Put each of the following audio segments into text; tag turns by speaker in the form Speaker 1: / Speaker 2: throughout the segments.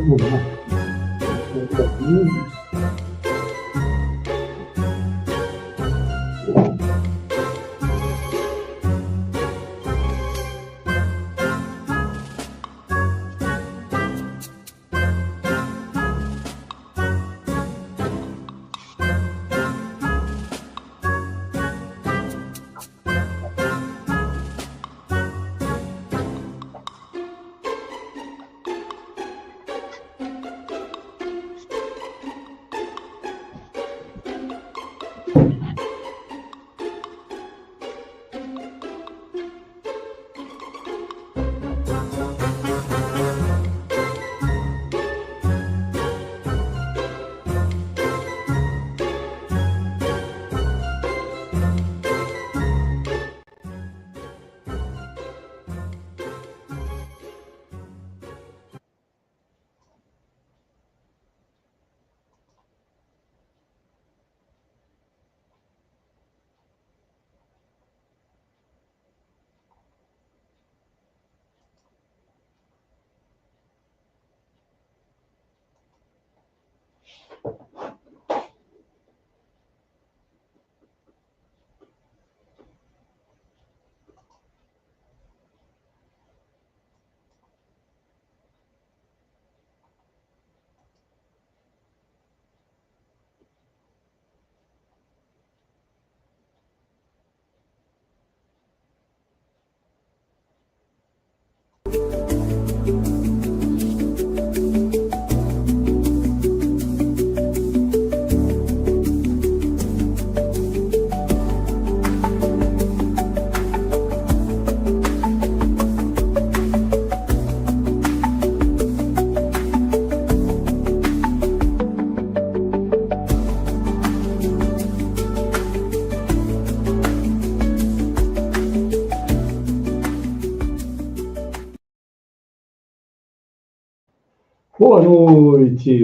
Speaker 1: Vamos lá.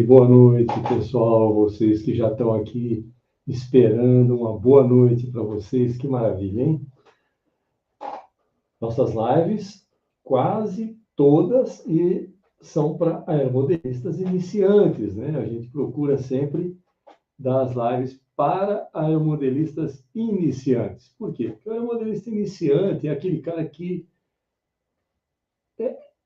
Speaker 1: Boa noite, pessoal. Vocês que já estão aqui esperando, uma boa noite para vocês. Que maravilha, hein? Nossas lives, quase todas, e são para aeromodelistas iniciantes, né? A gente procura sempre dar as lives para aeromodelistas iniciantes. Por quê? Porque o aeromodelista iniciante é aquele cara que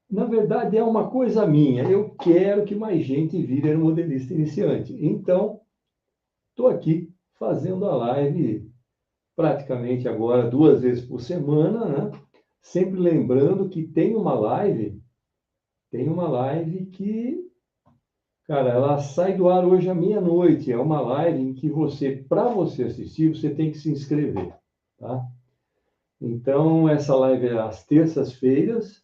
Speaker 1: na verdade, é uma coisa minha. Eu quero que mais gente vire aeromodelista iniciante. Então, estou aqui fazendo a live praticamente agora 2 vezes por semana, né? Sempre lembrando que tem uma live que, cara, ela sai do ar hoje à meia-noite. É uma live em que para você assistir, você tem que se inscrever, tá? Então, essa live é às terças-feiras.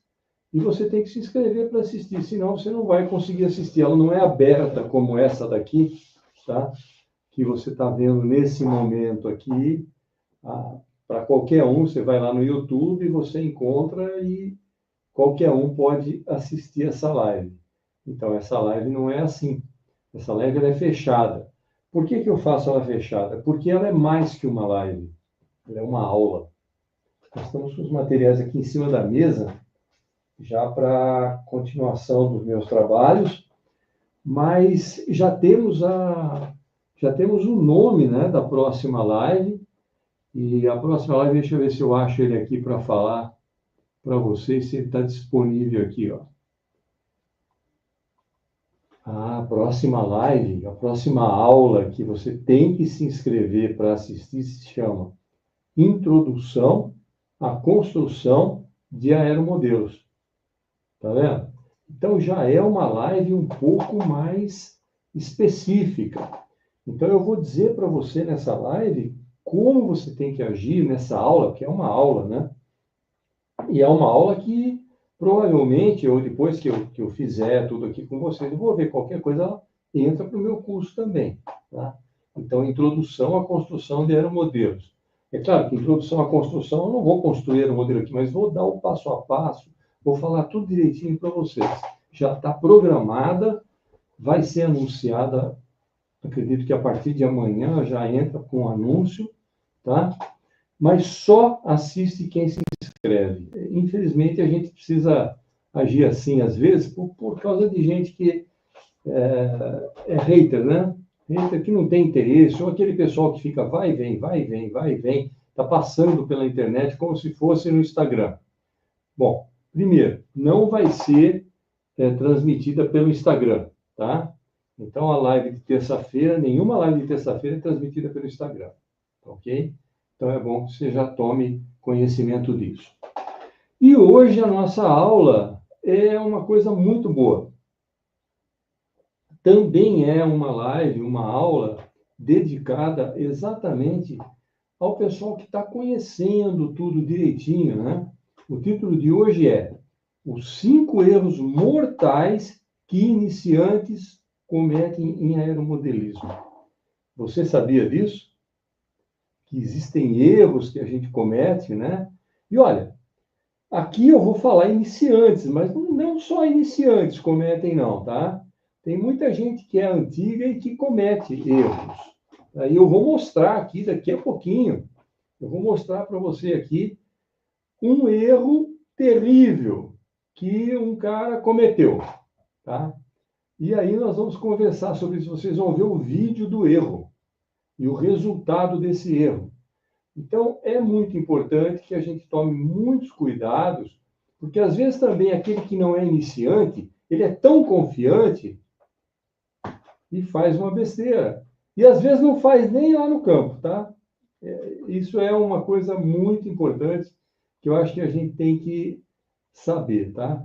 Speaker 1: E você tem que se inscrever para assistir, senão você não vai conseguir assistir. Ela não é aberta como essa daqui, tá? Que você está vendo nesse momento aqui. Para qualquer um, você vai lá no YouTube, você encontra e qualquer um pode assistir essa live. Então, essa live não é assim. Essa live ela é fechada. Por que eu faço ela fechada? Porque ela é mais que uma live. Ela é uma aula. Nós estamos com os materiais aqui em cima da mesa, já para continuação dos meus trabalhos, mas já temos o nome, né, da próxima live, e a próxima live, deixa eu ver se eu acho ele aqui para falar para vocês, se ele está disponível aqui, ó. A próxima live, a próxima aula que você tem que se inscrever para assistir se chama Introdução à Construção de Aeromodelos. Tá vendo? Então, já é uma live um pouco mais específica. Então, eu vou dizer para você nessa live como você tem que agir nessa aula, que é uma aula, né? E é uma aula que, provavelmente, ou depois que eu fizer tudo aqui com vocês, eu vou ver qualquer coisa, ela entra para o meu curso também, tá? Então, introdução à construção de aeromodelos. É claro que introdução à construção, eu não vou construir aeromodelo aqui, mas vou dar o passo a passo, vou falar tudo direitinho para vocês. Já está programada, vai ser anunciada, acredito que a partir de amanhã já entra com anúncio, tá? Mas só assiste quem se inscreve. Infelizmente, a gente precisa agir assim, às vezes, por causa de gente que é hater, né? Hater que não tem interesse, ou aquele pessoal que fica vai e vem, vai e vem, vai e vem, está passando pela internet como se fosse no Instagram. Bom, primeiro, não vai ser transmitida pelo Instagram, tá? Então, a live de terça-feira, nenhuma live de terça-feira é transmitida pelo Instagram, ok? Então, é bom que você já tome conhecimento disso. E hoje a nossa aula é uma coisa muito boa. Também é uma live, uma aula dedicada exatamente ao pessoal que está conhecendo tudo direitinho, né? O título de hoje é Os 5 erros mortais que iniciantes cometem em aeromodelismo. Você sabia disso? Que existem erros que a gente comete, né? E olha, aqui eu vou falar iniciantes, mas não só iniciantes cometem, não, tá? Tem muita gente que é antiga e que comete erros. Aí eu vou mostrar aqui daqui a pouquinho, eu vou mostrar para você aqui um erro terrível que um cara cometeu, tá? E aí nós vamos conversar sobre isso. Vocês vão ver o vídeo do erro e o resultado desse erro. Então, é muito importante que a gente tome muitos cuidados, porque às vezes também aquele que não é iniciante, ele é tão confiante e faz uma besteira. E às vezes não faz nem lá no campo, tá? Isso é uma coisa muito importante que eu acho que a gente tem que saber, tá?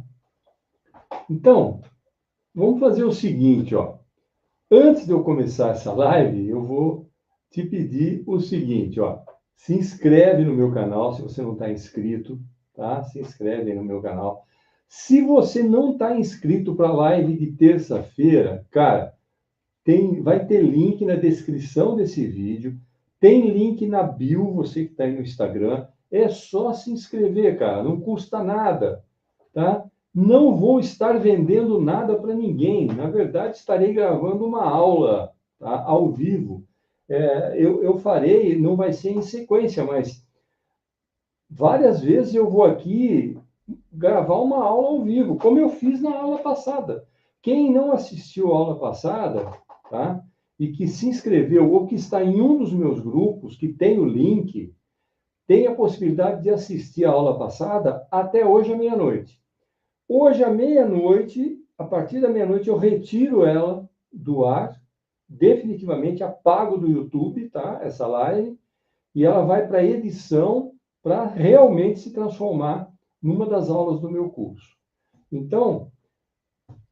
Speaker 1: Então, vamos fazer o seguinte, ó. Antes de eu começar essa live, eu vou te pedir o seguinte, ó. Se inscreve no meu canal, se você não está inscrito, tá? Se inscreve aí no meu canal. Se você não está inscrito para a live de terça-feira, cara, vai ter link na descrição desse vídeo, tem link na bio, você que está aí no Instagram. É só se inscrever, cara, não custa nada, tá? Não vou estar vendendo nada para ninguém. Na verdade, estarei gravando uma aula, tá? Ao vivo. Eu farei, não vai ser em sequência, mas várias vezes eu vou aqui gravar uma aula ao vivo, como eu fiz na aula passada. Quem não assistiu a aula passada, tá? E que se inscreveu ou que está em um dos meus grupos, que tem o link, tem a possibilidade de assistir a aula passada até hoje à meia-noite. Hoje à meia-noite, a partir da meia-noite, eu retiro ela do ar, definitivamente apago do YouTube, tá? Essa live, e ela vai para edição para realmente se transformar numa das aulas do meu curso. Então,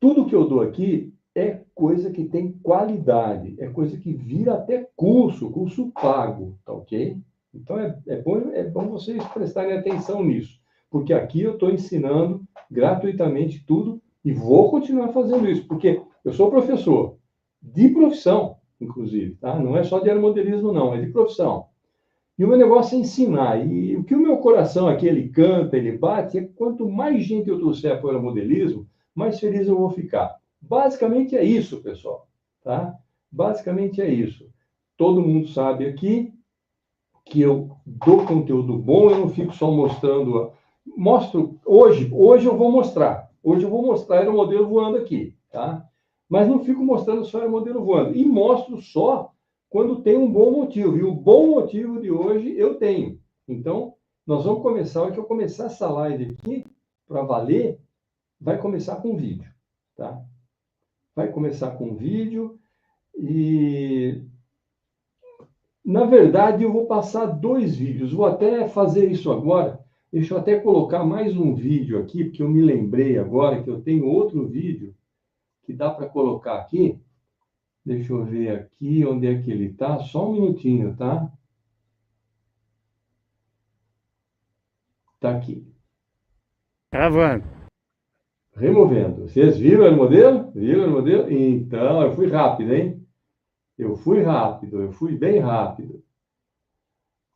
Speaker 1: tudo que eu dou aqui é coisa que tem qualidade, é coisa que vira até curso, curso pago, tá ok? Então, é bom vocês prestarem atenção nisso, porque aqui eu estou ensinando gratuitamente tudo e vou continuar fazendo isso, porque eu sou professor de profissão, inclusive, tá? Não é só de aeromodelismo, não, é de profissão. E o meu negócio é ensinar. E o que o meu coração aqui, ele canta, ele bate, é que quanto mais gente eu trouxer para o aeromodelismo, mais feliz eu vou ficar. Basicamente é isso, pessoal. Tá? Basicamente é isso. Todo mundo sabe aqui que eu dou conteúdo bom, eu não fico só mostrando. Mostro, hoje eu vou mostrar. Hoje eu vou mostrar aeromodelo voando aqui, tá? Mas não fico mostrando só aeromodelo voando. E mostro só quando tem um bom motivo. E o bom motivo de hoje eu tenho. Então, nós vamos começar, a hora que eu começar essa live aqui, para valer, vai começar com vídeo, tá? Vai começar com vídeo e na verdade, eu vou passar 2 vídeos. Vou até fazer isso agora. Deixa eu até colocar mais um vídeo aqui, porque eu me lembrei agora que eu tenho outro vídeo que dá para colocar aqui. Deixa eu ver aqui onde é que ele está. Só um minutinho, tá? Está aqui.
Speaker 2: Gravando.
Speaker 1: Removendo. Vocês viram o modelo? Viram o modelo? Então, eu fui rápido, hein? Eu fui rápido, eu fui bem rápido.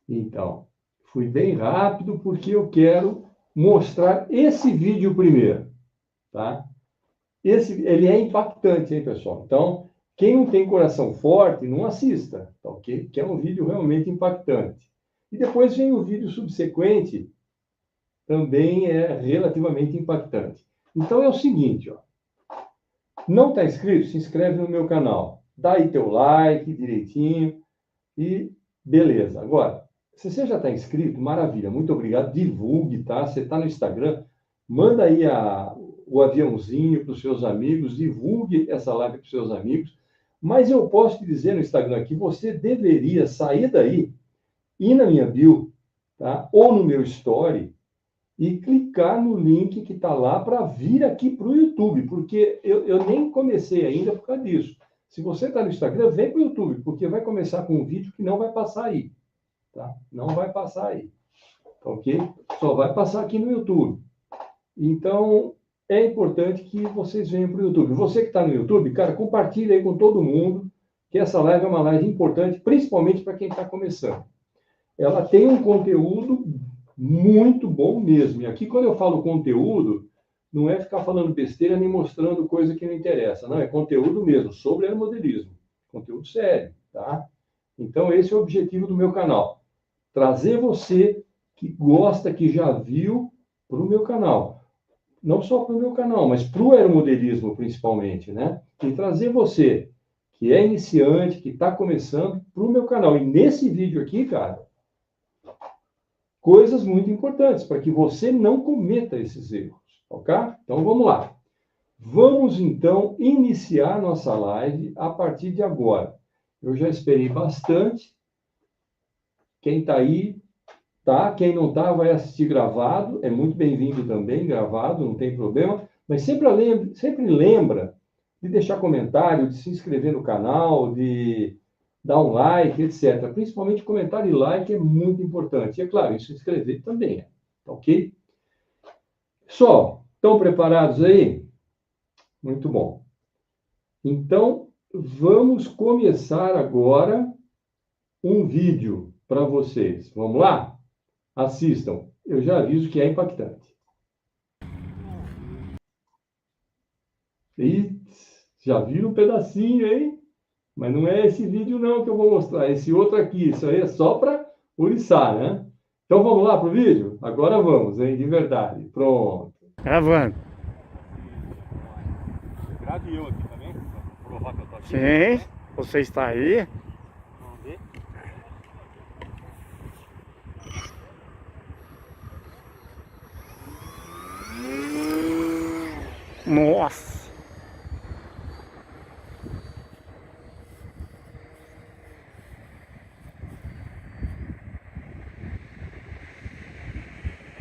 Speaker 1: Então, fui bem rápido porque eu quero mostrar esse vídeo primeiro, tá? Ele é impactante, hein, pessoal? Então, quem não tem coração forte, não assista, tá ok? Que é um vídeo realmente impactante. E depois vem o vídeo subsequente, também é relativamente impactante. Então, é o seguinte, ó. Não está inscrito? Se inscreve no meu canal. Dá aí teu like direitinho e beleza. Agora, se você já está inscrito, maravilha, muito obrigado. Divulgue, tá? Você está no Instagram, manda aí o aviãozinho para os seus amigos, divulgue essa live para os seus amigos. Mas eu posso te dizer no Instagram que você deveria sair daí, ir na minha bio, tá? Ou no meu story, e clicar no link que está lá para vir aqui para o YouTube, porque eu nem comecei ainda por causa disso. Se você está no Instagram, vem para o YouTube, porque vai começar com um vídeo que não vai passar aí. Tá? Não vai passar aí. Ok? Só vai passar aqui no YouTube. Então, é importante que vocês venham para o YouTube. Você que está no YouTube, cara, compartilha aí com todo mundo que essa live é uma live importante, principalmente para quem está começando. Ela tem um conteúdo muito bom mesmo. E aqui, quando eu falo conteúdo, não é ficar falando besteira nem mostrando coisa que não interessa. Não, é conteúdo mesmo, sobre aeromodelismo. Conteúdo sério, tá? Então, esse é o objetivo do meu canal. Trazer você que gosta, que já viu, para o meu canal. Não só para o meu canal, mas para o aeromodelismo, principalmente, né? E trazer você, que é iniciante, que está começando, para o meu canal. E nesse vídeo aqui, cara, coisas muito importantes, para que você não cometa esses erros, ok? Então, vamos lá. Vamos, então, iniciar nossa live a partir de agora. Eu já esperei bastante. Quem está aí, tá? Quem não está, vai assistir gravado. É muito bem-vindo também, gravado, não tem problema. Mas sempre lembra de deixar comentário, de se inscrever no canal, de dar um like, etc. Principalmente comentário e like é muito importante. E, é claro, e se inscrever também, tá ok? Pessoal, estão preparados aí? Muito bom. Então, vamos começar agora um vídeo para vocês. Vamos lá? Assistam. Eu já aviso que é impactante. E já viram um pedacinho, hein? Mas não é esse vídeo não que eu vou mostrar, é esse outro aqui. Isso aí é só para oriçar, né? Então vamos lá para o vídeo? Agora vamos, hein? De verdade. Pronto.
Speaker 2: Gravando.
Speaker 3: Grave eu aqui também, pra provar que eu tô aqui.
Speaker 2: Sim, você está aí.
Speaker 3: Vamos ver.
Speaker 2: Nossa.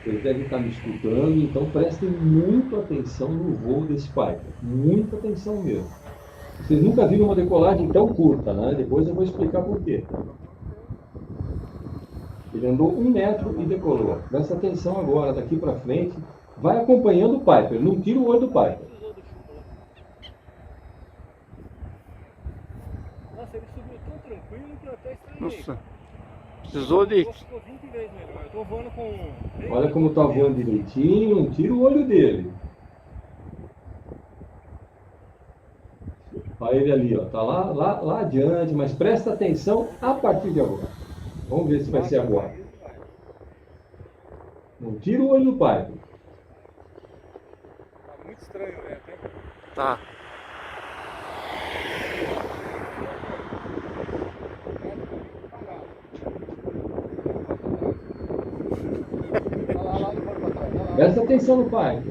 Speaker 1: Vocês devem estar me escutando, então prestem muita atenção no voo desse Piper. Muita atenção mesmo. Vocês nunca viram uma decolagem tão curta, né? Depois eu vou explicar por quê. Ele andou 1 metro e decolou. Presta atenção agora, daqui para frente. Vai acompanhando o Piper, não tira o olho do Piper.
Speaker 3: Nossa, ele subiu tão tranquilo que eu até estranhei.
Speaker 2: Nossa. Precisou de...
Speaker 3: Ficou 20 vezes melhor. Eu tô voando com...
Speaker 1: Olha como está voando direitinho, não tira o olho dele. Olha ele ali, ó, tá lá adiante, mas presta atenção a partir de agora. Vamos ver se vai ser agora. Não tira o olho do Piper.
Speaker 3: Tá muito estranho, né?
Speaker 2: Tá.
Speaker 1: Presta atenção no Piper.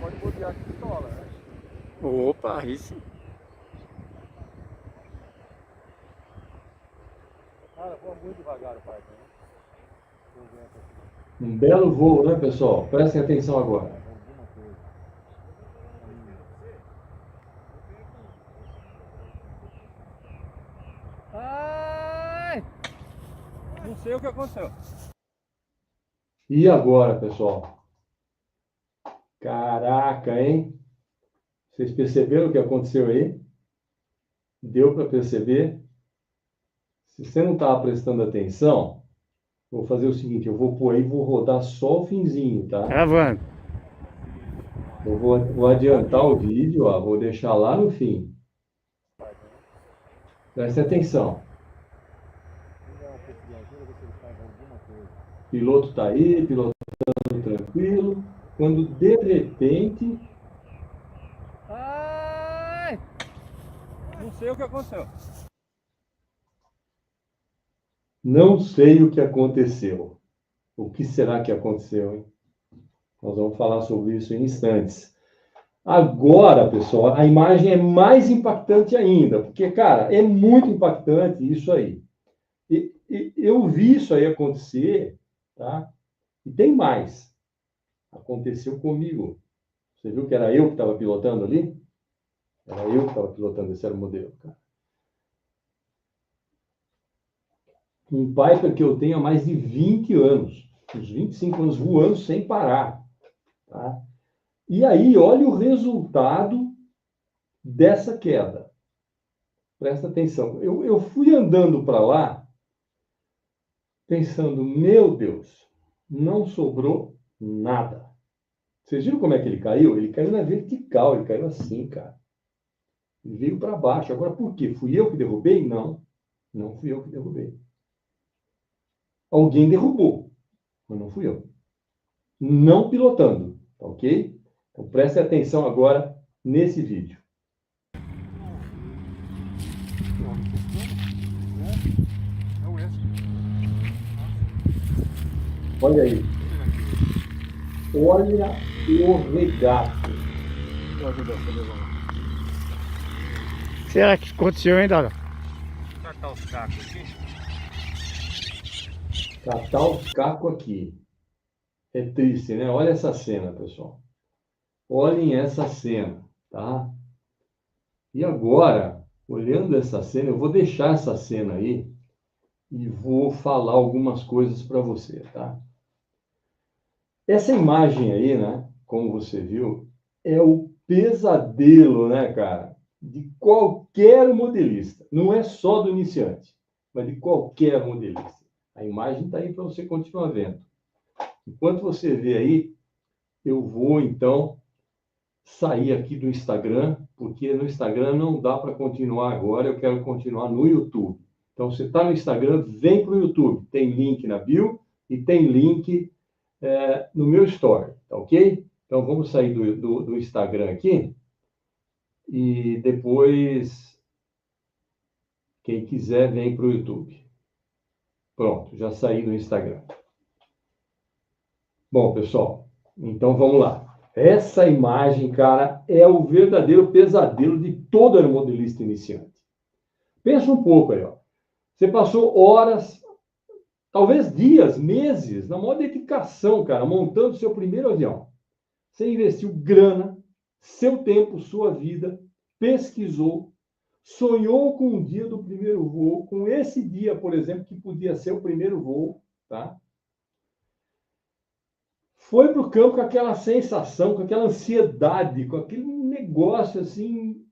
Speaker 3: Pode bobear aqui pistola, né?
Speaker 2: Opa, aí sim.
Speaker 3: Cara, voa muito devagar o pai, né?
Speaker 1: Um belo voo, né, pessoal? Prestem atenção agora.
Speaker 3: Alguma coisa. Ai! Não sei o que aconteceu.
Speaker 1: E agora, pessoal? Caraca, hein? Vocês perceberam o que aconteceu aí? Deu para perceber? Se você não estava prestando atenção, vou fazer o seguinte, eu vou pôr aí, vou rodar só o finzinho, tá?
Speaker 2: Gravando.
Speaker 1: Eu vou adiantar o vídeo, ó, vou deixar lá no fim. Presta atenção. O piloto está aí, pilotando tranquilo. quando de repente,
Speaker 3: Ai! Não sei o que aconteceu.
Speaker 1: não sei o que aconteceu. O que será que aconteceu, hein? Nós vamos falar sobre isso em instantes. Agora, pessoal, a imagem é mais impactante ainda, porque, cara, é muito impactante isso aí. E eu vi isso aí acontecer, tá? E tem mais. Aconteceu comigo. Você viu que era eu que estava pilotando ali? Era eu que estava pilotando esse aeromodelo, cara. Um Piper que eu tenho há mais de 20 anos. Uns 25 anos voando sem parar. Tá? E aí, olha o resultado dessa queda. Presta atenção. Eu fui andando para lá, pensando, meu Deus, não sobrou nada. Vocês viram como é que ele caiu? Ele caiu na vertical, ele caiu assim, cara. Ele veio para baixo. Agora, por quê? Fui eu que derrubei? Não, não fui eu que derrubei. Alguém derrubou, mas não fui eu. Não pilotando, tá ok? Então preste atenção agora nesse vídeo. Olha aí. Olha o regato.
Speaker 2: Será que aconteceu, hein, Dada?
Speaker 3: Catar os cacos aqui.
Speaker 1: Catar os cacos aqui. É triste, né? Olha essa cena, pessoal. Olhem essa cena, tá? E agora, olhando essa cena, eu vou deixar essa cena aí e vou falar algumas coisas para você, tá? Essa imagem aí, né? Como você viu, é o pesadelo, né, cara? De qualquer modelista. Não é só do iniciante, mas de qualquer modelista. A imagem está aí para você continuar vendo. Enquanto você vê aí, eu vou então sair aqui do Instagram, porque no Instagram não dá para continuar agora, eu quero continuar no YouTube. Então, você está no Instagram, vem para o YouTube. Tem link na bio e tem link no meu story, tá ok? Então, vamos sair do Instagram aqui e depois, quem quiser, vem para o YouTube. Pronto, já saí do Instagram. Bom, pessoal, então vamos lá. Essa imagem, cara, é o verdadeiro pesadelo de todo aeromodelista iniciante. Pensa um pouco aí, ó. Você passou horas, talvez dias, meses, na maior dedicação, cara, montando seu primeiro avião. Você investiu grana, seu tempo, sua vida, pesquisou, sonhou com o dia do primeiro voo, com esse dia, por exemplo, que podia ser o primeiro voo, tá? Foi para o campo com aquela sensação, com aquela ansiedade, com aquele negócio assim,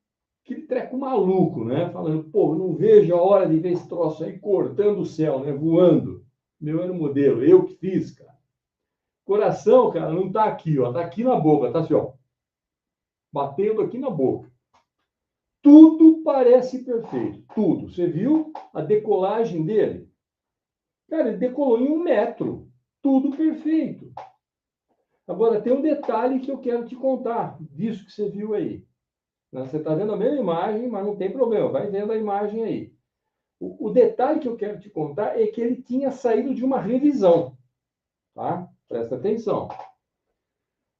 Speaker 1: aquele treco maluco, né? Falando, pô, não vejo a hora de ver esse troço aí cortando o céu, né? Voando. Meu aeromodelo, eu que fiz, cara. Coração, cara, não tá aqui, ó. Tá aqui na boca, tá assim, ó. Batendo aqui na boca. Tudo parece perfeito, tudo. Você viu a decolagem dele? Cara, ele decolou em 1 metro. Tudo perfeito. Agora, tem um detalhe que eu quero te contar disso que você viu aí. Você está vendo a mesma imagem, mas não tem problema, vai vendo a imagem aí. O detalhe que eu quero te contar é que ele tinha saído de uma revisão. Tá? Presta atenção.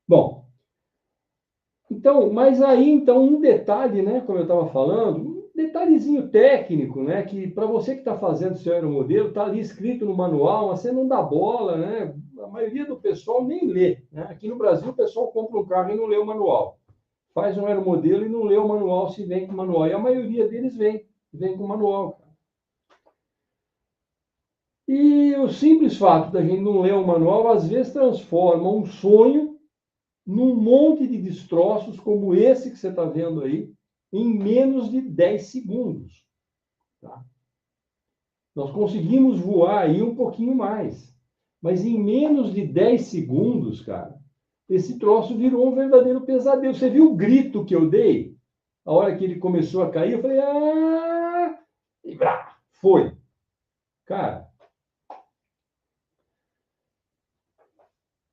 Speaker 1: Bom, então, mas aí, então, um detalhe, né, como eu estava falando, um detalhezinho técnico, né, que para você que está fazendo seu aeromodelo, está ali escrito no manual, mas você não dá bola, né? A maioria do pessoal nem lê. Né? Aqui no Brasil, o pessoal compra um carro e não lê o manual. Faz um aeromodelo e não lê o manual se vem com o manual. E a maioria deles vem com o manual. E o simples fato da gente não ler o manual, às vezes transforma um sonho num monte de destroços como esse que você está vendo aí, em menos de 10 segundos. Tá? Nós conseguimos voar aí um pouquinho mais. Mas em menos de 10 segundos, cara, esse troço virou um verdadeiro pesadelo. Você viu o grito que eu dei? A hora que ele começou a cair, eu falei, ah! E brá, foi. Cara,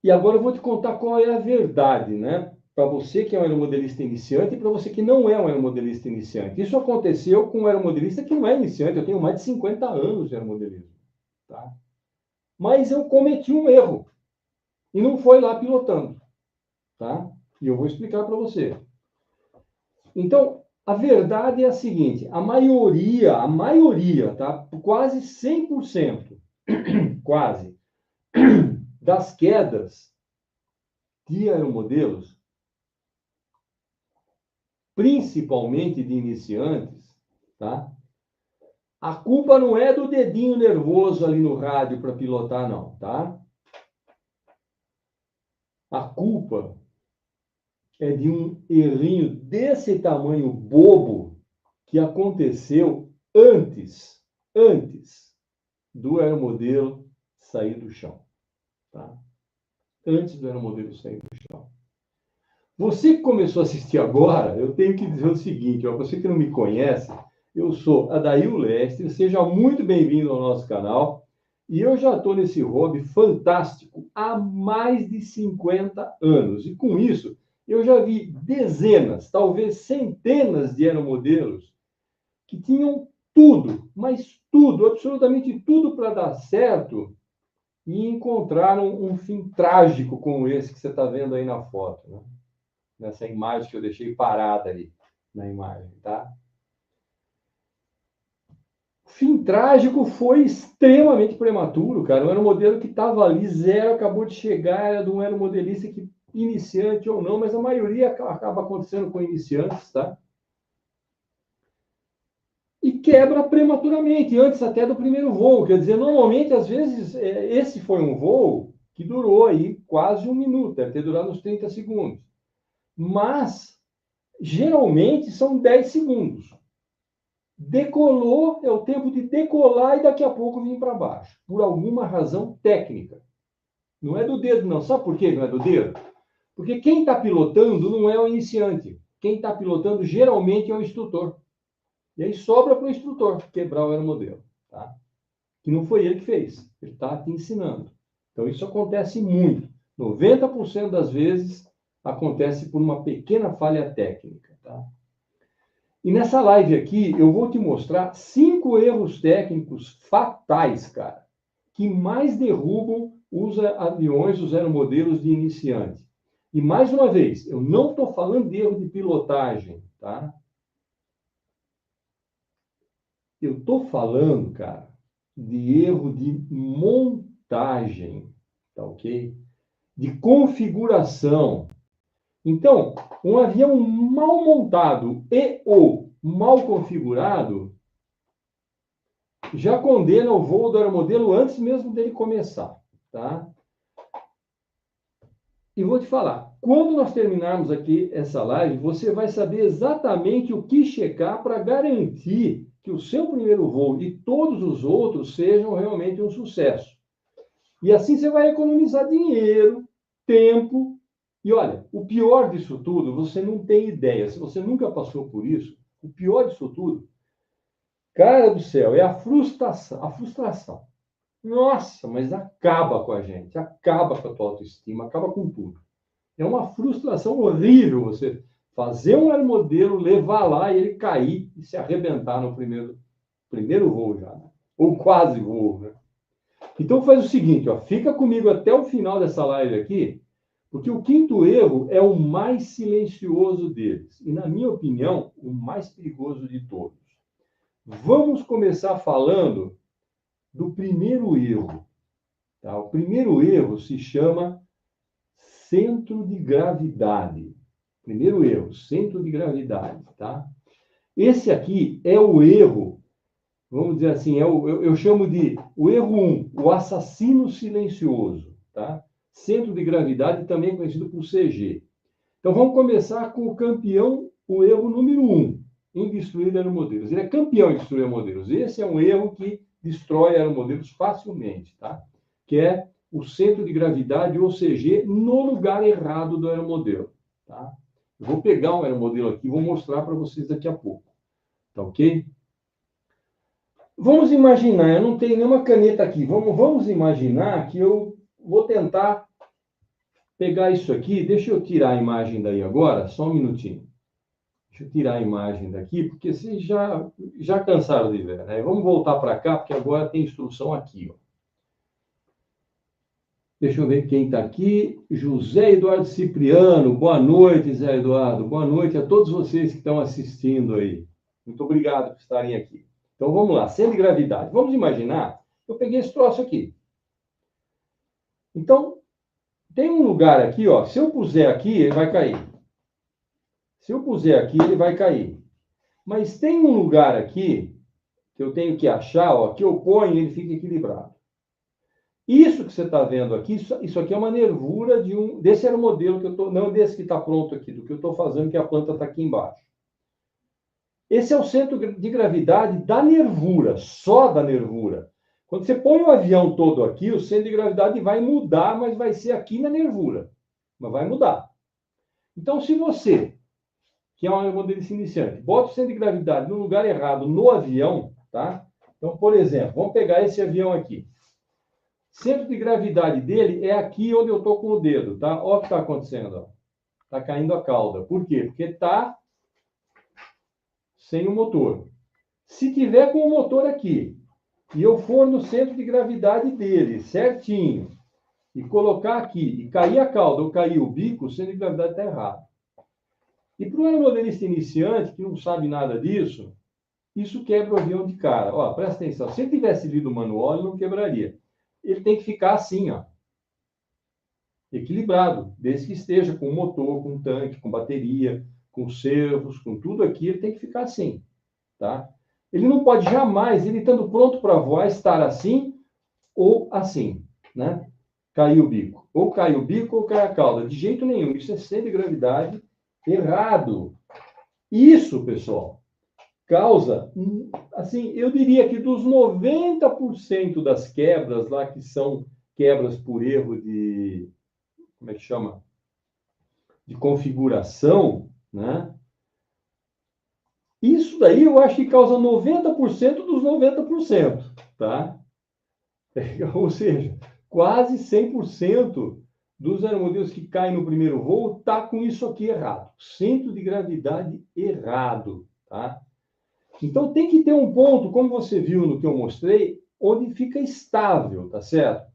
Speaker 1: E agora eu vou te contar qual é a verdade, né? Para você que é um aeromodelista iniciante e para você que não é um aeromodelista iniciante. Isso aconteceu com um aeromodelista que não é iniciante. Eu tenho mais de 50 anos de aeromodelismo, tá? Mas eu cometi um erro e não foi lá pilotando, tá? E eu vou explicar para você. Então, a verdade é a seguinte, a maioria, tá? Quase 100%, quase, das quedas de aeromodelos, principalmente de iniciantes, tá? A culpa não é do dedinho nervoso ali no rádio para pilotar, não, tá? A culpa é de um errinho desse tamanho bobo que aconteceu antes do aeromodelo sair do chão, tá? Antes do aeromodelo sair do chão. Você que começou a assistir agora, eu tenho que dizer o seguinte, ó, você que não me conhece, eu sou Adail Lestre, seja muito bem-vindo ao nosso canal, e eu já estou nesse hobby fantástico há mais de 50 anos, e com isso eu já vi dezenas, talvez centenas de aeromodelos que tinham tudo, mas tudo, absolutamente tudo para dar certo, e encontraram um fim trágico como esse que você está vendo aí na foto, né? Nessa imagem que eu deixei parada ali na imagem, tá? O fim trágico foi extremamente prematuro, cara. Um aeromodelo que estava ali, zero, acabou de chegar, era de um aeromodelista que, iniciante ou não, mas a maioria acaba acontecendo com iniciantes, tá? E quebra prematuramente, antes até do primeiro voo. Quer dizer, normalmente, às vezes, esse foi um voo que durou aí quase um minuto, deve ter durado uns 30 segundos. Mas, geralmente, são 10 segundos. Decolou, é o tempo de decolar e daqui a pouco vir para baixo, por alguma razão técnica. Não é do dedo, não. Sabe por que não é do dedo? Porque quem está pilotando não é o iniciante. Quem está pilotando geralmente é o instrutor. E aí sobra para o instrutor quebrar o aeromodelo, tá? Que não foi ele que fez. Ele está te ensinando. Então isso acontece muito. 90% das vezes acontece por uma pequena falha técnica, tá? E nessa live aqui, eu vou te mostrar 5 erros técnicos fatais, cara, que mais derrubam os aviões, os aeromodelos de iniciante. E mais uma vez, eu não estou falando de erro de pilotagem, tá? Eu estou falando, cara, de erro de montagem, tá ok? De configuração. Então, um avião mal montado e ou mal configurado já condena o voo do aeromodelo antes mesmo dele começar, tá? E vou te falar, quando nós terminarmos aqui essa live, você vai saber exatamente o que checar para garantir que o seu primeiro voo e todos os outros sejam realmente um sucesso. E assim você vai economizar dinheiro, tempo. E olha, o pior disso tudo, você não tem ideia. Se você nunca passou por isso, o pior disso tudo, cara do céu, é a frustração. A frustração. Nossa, mas acaba com a gente, acaba com a tua autoestima, acaba com tudo. É uma frustração horrível você fazer um aeromodelo, levar lá e ele cair e se arrebentar no primeiro voo já, né? Ou quase voo, né? Então faz o seguinte, ó, fica comigo até o final dessa live aqui, porque o quinto erro é o mais silencioso deles. E, na minha opinião, o mais perigoso de todos. Vamos começar falando do primeiro erro. Tá? O primeiro erro se chama centro de gravidade. Primeiro erro, centro de gravidade. Tá? Esse aqui é o erro, vamos dizer assim, eu chamo de o erro 1, o assassino silencioso. Tá? Centro de gravidade, também conhecido por CG. Então, vamos começar com o campeão, o erro número 1, em destruir aeromodelos. Ele é campeão em destruir aeromodelos. Esse é um erro que destrói aeromodelos facilmente, tá? Que é o centro de gravidade, ou CG, no lugar errado do aeromodelo, tá? Eu vou pegar um aeromodelo aqui e vou mostrar para vocês daqui a pouco, tá ok? Vamos imaginar, eu não tenho nenhuma caneta aqui, vamos imaginar que eu vou tentar pegar isso aqui, deixa eu tirar a imagem daí agora, só um minutinho. Deixa eu tirar a imagem daqui, porque vocês já cansaram de ver, né? Vamos voltar para cá, porque agora tem instrução aqui, ó. Deixa eu ver quem está aqui. José Eduardo Cipriano. Boa noite, Zé Eduardo. Boa noite a todos vocês que estão assistindo aí. Muito obrigado por estarem aqui. Então, vamos lá. Centro de gravidade. Vamos imaginar, eu peguei esse troço aqui. Então, tem um lugar aqui, ó. Se eu puser aqui, ele vai cair. Se eu puser aqui, ele vai cair. Mas tem um lugar aqui que eu tenho que achar, ó, que eu ponho e ele fica equilibrado. Isso que você está vendo aqui, isso aqui é uma nervura desse era o modelo que eu estou, não desse que está pronto aqui, do que eu estou fazendo, que a planta está aqui embaixo. Esse é o centro de gravidade da nervura, só da nervura. Quando você põe o avião todo aqui, o centro de gravidade vai mudar, mas vai ser aqui na nervura. Mas vai mudar. Então, se você, que é um modelista iniciante, bota o centro de gravidade no lugar errado no avião, tá? Então, por exemplo, vamos pegar esse avião aqui. Centro de gravidade dele é aqui onde eu estou com o dedo, tá? Olha o que está acontecendo. Está caindo a cauda. Por quê? Porque está sem o motor. Se tiver com o motor aqui, e eu for no centro de gravidade dele, certinho, e colocar aqui, e cair a cauda ou cair o bico, o centro de gravidade está errado. E para um aeromodelista iniciante, que não sabe nada disso, isso quebra o avião de cara. Ó, presta atenção. Se ele tivesse lido o manual, ele não quebraria. Ele tem que ficar assim, ó, equilibrado, desde que esteja com motor, com tanque, com bateria, com servos, com tudo aqui, ele tem que ficar assim, tá? Ele não pode jamais, ele estando pronto para voar, estar assim ou assim, né? Cair o bico. Ou cai o bico ou cai a cauda. De jeito nenhum. Isso é centro de gravidade errado. Isso, pessoal, causa, assim, eu diria que dos 90% das quebras lá, que são quebras por erro de, como é que chama? De configuração, né? Isso daí eu acho que causa 90% dos 90%, tá? Ou seja, quase 100% dos aeromodelos que caem no primeiro voo tá com isso aqui errado. Centro de gravidade errado, tá? Então, tem que ter um ponto, como você viu no que eu mostrei, onde fica estável, tá certo?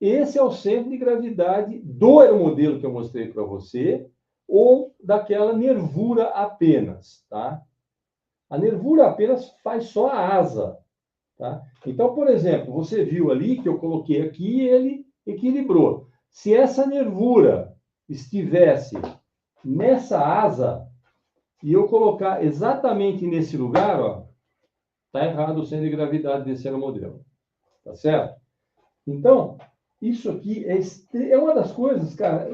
Speaker 1: Esse é o centro de gravidade do aeromodelo que eu mostrei para você, ou daquela nervura apenas, tá? A nervura apenas faz só a asa, tá? Então, por exemplo, você viu ali que eu coloquei aqui e ele equilibrou. Se essa nervura estivesse nessa asa, e eu colocar exatamente nesse lugar, ó, tá errado o centro de gravidade desse aeromodelo. Tá certo? Então, isso aqui é uma das coisas, cara,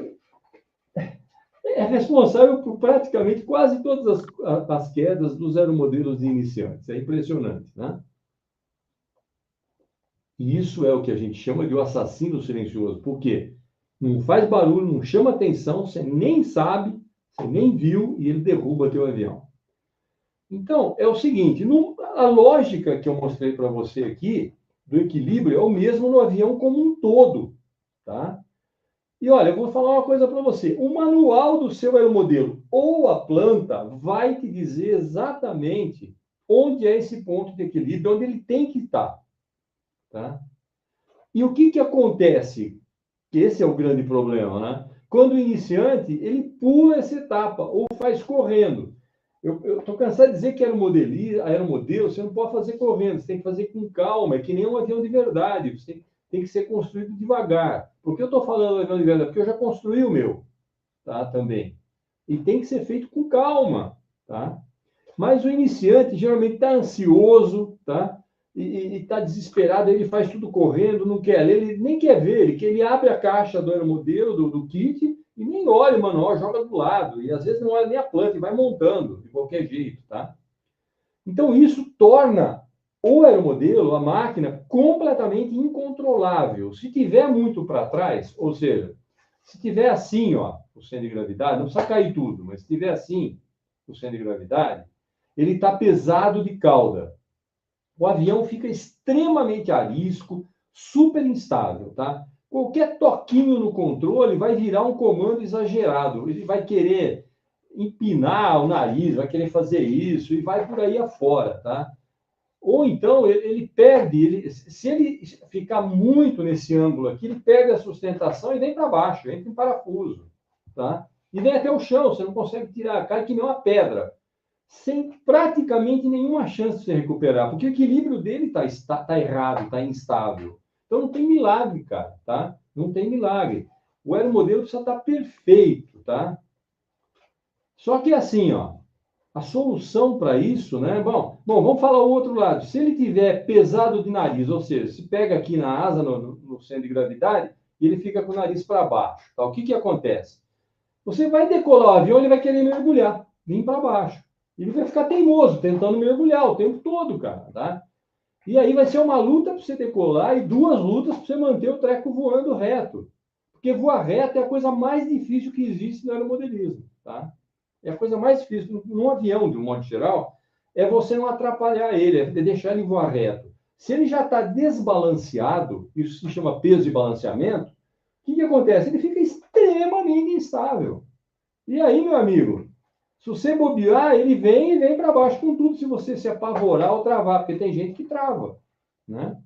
Speaker 1: é responsável por praticamente quase todas as quedas dos aeromodelos de iniciantes. É impressionante, né? E isso é o que a gente chama de o assassino silencioso. Por quê? Não faz barulho, não chama atenção, você nem sabe, você nem viu, e ele derruba teu avião. Então, é o seguinte, a lógica que eu mostrei para você aqui, do equilíbrio, é o mesmo no avião como um todo, tá? E olha, eu vou falar uma coisa para você. O manual do seu aeromodelo ou a planta vai te dizer exatamente onde é esse ponto de equilíbrio, onde ele tem que estar, tá? E o que acontece? Esse é o grande problema, né? Quando o iniciante, ele pula essa etapa ou faz correndo. Eu estou cansado de dizer que aeromodelo, você não pode fazer correndo, você tem que fazer com calma, é que nem um avião de verdade, você tem que ser construído devagar. Por que eu estou falando do avião de verdade? Porque eu já construí o meu, tá? Também. E tem que ser feito com calma, tá? Mas o iniciante geralmente está ansioso, tá? E está desesperado, ele faz tudo correndo, não quer ler, ele nem quer ver, ele abre a caixa do aeromodelo, do kit, e nem olha o manual, joga do lado, e às vezes não olha nem a planta, e vai montando, de qualquer jeito, tá? Então, isso torna o aeromodelo, a máquina, completamente incontrolável. Se tiver muito para trás, ou seja, se tiver assim, ó, o centro de gravidade, não precisa cair tudo, mas se tiver assim, o centro de gravidade, ele está pesado de cauda. O avião fica extremamente arisco, super instável, tá? Qualquer toquinho no controle vai virar um comando exagerado. Ele vai querer empinar o nariz, vai querer fazer isso e vai por aí afora, tá? Ou então ele perde, se ele ficar muito nesse ângulo aqui, ele perde a sustentação e vem para baixo, entra em parafuso, tá? E vem até o chão, você não consegue tirar, cai que nem uma pedra, sem praticamente nenhuma chance de se recuperar, porque o equilíbrio dele tá errado, está instável. Então não tem milagre, cara, tá? Não tem milagre. O aeromodelo precisa estar perfeito, tá? Só que assim, ó, a solução para isso, né? Bom, vamos falar o outro lado. Se ele tiver pesado de nariz, ou seja, se pega aqui na asa, no centro de gravidade, e ele fica com o nariz para baixo, tá? O que que acontece? Você vai decolar o avião, ele vai querer mergulhar, vir para baixo. Ele vai ficar teimoso, tentando mergulhar o tempo todo, cara, tá? E aí vai ser uma luta para você decolar e duas lutas para você manter o treco voando reto. Porque voar reto é a coisa mais difícil que existe no aeromodelismo, tá? É a coisa mais difícil num avião, de um modo geral, é você não atrapalhar ele, é deixar ele voar reto. Se ele já está desbalanceado, isso se chama peso de balanceamento, o que que acontece? Ele fica extremamente instável. E aí, meu amigo, se você bobear, ele vem e vem para baixo com tudo, se você se apavorar ou travar, porque tem gente que trava, né?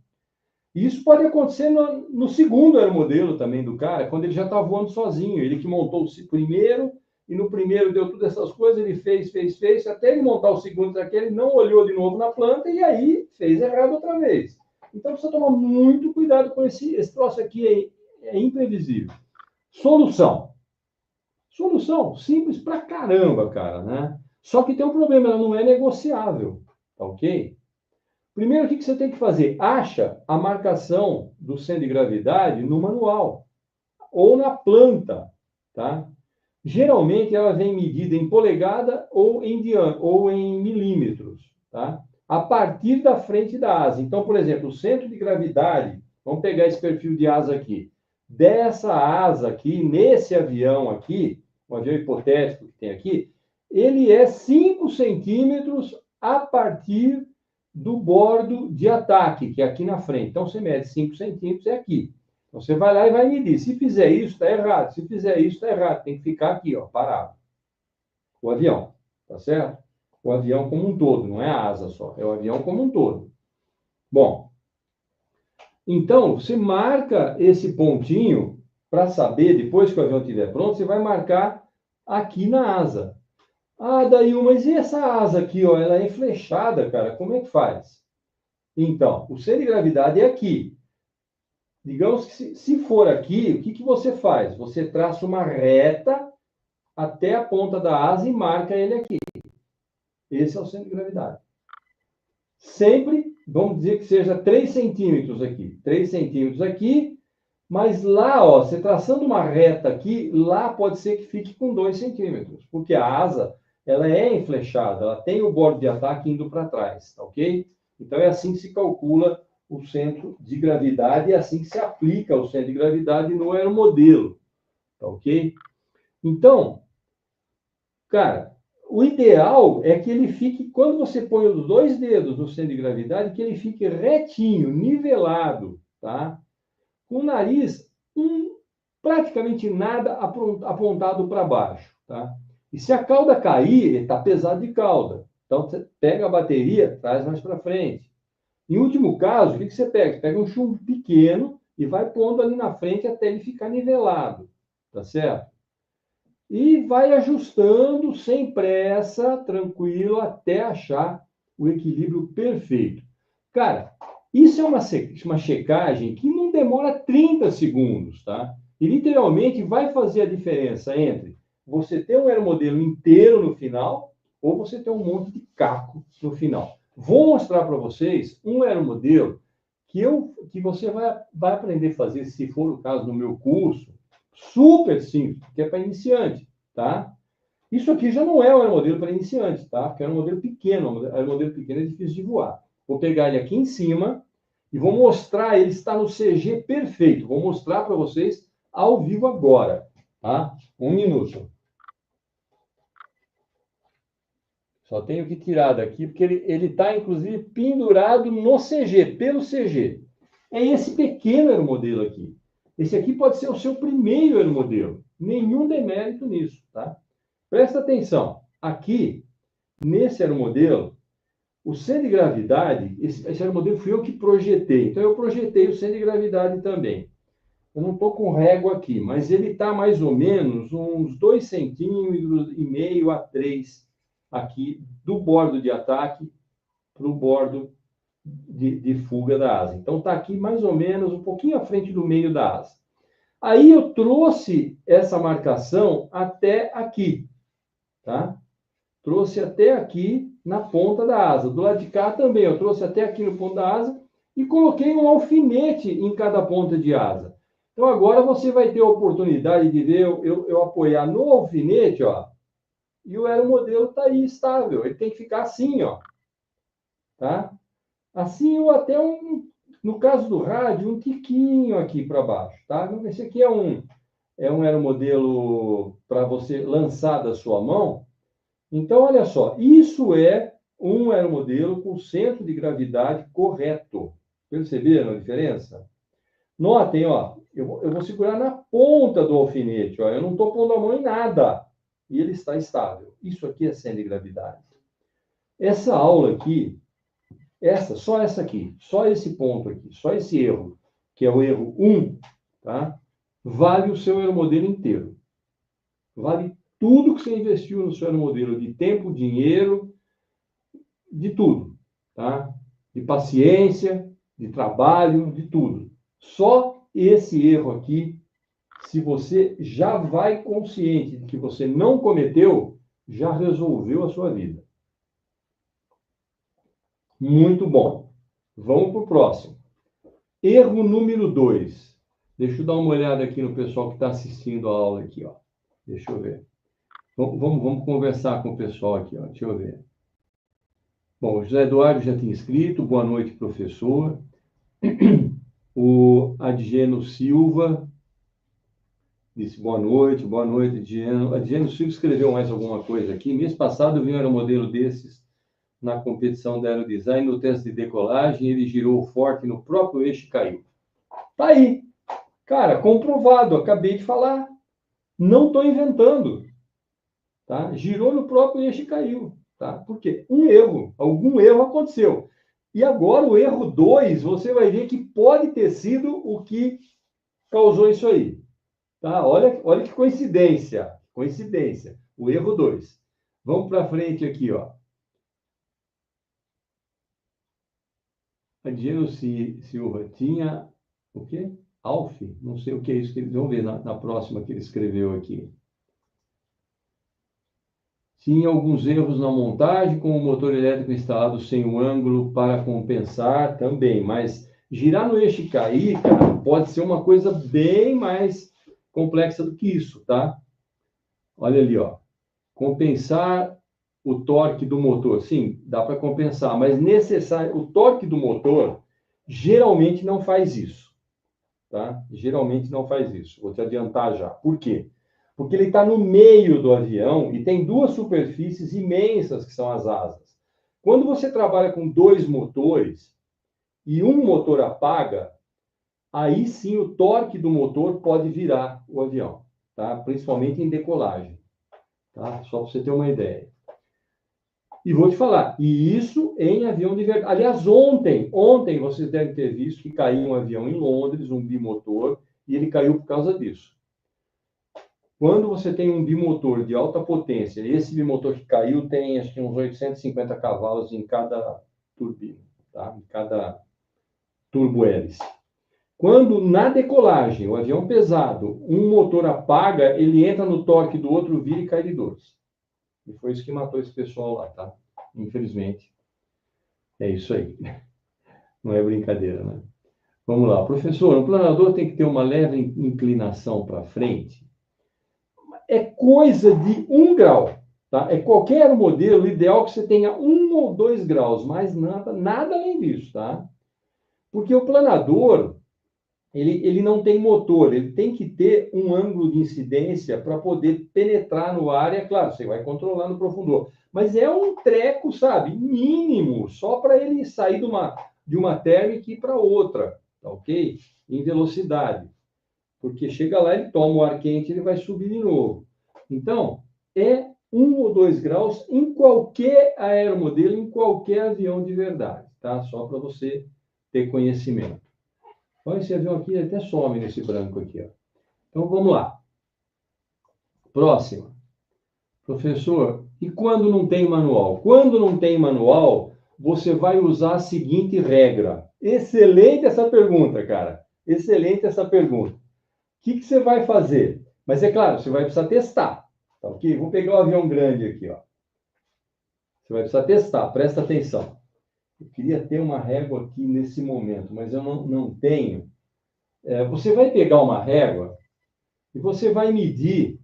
Speaker 1: E isso pode acontecer no segundo aeromodelo também do cara, quando ele já está voando sozinho. Ele que montou o primeiro, e no primeiro deu todas essas coisas, ele fez, até ele montar o segundo daquele, não olhou de novo na planta e aí fez errado outra vez. Então precisa tomar muito cuidado com esse troço aqui, é imprevisível. Solução. Solução simples pra caramba, cara, né? Só que tem um problema, ela não é negociável, tá ok? Primeiro, o que você tem que fazer? Acha a marcação do centro de gravidade no manual ou na planta, tá? Geralmente ela vem medida em polegada ou em milímetros, tá? A partir da frente da asa. Então, por exemplo, o centro de gravidade, vamos pegar esse perfil de asa aqui, dessa asa aqui, nesse avião aqui, um avião hipotético que tem aqui, ele é 5 centímetros a partir do bordo de ataque, que é aqui na frente. Então, você mede 5 centímetros, é aqui. Então, você vai lá e vai medir. Se fizer isso, está errado. Se fizer isso, está errado. Tem que ficar aqui, ó, parado. O avião, tá certo? O avião como um todo, não é a asa só, é o avião como um todo. Bom, então, você marca esse pontinho para saber, depois que o avião estiver pronto, você vai marcar aqui na asa. Ah, daí, mas e essa asa aqui, ó, ela é flechada, cara, como é que faz? Então, o centro de gravidade é aqui. Digamos que se for aqui, o que que você faz? Você traça uma reta até a ponta da asa e marca ele aqui. Esse é o centro de gravidade. Sempre, vamos dizer que seja 3 centímetros aqui. 3 centímetros aqui, mas lá, ó, você traçando uma reta aqui, lá pode ser que fique com 2 centímetros, porque a asa, ela é enflechada, ela tem o bordo de ataque indo para trás, tá ok? Então é assim que se calcula o centro de gravidade e é assim que se aplica o centro de gravidade no aeromodelo, tá ok? Então, cara, o ideal é que ele fique, quando você põe os dois dedos no centro de gravidade, que ele fique retinho, nivelado, tá? Com o nariz praticamente nada apontado para baixo, tá? E se a cauda cair, ele está pesado de cauda. Então, você pega a bateria, traz mais para frente. Em último caso, o que você pega? Você pega um chumbo pequeno e vai pondo ali na frente até ele ficar nivelado, tá certo? E vai ajustando sem pressa, tranquilo, até achar o equilíbrio perfeito. Cara, isso é uma checagem que não demora 30 segundos, tá? E literalmente vai fazer a diferença entre você ter um aeromodelo inteiro no final ou você ter um monte de caco no final. Vou mostrar para vocês um aeromodelo que você vai aprender a fazer, se for o caso no meu curso, super simples, que é para iniciante, tá? Isso aqui já não é um aeromodelo para iniciante, tá? Porque é um modelo pequeno, o aeromodelo pequeno é difícil de voar. Vou pegar ele aqui em cima e vou mostrar, ele está no CG perfeito. Vou mostrar para vocês ao vivo agora, tá? Um minuto. Só tenho que tirar daqui, porque ele está, inclusive, pendurado no CG, pelo CG. É esse pequeno aeromodelo aqui. Esse aqui pode ser o seu primeiro aeromodelo. Nenhum demérito nisso, tá? Presta atenção. Aqui, nesse aeromodelo, o centro de gravidade, esse aeromodelo fui eu que projetei. Então, eu projetei o centro de gravidade também. Eu não estou com régua aqui, mas ele está mais ou menos uns 2,5 centímetros a 3 aqui do bordo de ataque para o bordo de fuga da asa. Então, está aqui mais ou menos um pouquinho à frente do meio da asa. Aí eu trouxe essa marcação até aqui, tá? Trouxe até aqui na ponta da asa. Do lado de cá também, eu trouxe até aqui no ponto da asa e coloquei um alfinete em cada ponta de asa. Então, agora você vai ter a oportunidade de ver eu apoiar no alfinete, ó, e o aeromodelo está aí estável. Ele tem que ficar assim, ó, tá? Assim ou até no caso do rádio, um tiquinho aqui para baixo, tá? Esse aqui é um aeromodelo para você lançar da sua mão. Então, olha só, isso é um aeromodelo com centro de gravidade correto. Perceberam a diferença? Notem, ó, eu vou segurar na ponta do alfinete, ó, eu não estou pondo a mão em nada. E ele está estável. Isso aqui é centro de gravidade. Essa aula aqui, só essa aqui, só esse ponto aqui, só esse erro, que é o erro 1, tá? Vale o seu aeromodelo inteiro. Vale tudo que você investiu no seu aeromodelo, de tempo, dinheiro, de tudo, tá? De paciência, de trabalho, de tudo. Só esse erro aqui, se você já vai consciente de que você não cometeu, já resolveu a sua vida. Muito bom. Vamos para o próximo. Erro número 2. Deixa eu dar uma olhada aqui no pessoal que está assistindo a aula aqui, ó. Deixa eu ver. Vamos conversar com o pessoal aqui, ó. Deixa eu ver. Bom, o José Eduardo já tinha escrito. Boa noite, professor. O Adgeno Silva disse boa noite, Adgeno. Adgeno Silva escreveu mais alguma coisa aqui. Mês passado eu vi um aeromodelo desses na competição da Aerodesign, no teste de decolagem, ele girou forte no próprio eixo e caiu. Tá aí. Cara, comprovado, acabei de falar. Não estou inventando. Tá? Girou no próprio eixo e caiu. Tá? Por quê? Algum erro aconteceu. E agora o erro 2, você vai ver que pode ter sido o que causou isso aí. Tá? Olha que coincidência. Coincidência. O erro 2. Vamos para frente aqui, ó. Adgeno Silva tinha o quê? Alf? Não sei o que é isso. Vamos ver na próxima que ele escreveu aqui. Tinha alguns erros na montagem, com o motor elétrico instalado sem o ângulo para compensar também. Mas girar no eixo e cair, cara, pode ser uma coisa bem mais complexa do que isso, tá? Olha ali, ó. Compensar o torque do motor. Sim, dá para compensar, mas o torque do motor geralmente não faz isso, tá? Geralmente não faz isso. Vou te adiantar já. Por quê? Porque ele está no meio do avião e tem duas superfícies imensas que são as asas. Quando você trabalha com 2 motores e um motor apaga, aí sim o torque do motor pode virar o avião, tá? Principalmente em decolagem, tá? Só para você ter uma ideia. E vou te falar, e isso em avião de verdade. Aliás, ontem vocês devem ter visto que caiu um avião em Londres, um bimotor, e ele caiu por causa disso. Quando você tem um bimotor de alta potência, esse bimotor que caiu tem acho que uns 850 cavalos em cada turbina, tá? Em cada turbo-hélice. Quando na decolagem, o avião pesado, um motor apaga, ele entra no torque do outro, vira e cai de 2. E foi isso que matou esse pessoal lá, tá? Infelizmente. É isso aí. Não é brincadeira, né? Vamos lá. Professor, o planador tem que ter uma leve inclinação para frente. É coisa de 1 grau, tá? É qualquer modelo ideal que você tenha 1 ou 2 graus, mas nada além disso, tá? Porque o planador, ele não tem motor, ele tem que ter um ângulo de incidência para poder penetrar no ar, e é claro, você vai controlando o profundor. Mas é um treco, sabe, mínimo, só para ele sair de uma térmica e ir para outra, tá ok? Em velocidade. porque chega lá, ele toma o ar quente, ele vai subir de novo. Então, é 1 ou 2 graus em qualquer aeromodelo, em qualquer avião de verdade, tá? Só para você ter conhecimento. Então, esse avião aqui até some nesse branco aqui, ó. Então, vamos lá. Próxima. Professor, e quando não tem manual? Quando não tem manual, você vai usar a seguinte regra. Excelente essa pergunta, cara. Excelente essa pergunta. O que você vai fazer? Mas é claro, você vai precisar testar. Tá ok? Vou pegar o avião grande aqui, ó. Você vai precisar testar, presta atenção. Eu queria ter uma régua aqui nesse momento, mas eu não tenho. Você vai pegar uma régua e você vai medir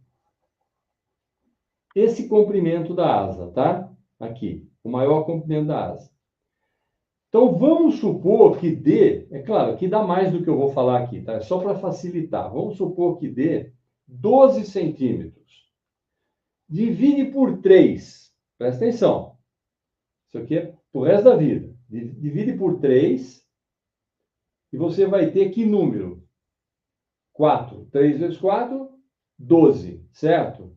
Speaker 1: esse comprimento da asa, tá? Aqui, o maior comprimento da asa. Então, vamos supor que dê, é claro, que dá mais do que eu vou falar aqui, tá? É só para facilitar. Vamos supor que dê 12 centímetros. Divide por 3. Presta atenção. Isso aqui é pro resto da vida. Divide por 3 e você vai ter que número? 4. 3 vezes 4, 12, certo?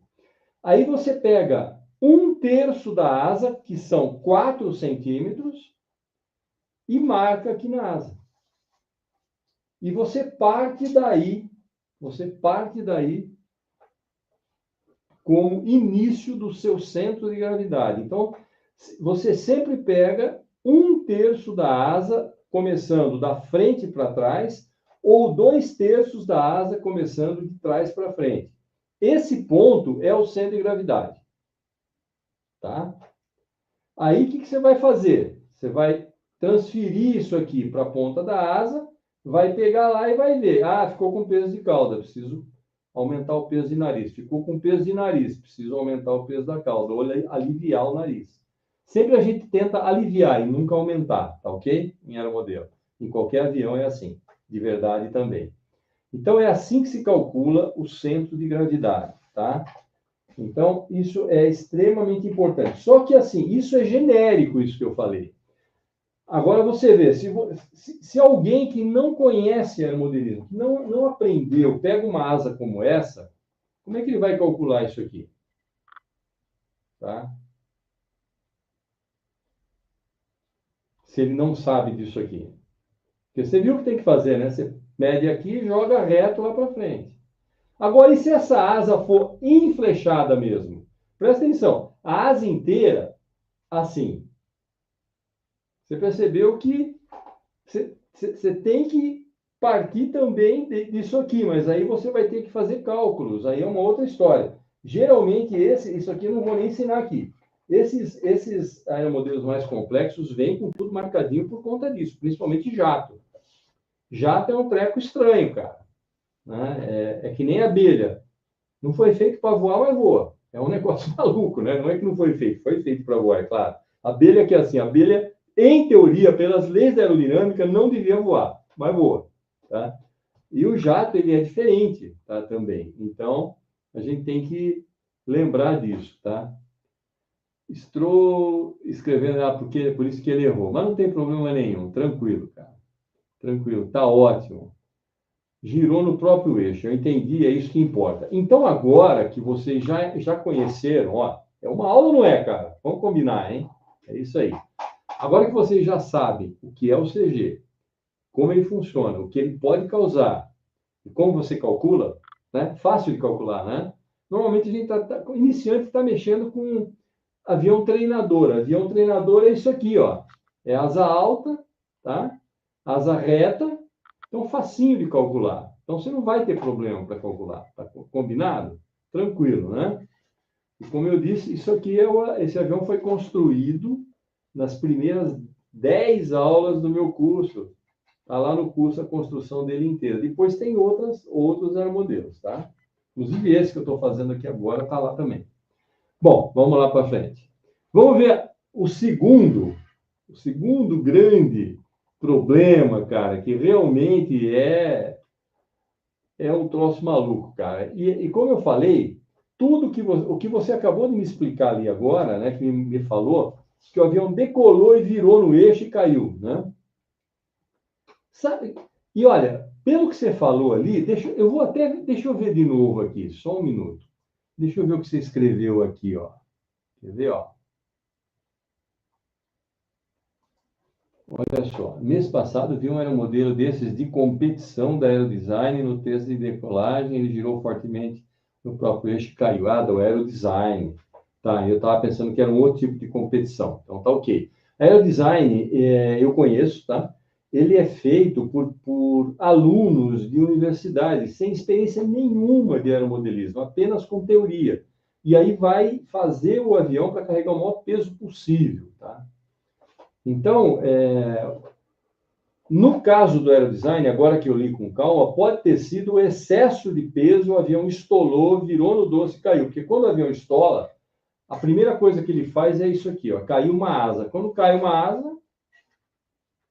Speaker 1: Aí você pega 1/3 da asa, que são 4 centímetros, e marca aqui na asa. E você parte daí como início do seu centro de gravidade. Então, você sempre pega 1/3 da asa, começando da frente para trás, ou 2/3 da asa, começando de trás para frente. Esse ponto é o centro de gravidade. Tá? Aí, o que você vai fazer? Você vai transferir isso aqui para a ponta da asa, vai pegar lá e vai ver. Ah, ficou com peso de cauda, preciso aumentar o peso de nariz. Ficou com peso de nariz, preciso aumentar o peso da cauda, ou aliviar o nariz. Sempre a gente tenta aliviar e nunca aumentar, tá ok? Em aeromodelo. Em qualquer avião é assim, de verdade também. Então, é assim que se calcula o centro de gravidade, tá? Então, isso é extremamente importante. Só que, assim, isso é genérico, isso que eu falei. Agora, você vê, se alguém que não conhece aeromodelismo, que não aprendeu, pega uma asa como essa, como é que ele vai calcular isso aqui? Tá? Se ele não sabe disso aqui. Porque você viu o que tem que fazer, né? Você mede aqui e joga reto lá para frente. Agora, e se essa asa for enflechada mesmo? Presta atenção. A asa inteira, assim. Você percebeu que você tem que partir também disso aqui, mas aí você vai ter que fazer cálculos. Aí é uma outra história. Geralmente, isso aqui eu não vou nem ensinar aqui. Esses aeromodelos mais complexos vêm com tudo marcadinho por conta disso, principalmente jato. Jato é um treco estranho, cara. Né? É que nem abelha. Não foi feito para voar, mas voa. É um negócio maluco, né? Não é que não foi feito para voar, é claro. A abelha que é assim, a abelha, em teoria, pelas leis da aerodinâmica, não devia voar, mas voa. Tá? E o jato, ele é diferente, tá? Também. Então, a gente tem que lembrar disso, tá? Estou escrevendo, porque por isso que ele errou. Mas não tem problema nenhum, tranquilo, cara. Tranquilo, tá ótimo. Girou no próprio eixo, eu entendi, é isso que importa. Então, agora que vocês já conheceram, ó, é uma aula, não é, cara? Vamos combinar, hein? É isso aí. Agora que vocês já sabem o que é o CG, como ele funciona, o que ele pode causar e como você calcula, né? Fácil de calcular, né? Normalmente a gente iniciante está mexendo com avião treinador. Avião treinador é isso aqui, ó. É asa alta, tá? Asa reta. Então, facinho de calcular. Então, você não vai ter problema para calcular. Tá combinado? Tranquilo, né? E como eu disse, isso aqui esse avião foi construído nas primeiras 10 aulas do meu curso. Está lá no curso a construção dele inteira. Depois tem outros aeromodelos, tá? Inclusive esse que eu estou fazendo aqui agora está lá também. Bom, vamos lá para frente. Vamos ver o segundo grande problema, cara, que realmente é um troço maluco, cara. E como eu falei, o que você acabou de me explicar ali agora, né, que me falou, que o avião decolou e virou no eixo e caiu, né? Sabe? E olha, pelo que você falou ali, deixa eu ver de novo aqui, só um minuto. Deixa eu ver o que você escreveu aqui, ó. Quer ver, ó? Olha só, mês passado vi um aeromodelo desses de competição da Aerodesign no teste de decolagem, ele girou fortemente no próprio eixo e caiu. Ah, do Aerodesign. Tá, eu estava pensando que era um outro tipo de competição. Então, tá ok. Aerodesign, eu conheço, tá? Ele é feito por alunos de universidade, sem experiência nenhuma de aeromodelismo, apenas com teoria. E aí vai fazer o avião para carregar o maior peso possível, tá? Então, no caso do aerodesign, agora que eu li com calma, pode ter sido o excesso de peso, o avião estolou, virou no doce e caiu. Porque quando o avião estola, a primeira coisa que ele faz é isso aqui, ó, caiu uma asa. Quando cai uma asa,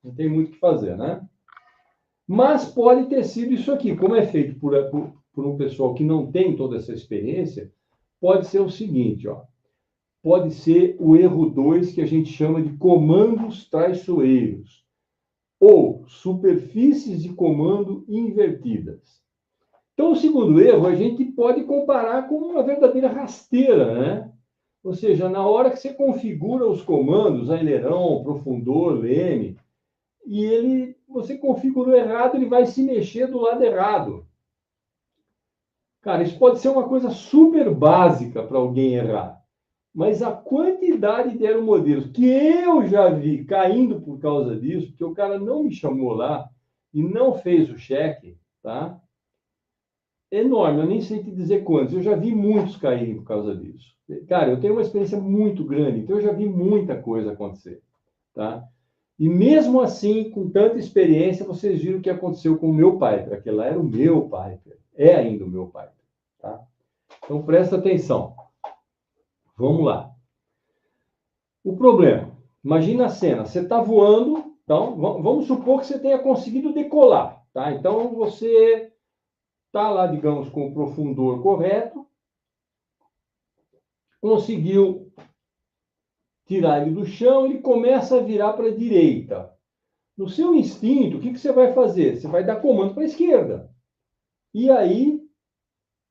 Speaker 1: não tem muito o que fazer, né? Mas pode ter sido isso aqui. Como é feito por um pessoal que não tem toda essa experiência, pode ser o seguinte, ó. Pode ser o erro 2, que a gente chama de comandos traiçoeiros, ou superfícies de comando invertidas. Então, o segundo erro, a gente pode comparar com uma verdadeira rasteira, né? Ou seja, na hora que você configura os comandos, aileron, profundor, leme, e você configurou errado, ele vai se mexer do lado errado. Cara, isso pode ser uma coisa super básica para alguém errar. Mas a quantidade de aeromodelos que eu já vi caindo por causa disso, porque o cara não me chamou lá e não fez o cheque, tá? É enorme, eu nem sei te dizer quantos. Eu já vi muitos caírem por causa disso. Cara, eu tenho uma experiência muito grande, então eu já vi muita coisa acontecer, tá? E mesmo assim, com tanta experiência, vocês viram o que aconteceu com o meu Piper. Aquele lá era o meu Piper. É ainda o meu Piper, tá? Então presta atenção. Vamos lá. O problema, imagina a cena, você está voando, então vamos supor que você tenha conseguido decolar, tá? Então você está lá, digamos, com o profundor correto, conseguiu tirar ele do chão, ele começa a virar para a direita. No seu instinto, o que você vai fazer? Você vai dar comando para a esquerda. E aí,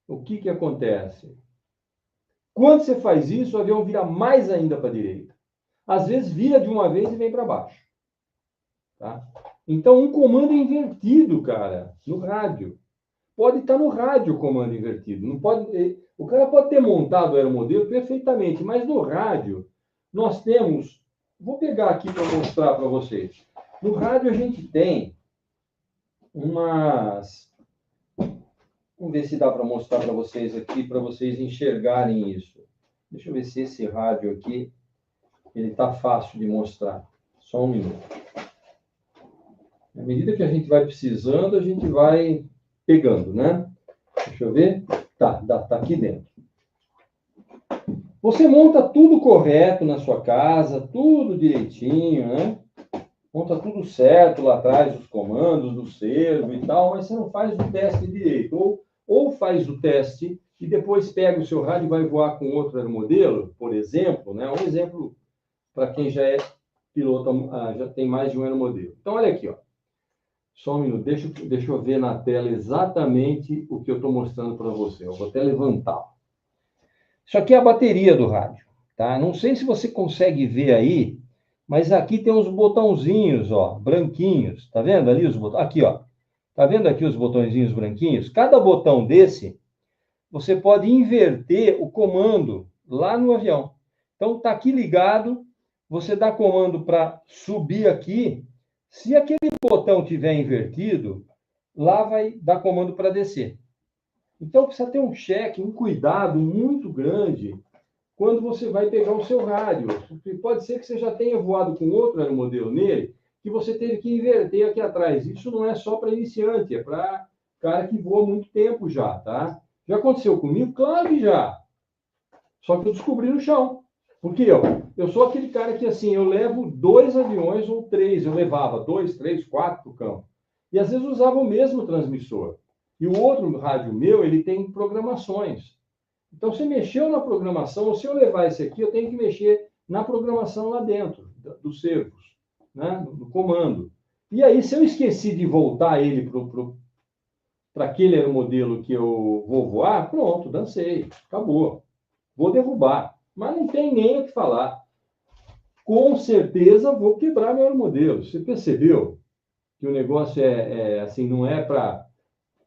Speaker 1: o que acontece? Quando você faz isso, o avião vira mais ainda para a direita. Às vezes vira de uma vez e vem para baixo. Tá? Então, um comando invertido, cara, no rádio. Pode estar no rádio o comando invertido. Não pode, o cara pode ter montado o aeromodelo perfeitamente, mas no rádio nós temos... Vou pegar aqui para mostrar para vocês. No rádio a gente tem umas... Vamos ver se dá para mostrar para vocês aqui, para vocês enxergarem isso. Deixa eu ver se esse rádio aqui, ele está fácil de mostrar. Só um minuto. À medida que a gente vai precisando, a gente vai pegando, né? Deixa eu ver. Tá aqui dentro. Você monta tudo correto na sua casa, tudo direitinho, né? Monta tudo certo lá atrás, os comandos do servo e tal, mas você não faz o teste direito. Ou faz o teste e depois pega o seu rádio e vai voar com outro aeromodelo, por exemplo, né? Um exemplo para quem já é piloto, já tem mais de um aeromodelo. Então, olha aqui, ó. Só um minuto, deixa eu ver na tela exatamente o que eu estou mostrando para você. Eu vou até levantar. Isso aqui é a bateria do rádio, tá? Não sei se você consegue ver aí, mas aqui tem uns botãozinhos, ó, branquinhos. Tá vendo ali os botões? Aqui, ó. Tá vendo aqui os botõezinhos branquinhos? Cada botão desse, você pode inverter o comando lá no avião. Então, tá aqui ligado, você dá comando para subir aqui. Se aquele botão tiver invertido, lá vai dar comando para descer. Então, precisa ter um cheque, um cuidado muito grande quando você vai pegar o seu rádio. Pode ser que você já tenha voado com outro aeromodelo nele, que você teve que inverter aqui atrás. Isso não é só para iniciante, é para cara que voa muito tempo já, tá? Já aconteceu comigo? Claro que já. Só que eu descobri no chão. Porque eu sou aquele cara que, assim, eu levo 2 aviões ou 3. Eu levava 2, 3, 4 para o campo. E, às vezes, usava o mesmo transmissor. E o outro rádio meu, ele tem programações. Então, se mexeu na programação, ou se eu levar esse aqui, eu tenho que mexer na programação lá dentro, dos servos, né? No comando. E aí, se eu esqueci de voltar ele para o para aquele aeromodelo que eu vou voar, pronto, dancei, acabou. Vou derrubar. Mas não tem nem o que falar. Com certeza vou quebrar meu aeromodelo. Você percebeu que o negócio assim, não é para...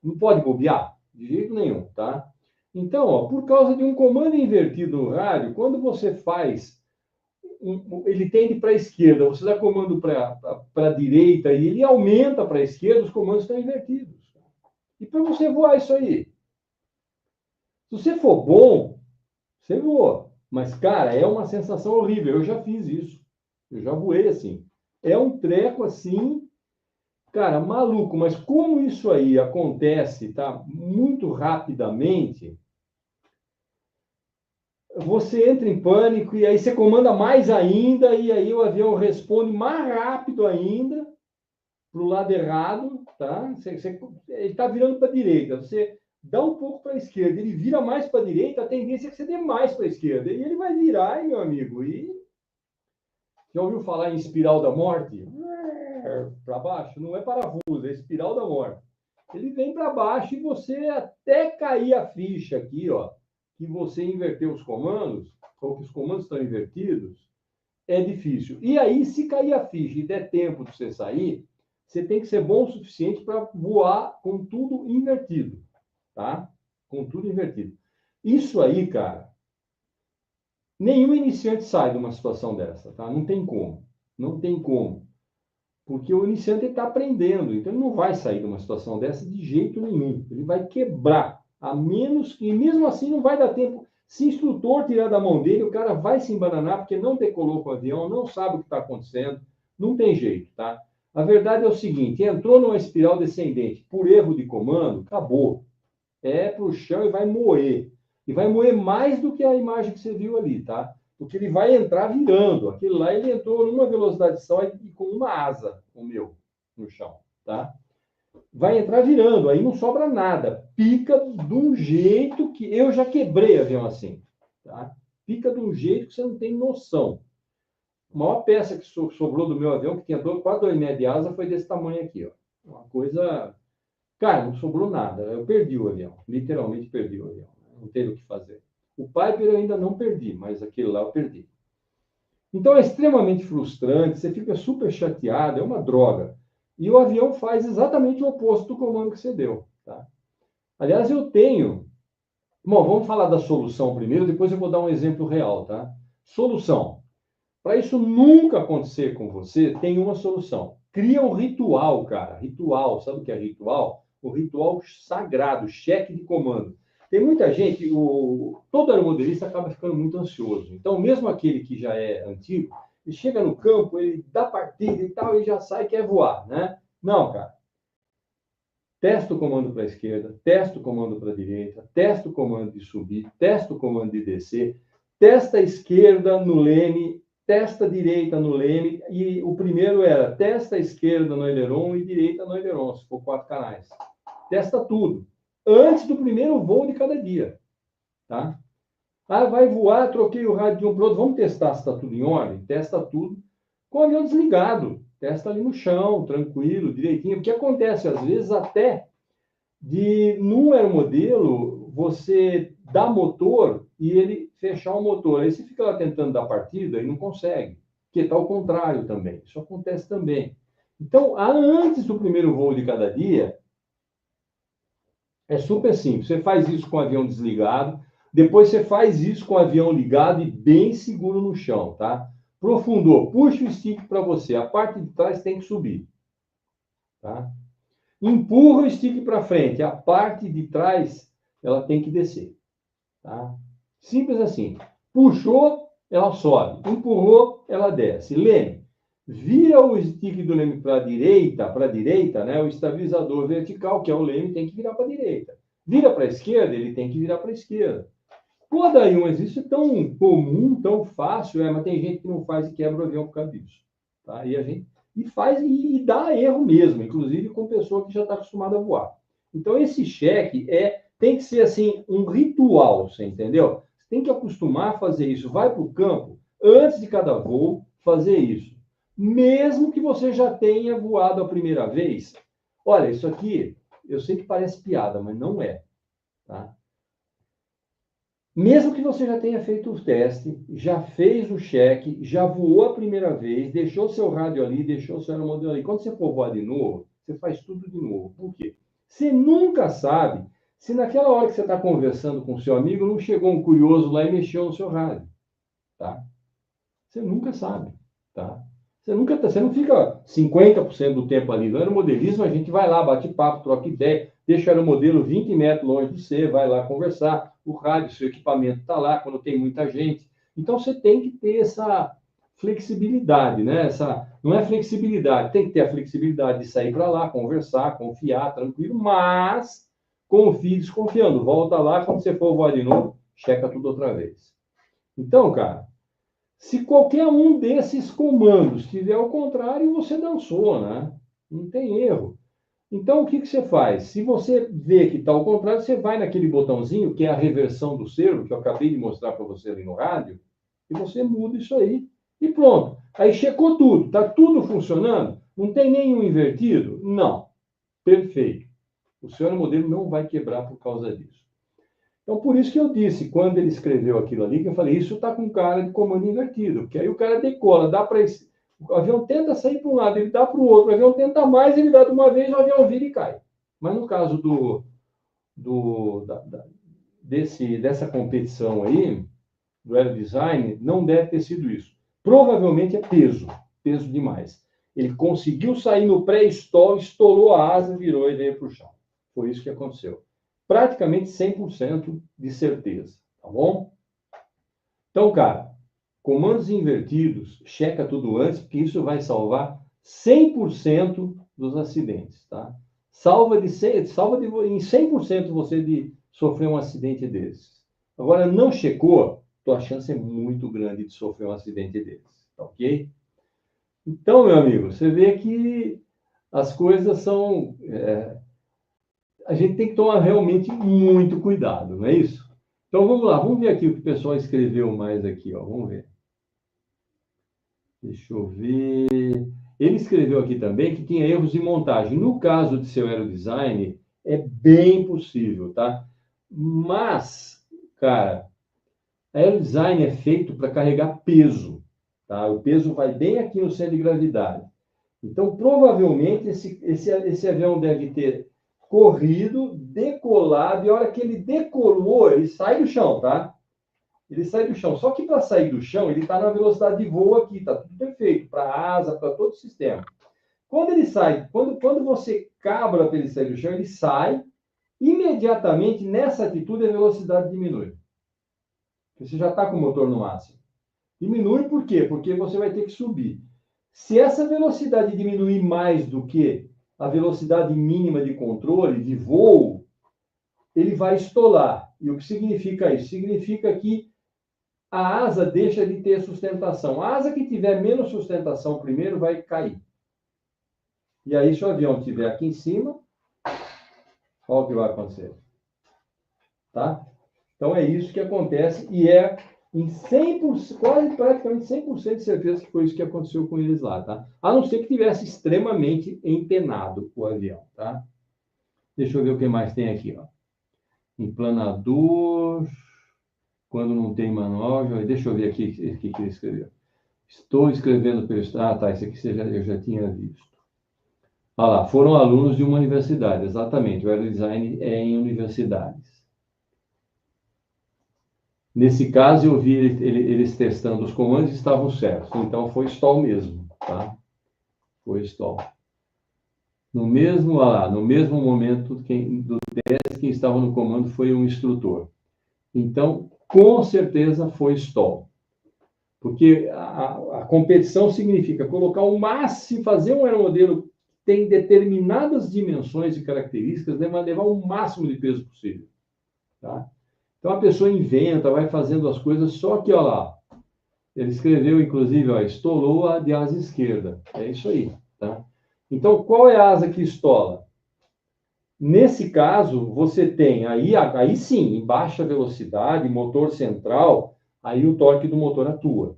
Speaker 1: Não pode bobear, de jeito nenhum, tá? Então, ó, por causa de um comando invertido no rádio, quando você faz... ele tende para a esquerda, você dá comando para a direita e ele aumenta para a esquerda, os comandos estão invertidos. E para você voar isso aí? Se você for bom, você voa. Mas, cara, é uma sensação horrível. Eu já fiz isso. Eu já voei assim. É um treco assim, cara, maluco. Mas como isso aí acontece, tá? Muito rapidamente, você entra em pânico e aí você comanda mais ainda e aí o avião responde mais rápido ainda para o lado errado, tá? Ele está virando para a direita. Você dá um pouco para a esquerda, ele vira mais para a direita, a tendência é que você dê mais para a esquerda. E ele vai virar, meu amigo. E já ouviu falar em espiral da morte? Para baixo? Não é parafuso, é espiral da morte. Ele vem para baixo e você até cair a ficha aqui, ó, que você inverteu os comandos, ou que os comandos estão invertidos, é difícil. E aí, se cair a ficha e der tempo de você sair, você tem que ser bom o suficiente para voar com tudo invertido, tá? Com tudo invertido. Isso aí, cara, nenhum iniciante sai de uma situação dessa, tá? Não tem como. Não tem como. Porque o iniciante está aprendendo, então ele não vai sair de uma situação dessa de jeito nenhum. Ele vai quebrar, a menos que, mesmo assim, não vai dar tempo. Se o instrutor tirar da mão dele, o cara vai se embananar porque não decolou com o avião, não sabe o que está acontecendo, não tem jeito, tá? A verdade é o seguinte: entrou numa espiral descendente por erro de comando, acabou. É para o chão e vai moer. E vai moer mais do que a imagem que você viu ali, tá? Porque ele vai entrar virando. Aquele lá, ele entrou numa velocidade só e com uma asa, o meu, no chão, tá? Vai entrar virando, aí não sobra nada. Pica de um jeito que... Eu já quebrei avião assim, tá? Pica de um jeito que você não tem noção. A maior peça que sobrou do meu avião, que tinha quase 2 metros de asa, foi desse tamanho aqui, ó. Uma coisa... Cara, não sobrou nada. Eu perdi o avião. Literalmente perdi o avião. Não teve o que fazer. O Piper eu ainda não perdi, mas aquele lá eu perdi. Então é extremamente frustrante, você fica super chateado, é uma droga. E o avião faz exatamente o oposto do comando que você deu, tá? Aliás, eu tenho... Bom, vamos falar da solução primeiro, depois eu vou dar um exemplo real, tá? Solução. Para isso nunca acontecer com você, tem uma solução. Cria um ritual, cara. Ritual, sabe o que é ritual? O ritual sagrado, cheque de comando. Tem muita gente, todo aeromodelista acaba ficando muito ansioso. Então, mesmo aquele que já é antigo, ele chega no campo, ele dá partida e tal, e já sai e quer voar, né? Não, cara. Testa o comando para a esquerda, testa o comando para a direita, testa o comando de subir, testa o comando de descer, testa a esquerda no leme, testa a direita no leme, e o primeiro era testa a esquerda no aileron e direita no aileron, se for 4 canais. Testa tudo, antes do primeiro voo de cada dia, tá? Ah, vai voar, troquei o rádio de um para o outro, vamos testar se está tudo em ordem? Testa tudo com o avião desligado, testa ali no chão, tranquilo, direitinho, porque acontece às vezes até de, num aeromodelo, você dá motor e ele fechar o motor. Aí você fica lá tentando dar partida e não consegue, porque está ao contrário também. Isso acontece também. Então, antes do primeiro voo de cada dia, é super simples. Você faz isso com o avião desligado, depois você faz isso com o avião ligado e bem seguro no chão, tá? Profundou, puxa o stick para você. A parte de trás tem que subir, tá? Empurra o stick para frente, a parte de trás ela tem que descer, tá? Simples assim. Puxou, ela sobe. Empurrou, ela desce. Leme. Vira o stick do leme para a direita, né? O estabilizador vertical, que é o leme, tem que virar para a direita. Vira para a esquerda, ele tem que virar para a esquerda. Pô, daí um exercício tão comum, tão fácil, mas tem gente que não faz e quebra o avião por causa disso, tá? E a gente faz e dá erro mesmo, inclusive com pessoa que já está acostumada a voar. Então, esse cheque tem que ser assim um ritual, você entendeu? Você tem que acostumar a fazer isso. Vai para o campo, antes de cada voo, fazer isso. Mesmo que você já tenha voado a primeira vez. Olha, isso aqui Eu sei que parece piada, mas não é. Tá? Mesmo que você já tenha feito o teste, já fez o cheque, já voou a primeira vez, deixou seu rádio ali, deixou seu aeromodelo ali. Quando você for voar de novo, você faz tudo de novo. Por quê? Você nunca sabe se naquela hora que você está conversando com o seu amigo, não chegou um curioso lá e mexeu no seu rádio. Tá? Você nunca sabe. Tá? Você não fica 50% do tempo ali. No aeromodelismo, a gente vai lá, bate papo, troca ideia, deixa o aeromodelo 20 metros longe de você, vai lá conversar, o rádio, seu equipamento está lá, quando tem muita gente. Então, você tem que ter essa flexibilidade, né? Não é flexibilidade, tem que ter a flexibilidade de sair para lá, conversar, confiar, tranquilo, mas confie desconfiando. Volta lá, quando você for voar de novo, checa tudo outra vez. Então, cara, se qualquer um desses comandos tiver ao contrário, você dançou, né? Não tem erro. Então, o que você faz? Se você vê que está ao contrário, você vai naquele botãozinho, que é a reversão do servo, que eu acabei de mostrar para você ali no rádio, e você muda isso aí. E pronto. Aí checou tudo. Está tudo funcionando? Não tem nenhum invertido? Não. Perfeito. O seu aeromodelo não vai quebrar por causa disso. Então, por isso que eu disse, quando ele escreveu aquilo ali, que eu falei, isso está com cara de comando invertido, porque aí o cara decola, dá para esse... O avião tenta sair para um lado, ele dá para o outro, o avião tenta mais, ele dá de uma vez, o avião vira e cai. Mas no caso dessa competição aí, do aerodesign, não deve ter sido isso. Provavelmente é peso demais. Ele conseguiu sair no pré-stall, estolou a asa, virou e veio para o chão. Foi isso que aconteceu. Praticamente 100% de certeza, tá bom? Então, cara, comandos invertidos, checa tudo antes, porque isso vai salvar 100% dos acidentes, tá? Em 100% você de sofrer um acidente desses. Agora, não checou, tua chance é muito grande de sofrer um acidente desses, tá ok? Então, meu amigo, você vê que as coisas são... a gente tem que tomar realmente muito cuidado, não é isso? Então vamos lá, vamos ver aqui o que o pessoal escreveu mais aqui, ó. Vamos ver. Deixa eu ver. Ele escreveu aqui também que tinha erros de montagem. No caso de seu aerodesign, é bem possível, tá? Mas, cara, aerodesign é feito para carregar peso, tá? O peso vai bem aqui no centro de gravidade. Então, provavelmente, esse avião deve ter corrido, decolado, e a hora que ele decolou, ele sai do chão, tá? Ele sai do chão. Só que para sair do chão, ele está na velocidade de voo aqui, tá tudo perfeito, para a asa, para todo o sistema. Quando ele sai, quando você cabra para ele sair do chão, ele sai, imediatamente nessa atitude a velocidade diminui. Você já está com o motor no máximo. Diminui por quê? Porque você vai ter que subir. Se essa velocidade diminuir mais do que a velocidade mínima de controle, de voo, ele vai estolar. E o que significa isso? Significa que a asa deixa de ter sustentação. A asa que tiver menos sustentação primeiro vai cair. E aí, se o avião estiver aqui em cima, olha o que vai acontecer. Tá? Então, é isso que acontece e é em 100%, quase praticamente 100% de certeza que foi isso que aconteceu com eles lá, tá? A não ser que tivesse extremamente empenado o avião, tá? Deixa eu ver o que mais tem aqui, ó. Emplanador, quando não tem manual, deixa eu ver aqui o que ele escreveu. Estou escrevendo pelo... Ah, tá, isso aqui eu já tinha visto. Ah lá, foram alunos de uma universidade, exatamente, o aerodesign é em universidades. Nesse caso, eu vi eles testando os comandos e estavam certos. Então, foi stall mesmo, tá? Foi stall. No mesmo momento do teste, quem estava no comando foi um instrutor. Então, com certeza foi stall. Porque a competição significa colocar o máximo, fazer um aeromodelo que tem determinadas dimensões e características, né, mas levar o máximo de peso possível, tá? Então, a pessoa inventa, vai fazendo as coisas, só que, olha lá, ele escreveu, inclusive, ó, estolou a de asa esquerda. É isso aí, tá? Então, qual é a asa que estola? Nesse caso, você tem aí sim, em baixa velocidade, motor central, aí o torque do motor atua.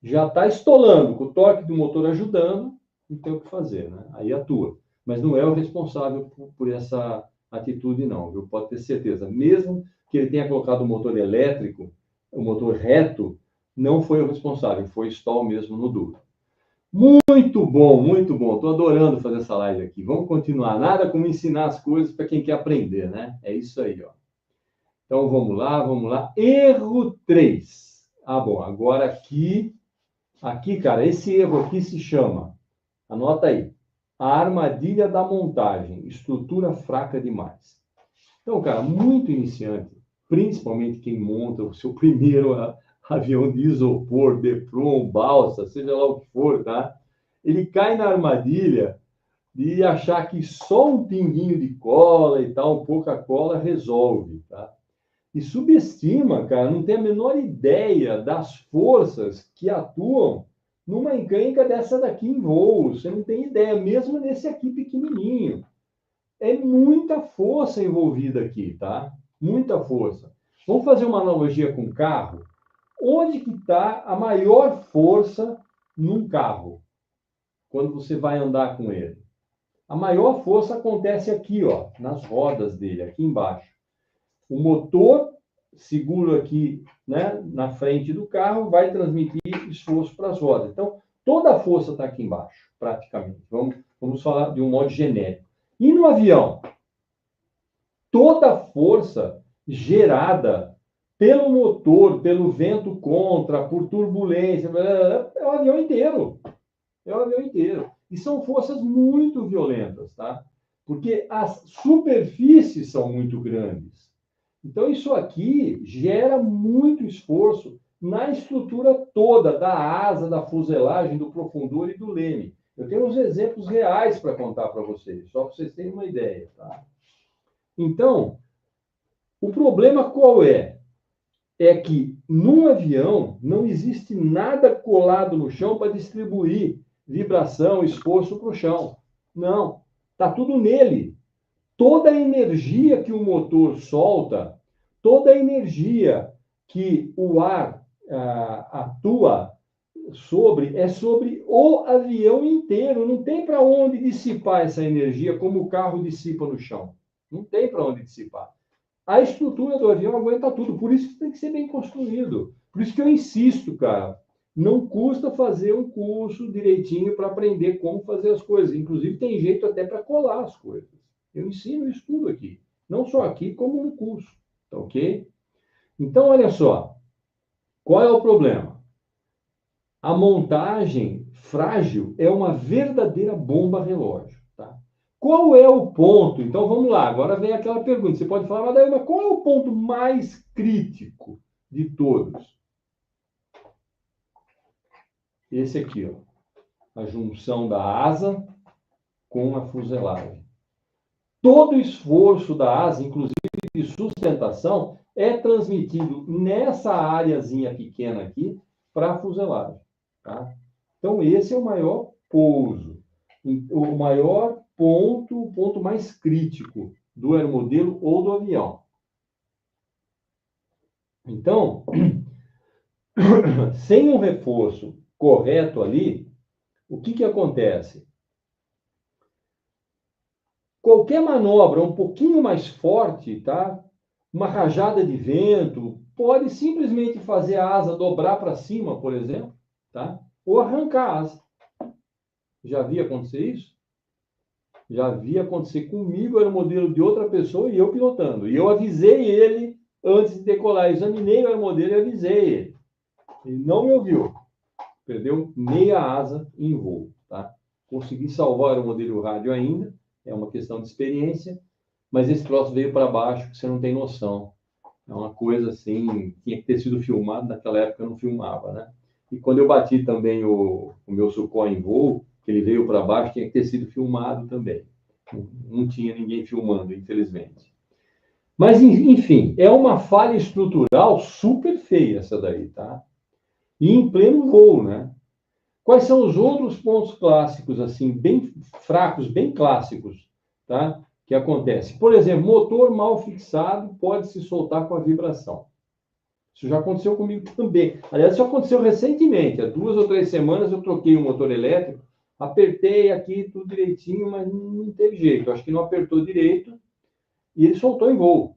Speaker 1: Já está estolando, com o torque do motor ajudando, não tem o que fazer, né? Aí atua. mas não é o responsável por essa atitude, não, viu? Pode ter certeza. Mesmo que ele tenha colocado o motor elétrico, o motor reto, não foi o responsável, foi stall mesmo no duro. Muito bom, muito bom. Estou adorando fazer essa live aqui. Vamos continuar. Nada como ensinar as coisas para quem quer aprender, né? É isso aí, ó. Então, vamos lá, vamos lá. Erro 3. Ah, bom, agora aqui, cara, esse erro aqui se chama, anota aí, a armadilha da montagem, estrutura fraca demais. Então, cara, muito iniciante, principalmente quem monta o seu primeiro avião de isopor, Bepron, balsa, seja lá o que for, tá? Ele cai na armadilha de achar que só um pinguinho de cola e tal, pouca cola resolve, tá? E subestima, cara, não tem a menor ideia das forças que atuam numa encrenca dessa daqui em voo. Você não tem ideia, mesmo nesse aqui pequenininho. É muita força envolvida aqui, tá? Muita força. Vamos fazer uma analogia com carro? Onde que está a maior força num carro? Quando você vai andar com ele. A maior força acontece aqui, ó, nas rodas dele, aqui embaixo. O motor seguro aqui, né, na frente do carro, vai transmitir esforço para as rodas. Então, toda a força está aqui embaixo, praticamente. Vamos falar de um modo genérico. E no avião? Toda a força gerada pelo motor, pelo vento contra, por turbulência, é o avião inteiro. É o avião inteiro. E são forças muito violentas, tá? Porque as superfícies são muito grandes. Então, isso aqui gera muito esforço na estrutura toda da asa, da fuselagem, do profundor e do leme. Eu tenho uns exemplos reais para contar para vocês, só para vocês terem uma ideia, tá? Então, o problema qual é? É que num avião não existe nada colado no chão para distribuir vibração, esforço para o chão. Não, está tudo nele. Toda a energia que o motor solta, toda a energia que o ar atua é sobre o avião inteiro. Não tem para onde dissipar essa energia como o carro dissipa no chão. Não tem para onde dissipar. A estrutura do avião aguenta tudo, por isso que tem que ser bem construído. Por isso que eu insisto, cara, não custa fazer um curso direitinho para aprender como fazer as coisas. Inclusive, tem jeito até para colar as coisas. Eu ensino isso tudo aqui. Não só aqui, como no curso. Tá ok? Então, olha só. Qual é o problema? A montagem frágil é uma verdadeira bomba relógio. Tá? Qual é o ponto? Então, vamos lá. Agora vem aquela pergunta. Você pode falar, mas qual é o ponto mais crítico de todos? Esse aqui, ó. A junção da asa com a fuselagem. Todo o esforço da asa, inclusive de sustentação, é transmitido nessa áreazinha pequena aqui para a fuselagem. Tá? Então, esse é o maior pouso, o maior ponto, o ponto mais crítico do aeromodelo ou do avião. Então, sem um reforço correto ali, o que acontece? Qualquer manobra um pouquinho mais forte, tá? Uma rajada de vento, pode simplesmente fazer a asa dobrar para cima, por exemplo, tá? Ou arrancar a asa. Já vi acontecer isso? Já vi acontecer comigo, era o modelo de outra pessoa e eu pilotando. E eu avisei ele antes de decolar. Examinei o aeromodelo e avisei ele. Ele não me ouviu. Perdeu meia asa em voo, tá? Consegui salvar o aeromodelo e o rádio ainda. É uma questão de experiência. Mas esse troço veio para baixo, que você não tem noção. É uma coisa assim, tinha que ter sido filmado, naquela época eu não filmava, né? E quando eu bati também o meu Sukhoi em voo, que ele veio para baixo, tinha que ter sido filmado também. Não tinha ninguém filmando, infelizmente. Mas, enfim, é uma falha estrutural super feia essa daí, tá? E em pleno voo, né? Quais são os outros pontos clássicos, assim, bem fracos, bem clássicos, tá? Que acontece? Por exemplo, motor mal fixado pode se soltar com a vibração. Isso já aconteceu comigo também. Aliás, isso aconteceu recentemente. Há 2 ou 3 semanas eu troquei um motor elétrico Apertei aqui tudo direitinho, mas não teve jeito. Acho que não apertou direito e ele soltou em voo.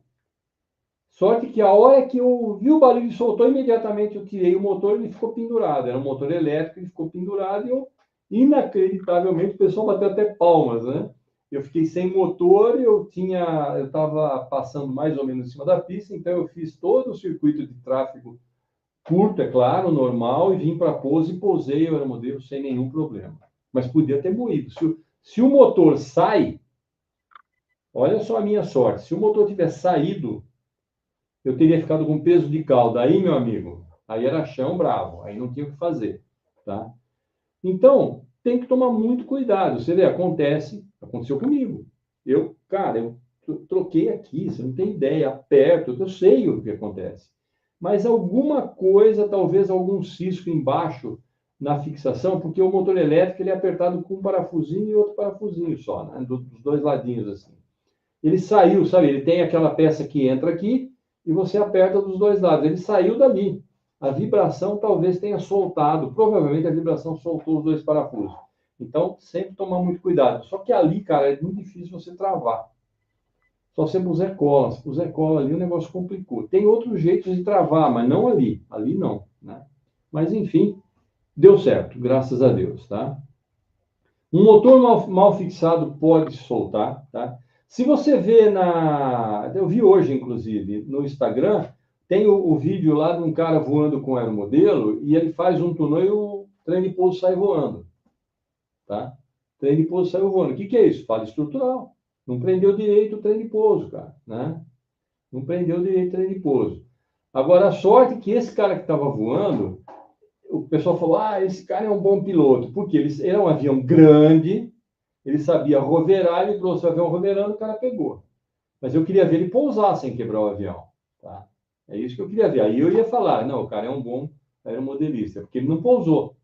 Speaker 1: Sorte que a hora que eu vi o barulho e soltou, imediatamente eu tirei o motor e ele ficou pendurado. Era um motor elétrico, ele ficou pendurado e eu, inacreditavelmente, o pessoal bateu até palmas, né? Eu fiquei sem motor, eu estava passando mais ou menos em cima da pista, então eu fiz todo o circuito de tráfego curto, é claro, normal, e vim para a pouso e pousei o aeromodelo sem nenhum problema. Mas podia ter moído. Se o motor sai, olha só a minha sorte, se o motor tivesse saído, eu teria ficado com peso de cauda. Aí, meu amigo, aí era chão bravo, aí não tinha o que fazer, tá? Então, tem que tomar muito cuidado. Você vê, aconteceu comigo. Cara, eu troquei aqui, você não tem ideia, aperto, eu sei o que acontece. Mas alguma coisa, talvez algum cisco embaixo na fixação, porque o motor elétrico ele é apertado com um parafusinho e outro parafusinho só, né? Dos dois ladinhos assim. Ele saiu, sabe? Ele tem aquela peça que entra aqui e você aperta dos dois lados. Ele saiu dali. A vibração talvez tenha soltado, provavelmente a vibração soltou os dois parafusos. Então, sempre tomar muito cuidado. Só que ali, cara, é muito difícil você travar. Só você puser cola. Se puser cola ali, o negócio complicou. Tem outros jeitos de travar, mas não ali. Ali não, né? Mas, enfim, deu certo, graças a Deus, tá? Um motor mal fixado pode soltar, tá? Se você vê eu vi hoje, inclusive, no Instagram, tem o vídeo lá de um cara voando com aeromodelo e ele faz um túnel e o trem de pouso sai voando, tá? O trem de pouso saiu voando. O que é isso? Falha estrutural. Não prendeu direito o trem de pouso, cara, né? Não prendeu direito o trem de pouso. Agora, a sorte é que esse cara que estava voando, o pessoal falou, esse cara é um bom piloto, porque ele era um avião grande, ele sabia roverar, ele trouxe o avião roverando, o cara pegou. Mas eu queria ver ele pousar sem quebrar o avião, tá? É isso que eu queria ver. Aí eu ia falar, não, o cara é um bom aeromodelista, porque ele não pousou.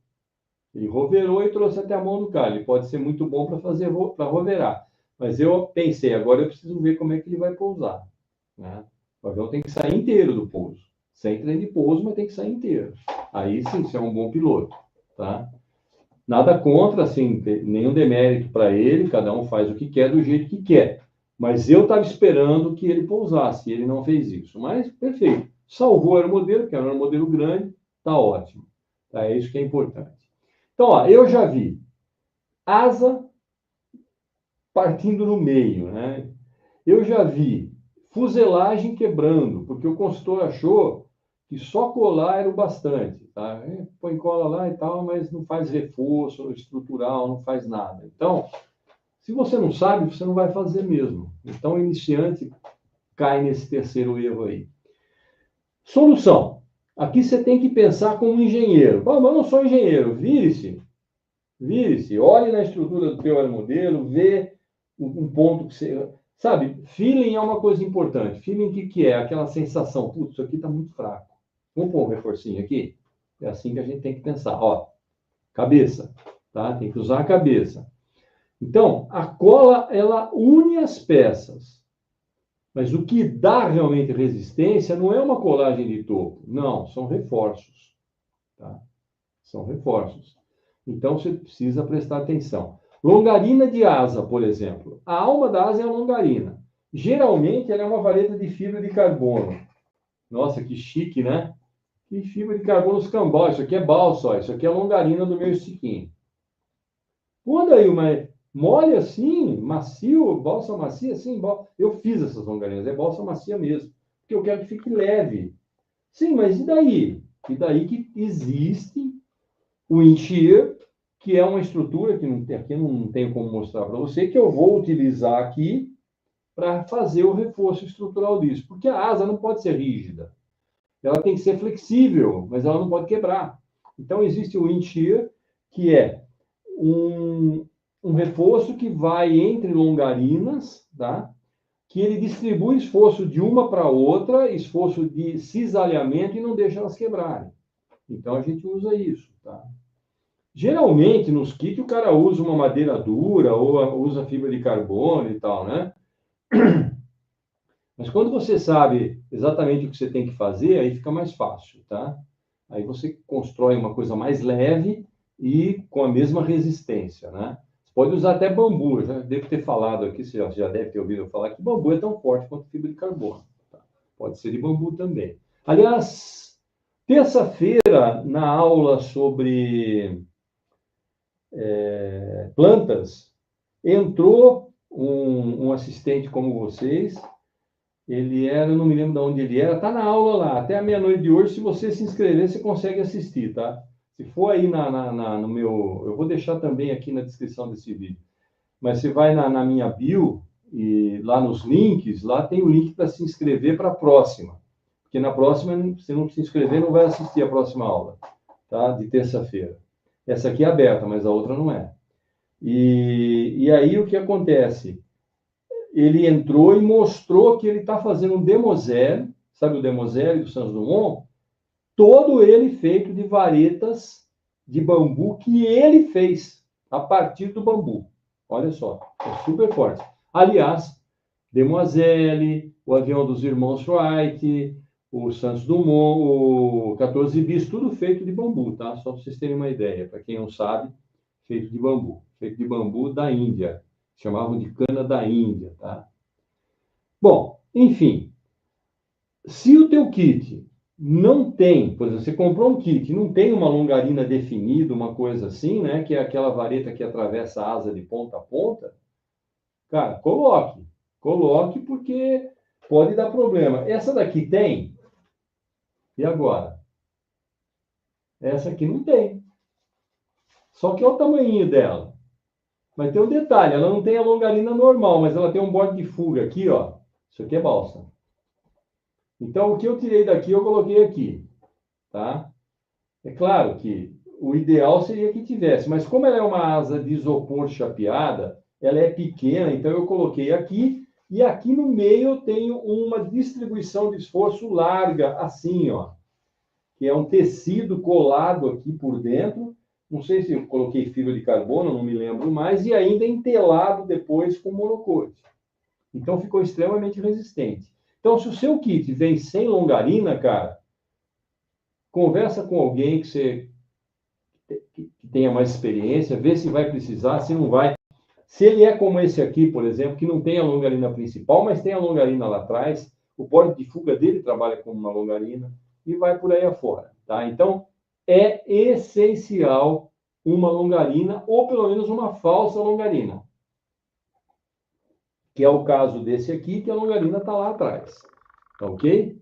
Speaker 1: Ele roverou e trouxe até a mão do cara. Ele pode ser muito bom para roverar. Mas eu pensei, agora eu preciso ver como é que ele vai pousar, né? O avião tem que sair inteiro do pouso. Sem trem de pouso, mas tem que sair inteiro. Aí sim, você é um bom piloto, tá? Nada contra, assim, nenhum demérito para ele, cada um faz o que quer do jeito que quer. Mas eu estava esperando que ele pousasse, e ele não fez isso. Mas, perfeito. Salvou o aeromodelo, que era um aeromodelo grande, tá ótimo. Tá? É isso que é importante. Então, ó, eu já vi asa partindo no meio, né? Eu já vi fuselagem quebrando, porque o consultor achou que só colar era o bastante, tá? Põe cola lá e tal, mas não faz reforço estrutural, não faz nada. Então, se você não sabe, você não vai fazer mesmo. Então, o iniciante cai nesse terceiro erro aí. Solução. Aqui você tem que pensar como um engenheiro. Bom, mas eu não sou engenheiro. Vire-se, olhe na estrutura do teu aeromodelo, vê um ponto que você... Sabe, feeling é uma coisa importante. Feeling, o que é? Aquela sensação, putz, isso aqui está muito fraco. Vamos pôr um reforcinho aqui? É assim que a gente tem que pensar. Ó, cabeça, tá? Tem que usar a cabeça. Então, a cola, ela une as peças. Mas o que dá realmente resistência não é uma colagem de topo. Não, são reforços, tá? São reforços. Então, você precisa prestar atenção. Longarina de asa, por exemplo. A alma da asa é a longarina. Geralmente, ela é uma vareta de fibra de carbono. Nossa, que chique, né? Que fibra de carbono escambau. Isso aqui é balsa, ó. Isso aqui é a longarina do meu estiquinho. Quando aí uma mole assim, macio, balsa macia, assim, eu fiz essas longarinas. É balsa macia mesmo. Porque eu quero que fique leve. Sim, mas e daí? E daí que existe o encher, que é uma estrutura que aqui não tenho como mostrar para você, que eu vou utilizar aqui para fazer o reforço estrutural disso. Porque a asa não pode ser rígida. Ela tem que ser flexível, mas ela não pode quebrar. Então, existe o encher, que é um reforço que vai entre longarinas, tá? Que ele distribui esforço de uma para outra, esforço de cisalhamento e não deixa elas quebrarem. Então, a gente usa isso, tá? Geralmente, nos kits, o cara usa uma madeira dura ou usa fibra de carbono e tal, né? Mas quando você sabe exatamente o que você tem que fazer, aí fica mais fácil, tá? Aí você constrói uma coisa mais leve e com a mesma resistência, né? Você pode usar até bambu, eu já devo ter falado aqui, você já deve ter ouvido eu falar que bambu é tão forte quanto fibra de carbono. Tá? Pode ser de bambu também. Aliás, terça-feira, na aula sobre plantas, entrou um assistente como vocês. Ele era, não me lembro de onde ele era, tá na aula lá, até a meia-noite de hoje. Se você se inscrever, você consegue assistir, tá? Se for aí no meu. Eu vou deixar também aqui na descrição desse vídeo. Mas você vai na minha bio e lá nos links, lá tem o link para se inscrever para a próxima. Porque na próxima, se não se inscrever, não vai assistir a próxima aula, tá? De terça-feira. Essa aqui é aberta, mas a outra não é. E aí o que acontece? Ele entrou e mostrou que ele está fazendo um Demoselle, sabe o Demoselle do Santos Dumont? Todo ele feito de varetas de bambu que ele fez a partir do bambu. Olha só, é super forte. Aliás, Demoiselle, o avião dos irmãos Wright, o Santos Dumont, o 14 bis, tudo feito de bambu, tá? Só para vocês terem uma ideia. Para quem não sabe, feito de bambu. Feito de bambu da Índia. Chamavam de cana da Índia, tá? Bom, enfim. Se o teu kit não tem, por exemplo, você comprou um kit, não tem uma longarina definida, uma coisa assim, né? Que é aquela vareta que atravessa a asa de ponta a ponta. Cara, coloque. Coloque porque pode dar problema. Essa daqui tem? E agora? Essa aqui não tem. Só que olha o tamanhinho dela. Mas tem um detalhe, ela não tem a longarina normal, mas ela tem um borde de fuga aqui, ó. Isso aqui é balsa. Então, o que eu tirei daqui, eu coloquei aqui, tá? É claro que o ideal seria que tivesse, mas como ela é uma asa de isopor chapeada, ela é pequena, então eu coloquei aqui, e aqui no meio eu tenho uma distribuição de esforço larga, assim, ó, que é um tecido colado aqui por dentro, não sei se eu coloquei fibra de carbono, não me lembro mais, e ainda entelado depois com monocote. Então ficou extremamente resistente. Então, se o seu kit vem sem longarina, cara, conversa com alguém que tenha mais experiência, vê se vai precisar, se não vai. Se ele é como esse aqui, por exemplo, que não tem a longarina principal, mas tem a longarina lá atrás, o borde de fuga dele trabalha como uma longarina e vai por aí afora, tá? Então, é essencial uma longarina ou pelo menos uma falsa longarina, que é o caso desse aqui, que a longarina está lá atrás, tá ok?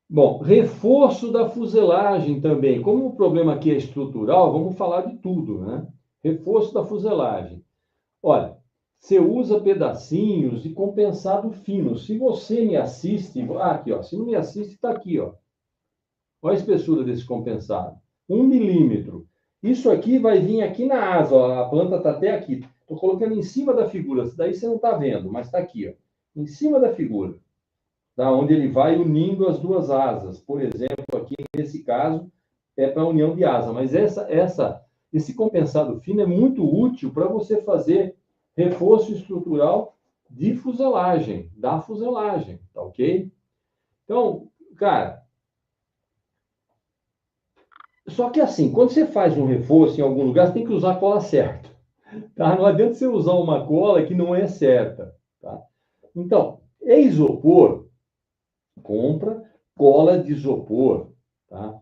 Speaker 1: Bom, reforço da fuselagem também. Como o problema aqui é estrutural, vamos falar de tudo, né? Reforço da fuselagem. Olha, você usa pedacinhos de compensado fino. Se você me assiste, aqui, ó, se não me assiste, está aqui, ó. Olha a espessura desse compensado. 1 milímetro. Isso aqui vai vir aqui na asa, ó, a planta está até aqui. Estou colocando em cima da figura, daí você não está vendo, mas está aqui, ó, em cima da figura. Tá? Onde ele vai unindo as duas asas. Por exemplo, aqui nesse caso, é para a união de asa. Mas esse compensado fino é muito útil para você fazer reforço estrutural de fuselagem, da fuselagem, tá ok? Então, cara, só que assim, quando você faz um reforço em algum lugar, você tem que usar a cola certa, tá? Não adianta você usar uma cola que não é certa, tá? Então, é isopor, compra cola de isopor, tá?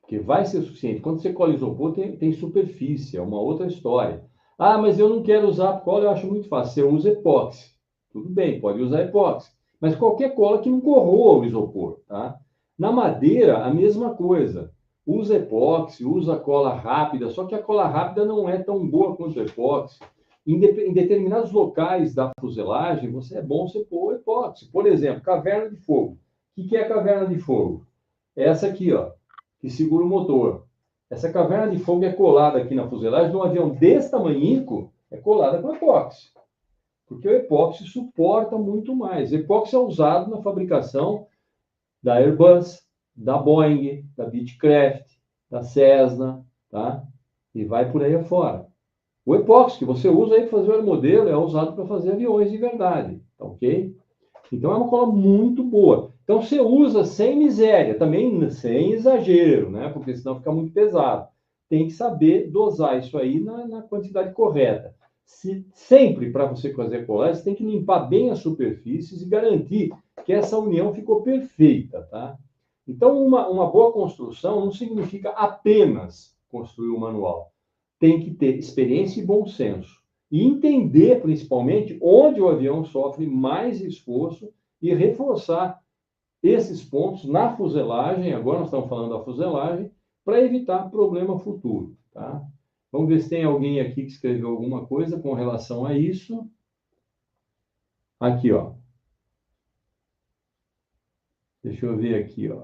Speaker 1: Porque vai ser suficiente. Quando você cola isopor, tem superfície, é uma outra história. Ah, mas eu não quero usar cola, eu acho muito fácil. Você usa epóxi. Tudo bem, pode usar epóxi. Mas qualquer cola que não corroa o isopor, tá? Na madeira, a mesma coisa. Usa epóxi, usa cola rápida, só que a cola rápida não é tão boa quanto o epóxi. Em determinados locais da fuselagem, é bom você pôr epóxi. Por exemplo, caverna de fogo. O que é a caverna de fogo? Essa aqui, ó, que segura o motor. Essa caverna de fogo é colada aqui na fuselagem de um avião desse tamanhico, é colada com epóxi. Porque o epóxi suporta muito mais. O epóxi é usado na fabricação da Airbus, da Boeing, da Beechcraft, da Cessna, tá? E vai por aí afora. O epóxi que você usa aí para fazer o aeromodelo é usado para fazer aviões de verdade, tá ok? Então, é uma cola muito boa. Então, você usa sem miséria, também sem exagero, né? Porque senão fica muito pesado. Tem que saber dosar isso aí na quantidade correta. Sempre, para você fazer colagem, você tem que limpar bem as superfícies e garantir que essa união ficou perfeita, tá? Então, uma boa construção não significa apenas construir o manual. Tem que ter experiência e bom senso. E entender, principalmente, onde o avião sofre mais esforço e reforçar esses pontos na fuselagem, agora nós estamos falando da fuselagem, para evitar problema futuro, tá? Vamos ver se tem alguém aqui que escreveu alguma coisa com relação a isso. Aqui, ó. Deixa eu ver aqui, ó.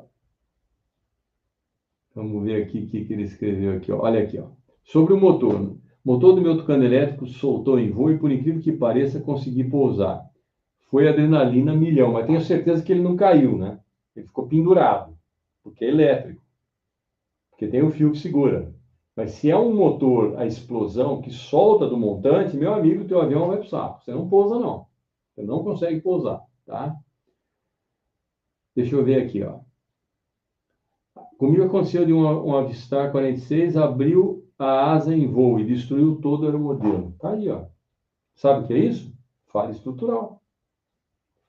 Speaker 1: Vamos ver aqui o que ele escreveu aqui, ó. Olha aqui, ó. Sobre o motor. O motor do meu Tucano elétrico soltou em voo e, por incrível que pareça, consegui pousar. Foi adrenalina milhão, mas tenho certeza que ele não caiu, né? Ele ficou pendurado, porque é elétrico, porque tem o fio que segura. Mas se é um motor a explosão que solta do montante, meu amigo, teu avião vai pro saco. Você não pousa, não. Você não consegue pousar, tá? Deixa eu ver aqui, ó. Comigo aconteceu de um Avistar 46, abriu a asa em voo e destruiu todo o aeromodelo. Tá aí, ó. Sabe o que é isso? Falha estrutural.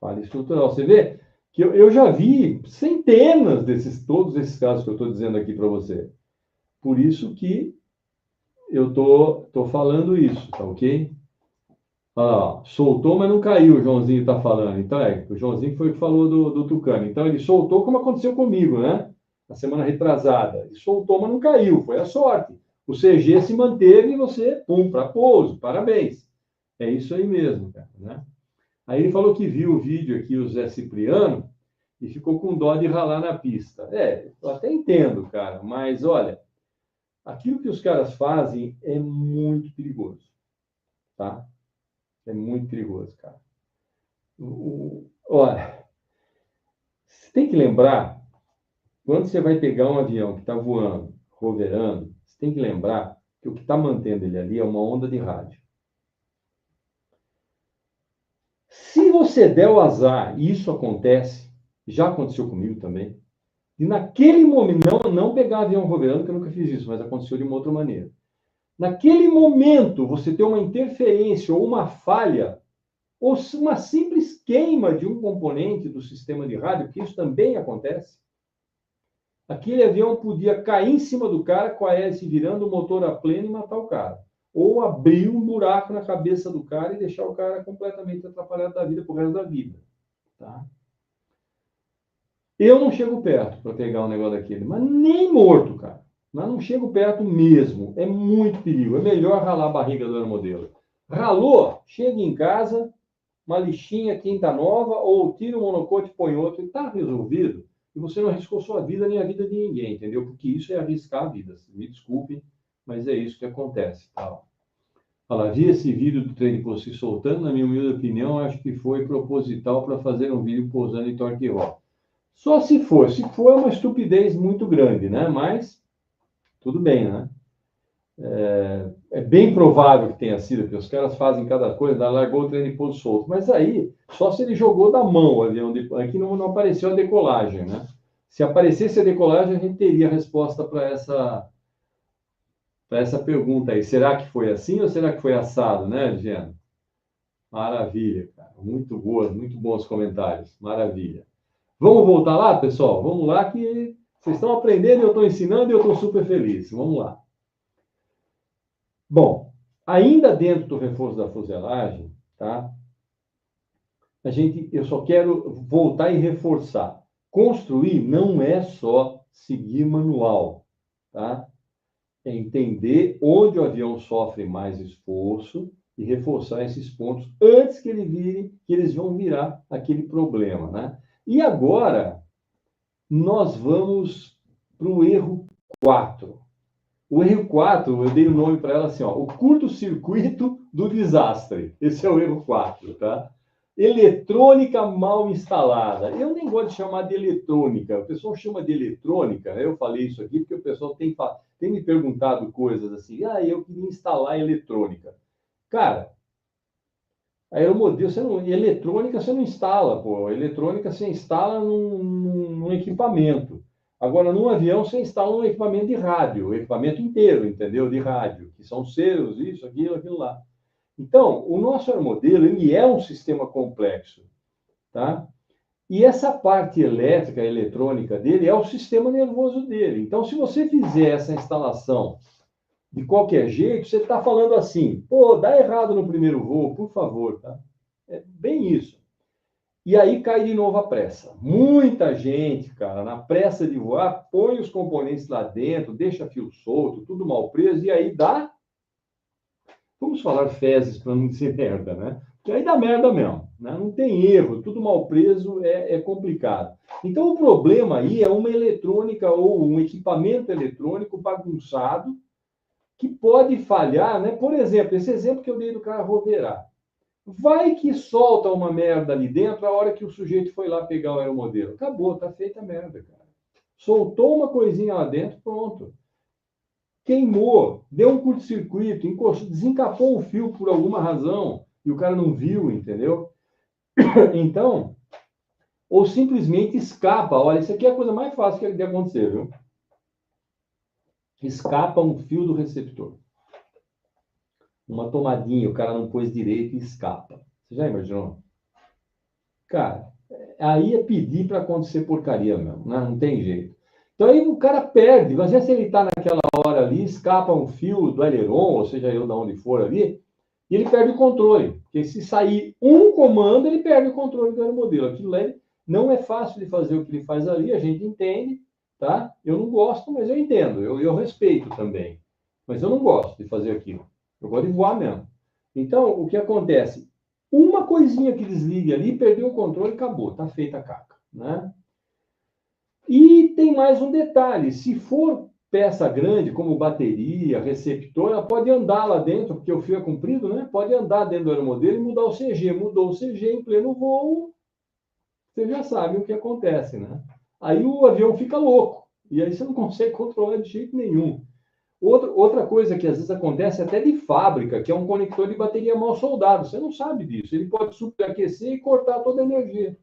Speaker 1: Falha estrutural. Você vê que eu já vi centenas todos esses casos que eu estou dizendo aqui para você. Por isso que eu tô falando isso, tá ok? Ah, soltou, mas não caiu, o Joãozinho está falando. Então, o Joãozinho foi o que falou do Tucano. Então, ele soltou como aconteceu comigo, né? Na semana retrasada. Ele soltou, mas não caiu, foi a sorte. O CG se manteve e você, pum, para pouso. Parabéns. É isso aí mesmo, cara, né? Aí ele falou que viu o vídeo aqui, o Zé Cipriano, e ficou com dó de ralar na pista. Eu até entendo, cara, mas olha, aquilo que os caras fazem é muito perigoso, tá? É muito perigoso, cara. Olha, você tem que lembrar, quando você vai pegar um avião que está voando, hoverando, você tem que lembrar que o que está mantendo ele ali é uma onda de rádio. Se você der o azar, e isso acontece, já aconteceu comigo também, e naquele momento, não pegar avião hoverando, que eu nunca fiz isso, mas aconteceu de uma outra maneira. Naquele momento, você tem uma interferência ou uma falha, ou uma simples queima de um componente do sistema de rádio, que isso também acontece. Aquele avião podia cair em cima do cara com a hélice virando o motor a pleno e matar o cara. Ou abrir um buraco na cabeça do cara e deixar o cara completamente atrapalhado da vida pro resto da vida. Tá? Eu não chego perto para pegar um negócio daquele, mas nem morto, cara. Mas não chego perto mesmo. É muito perigo. É melhor ralar a barriga do aeromodelo. Ralou, chega em casa, uma lixinha quinta nova, ou tira o monocote e põe outro, e está resolvido. E você não arriscou sua vida nem a vida de ninguém, entendeu? Porque isso é arriscar a vida. Me desculpem, mas é isso que acontece. Tá? Olha lá, vi esse vídeo do trem de se soltando, na minha humilde opinião, acho que foi proposital para fazer um vídeo pousando em torque roll. Só se for. Se for, é uma estupidez muito grande, né? Mas tudo bem, né? É bem provável que tenha sido, porque os caras fazem cada coisa, largou o trem de pouso solto. Mas aí, só se ele jogou da mão o avião. Aqui não apareceu a decolagem, né? Se aparecesse a decolagem, a gente teria a resposta para essa pergunta aí. Será que foi assim ou será que foi assado, né, Gena? Maravilha, cara. Muito boas, muito bons comentários. Maravilha. Vamos voltar lá, pessoal? Vamos lá que vocês estão aprendendo, eu estou ensinando e eu estou super feliz. Vamos lá. Bom, ainda dentro do reforço da fuselagem, tá? Eu só quero voltar e reforçar. Construir não é só seguir manual, tá? É entender onde o avião sofre mais esforço e reforçar esses pontos antes que eles vão virar aquele problema, né? E agora nós vamos para o erro 4. O erro 4, eu dei o nome para ela assim, ó, o curto-circuito do desastre. Esse é o erro 4, tá? Eletrônica mal instalada. Eu nem gosto de chamar de eletrônica. O pessoal chama de eletrônica. Eu falei isso aqui porque o pessoal tem me perguntado coisas assim. Eu queria instalar eletrônica. Cara, Aeromodelo, eletrônica você não instala, pô. Eletrônica você instala num equipamento. Agora, num avião, você instala um equipamento de rádio, o equipamento inteiro, entendeu? De rádio, que são seus, isso, aquilo lá. Então, o nosso aeromodelo, ele é um sistema complexo, tá? E essa parte elétrica, eletrônica dele, é o sistema nervoso dele. Então, se você fizer essa instalação de qualquer jeito, você está falando assim, pô, dá errado no primeiro voo, por favor, tá? É bem isso. E aí cai de novo a pressa. Muita gente, cara, na pressa de voar, põe os componentes lá dentro, deixa fio solto, tudo mal preso, e aí dá, vamos falar fezes para não dizer merda, né? E aí dá merda mesmo, né? Não tem erro, tudo mal preso é complicado. Então, o problema aí é uma eletrônica ou um equipamento eletrônico bagunçado que pode falhar, né? Por exemplo, esse exemplo que eu dei do carro Roverá. Vai que solta uma merda ali dentro a hora que o sujeito foi lá pegar o aeromodelo. Acabou, tá feita a merda, cara. Soltou uma coisinha lá dentro, pronto. Queimou, deu um curto-circuito, desencapou o fio por alguma razão e o cara não viu, entendeu? Então, ou simplesmente escapa. Olha, isso aqui é a coisa mais fácil de acontecer, viu? Escapa um fio do receptor. Uma tomadinha, o cara não pôs direito e escapa. Você já imaginou? Cara, aí é pedir para acontecer porcaria mesmo, né? Não tem jeito. Então aí o cara perde, mas se ele está naquela hora ali, escapa um fio do aileron, ou seja, eu de onde for ali, e ele perde o controle. Porque se sair um comando, ele perde o controle do aeromodelo. Aquilo lá não é fácil de fazer o que ele faz ali, a gente entende, tá? Eu não gosto, mas eu entendo, eu respeito também. Mas eu não gosto de fazer aquilo. Eu gosto de voar mesmo. Então, o que acontece? Uma coisinha que desligue ali, perdeu o controle, acabou, tá feita a caca, né? E tem mais um detalhe, se for peça grande, como bateria, receptor, ela pode andar lá dentro, porque o fio é comprido, né? Pode andar dentro do aeromodelo e mudar o CG. Mudou o CG em pleno voo, você já sabe o que acontece, né? Aí o avião fica louco, e aí você não consegue controlar de jeito nenhum. Outra coisa que às vezes acontece até de fábrica, que é um conector de bateria mal soldado. Você não sabe disso. Ele pode superaquecer e cortar toda a energia.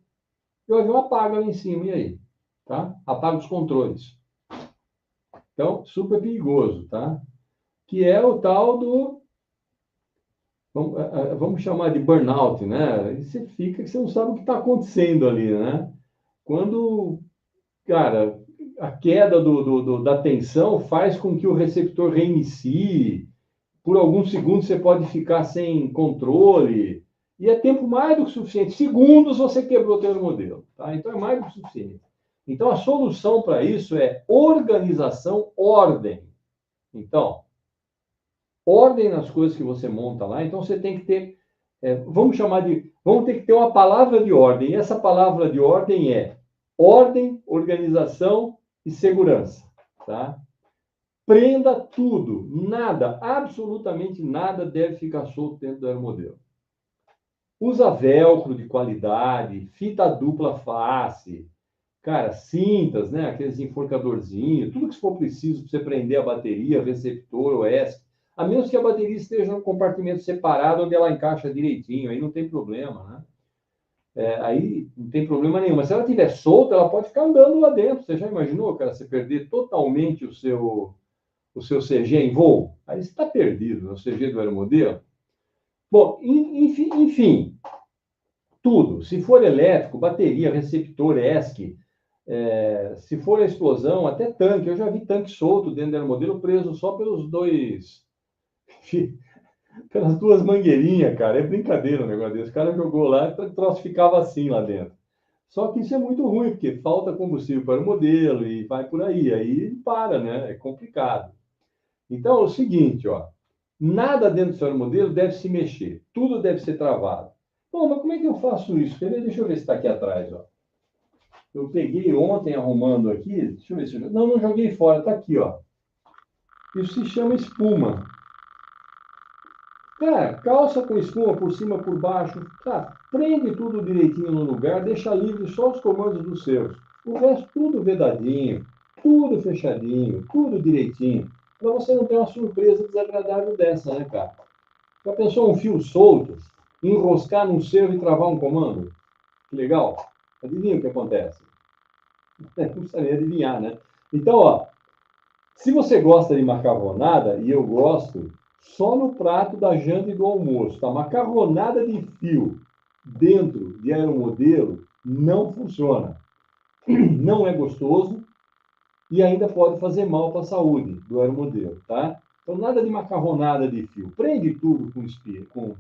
Speaker 1: E o avião apaga lá em cima, e aí? Tá? Apaga os controles. Então, super perigoso, tá? Que é o tal do... Vamos chamar de burnout, né? E você fica que você não sabe o que está acontecendo ali, né? Quando, cara, a queda da tensão faz com que o receptor reinicie, por alguns segundos você pode ficar sem controle, e é tempo mais do que suficiente. Segundos você quebrou o teu modelo, tá? Então é mais do que suficiente. Então a solução para isso é organização, ordem. Então, ordem nas coisas que você monta lá. Então você tem que ter, vamos ter que ter uma palavra de ordem. E essa palavra de ordem é ordem, organização e segurança, tá? Prenda tudo, nada, absolutamente nada deve ficar solto dentro do aeromodelo. Usa velcro de qualidade, fita dupla face, cara, cintas, né? Aqueles enforcadorzinhos, tudo que for preciso para você prender a bateria, receptor, OS. A menos que a bateria esteja num compartimento separado onde ela encaixa direitinho, aí não tem problema, né? Aí não tem problema nenhum. Mas se ela estiver solta, ela pode ficar andando lá dentro. Você já imaginou, cara, você perder totalmente o seu CG em voo? Aí você está perdido, o CG do aeromodelo. Bom, enfim, tudo. Se for elétrico, bateria, receptor, ESC, se for a explosão, até tanque. Eu já vi tanque solto dentro do aeromodelo, preso só pelas duas mangueirinhas, cara. É brincadeira o negócio desse. O cara jogou lá e o troço ficava assim lá dentro. Só que isso é muito ruim, porque falta combustível para o modelo e vai por aí. Aí para, né? É complicado. Então, é o seguinte, ó. Nada dentro do seu aeromodelo deve se mexer. Tudo deve ser travado. Bom, mas como é que eu faço isso? Deixa eu ver se está aqui atrás, ó. Eu peguei ontem arrumando aqui. Deixa eu ver se eu... Não joguei fora. Está aqui, ó. Isso se chama espuma. Cara, calça com espuma por cima, por baixo. Tá, prende tudo direitinho no lugar. Deixa livre só os comandos dos seus. O resto tudo vedadinho. Tudo fechadinho. Tudo direitinho. Para você não ter uma surpresa desagradável dessa, né, cara? Já pensou um fio solto? enroscar num servo e travar um comando? Que legal. Adivinha o que acontece? Não precisa nem adivinhar, né? Então, ó, se você gosta de macarronada, e eu gosto, só no prato da janta e do almoço, tá? Macarronada de fio dentro de aeromodelo não funciona. Não é gostoso e ainda pode fazer mal para a saúde do aeromodelo, tá? Então, nada de macarronada de fio. Prende tudo com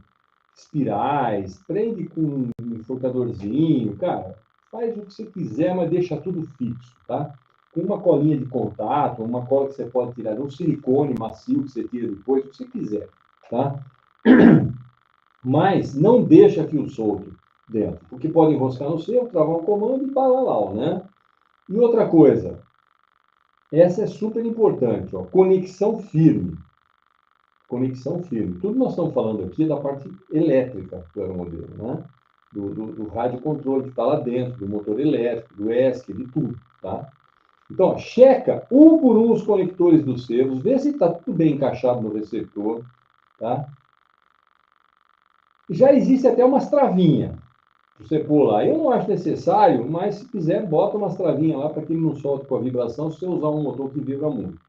Speaker 1: espirais, prende com um enforcadorzinho, cara. Faz o que você quiser, mas deixa tudo fixo, tá? Com uma colinha de contato, uma cola que você pode tirar, um silicone macio que você tira depois, o que você quiser, tá? Mas não deixa fio solto dentro, porque pode enroscar no seu, travar um comando e balalau, né? E outra coisa, essa é super importante, ó, conexão firme. Conexão firme. Tudo nós estamos falando aqui é da parte elétrica do aeromodelo, né? Do rádio controle que está lá dentro, do motor elétrico, do ESC, de tudo, tá? Então, ó, checa um por um os conectores dos servos, vê se está tudo bem encaixado no receptor, tá? Já existe até umas travinhas para você pôr lá. Eu não acho necessário, mas se quiser, bota umas travinhas lá para que ele não solte com a vibração se você usar um motor que vibra muito.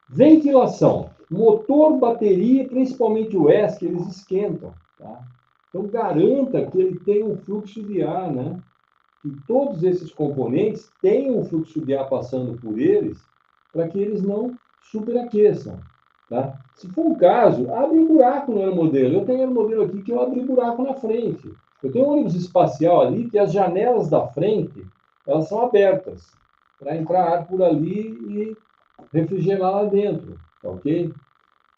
Speaker 1: Ventilação. Motor, bateria, principalmente o ESC, eles esquentam, tá? Então, garanta que ele tenha um fluxo de ar, né? Que todos esses componentes tenham um fluxo de ar passando por eles para que eles não superaqueçam, tá? Se for o caso, abre um buraco no aeromodelo. Eu tenho aeromodelo aqui que eu abri buraco na frente. Eu tenho um ônibus espacial ali que as janelas da frente, elas são abertas para entrar ar por ali e refrigerar lá dentro, tá ok?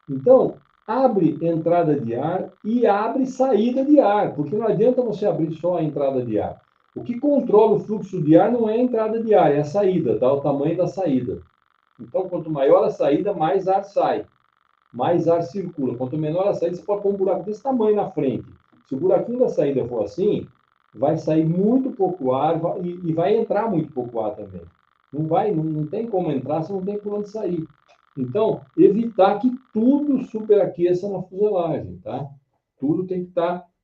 Speaker 1: Então, abre entrada de ar e abre saída de ar, porque não adianta você abrir só a entrada de ar. O que controla o fluxo de ar não é a entrada de ar, é a saída, tá? O tamanho da saída. Então, quanto maior a saída, mais ar sai, mais ar circula. Quanto menor a saída, você pode pôr um buraco desse tamanho na frente. Se o buraquinho da saída for assim, vai sair muito pouco ar e vai entrar muito pouco ar também. Não tem como entrar, você não tem por onde sair. Então, evitar que tudo superaqueça na fuselagem, tá? Tudo tem que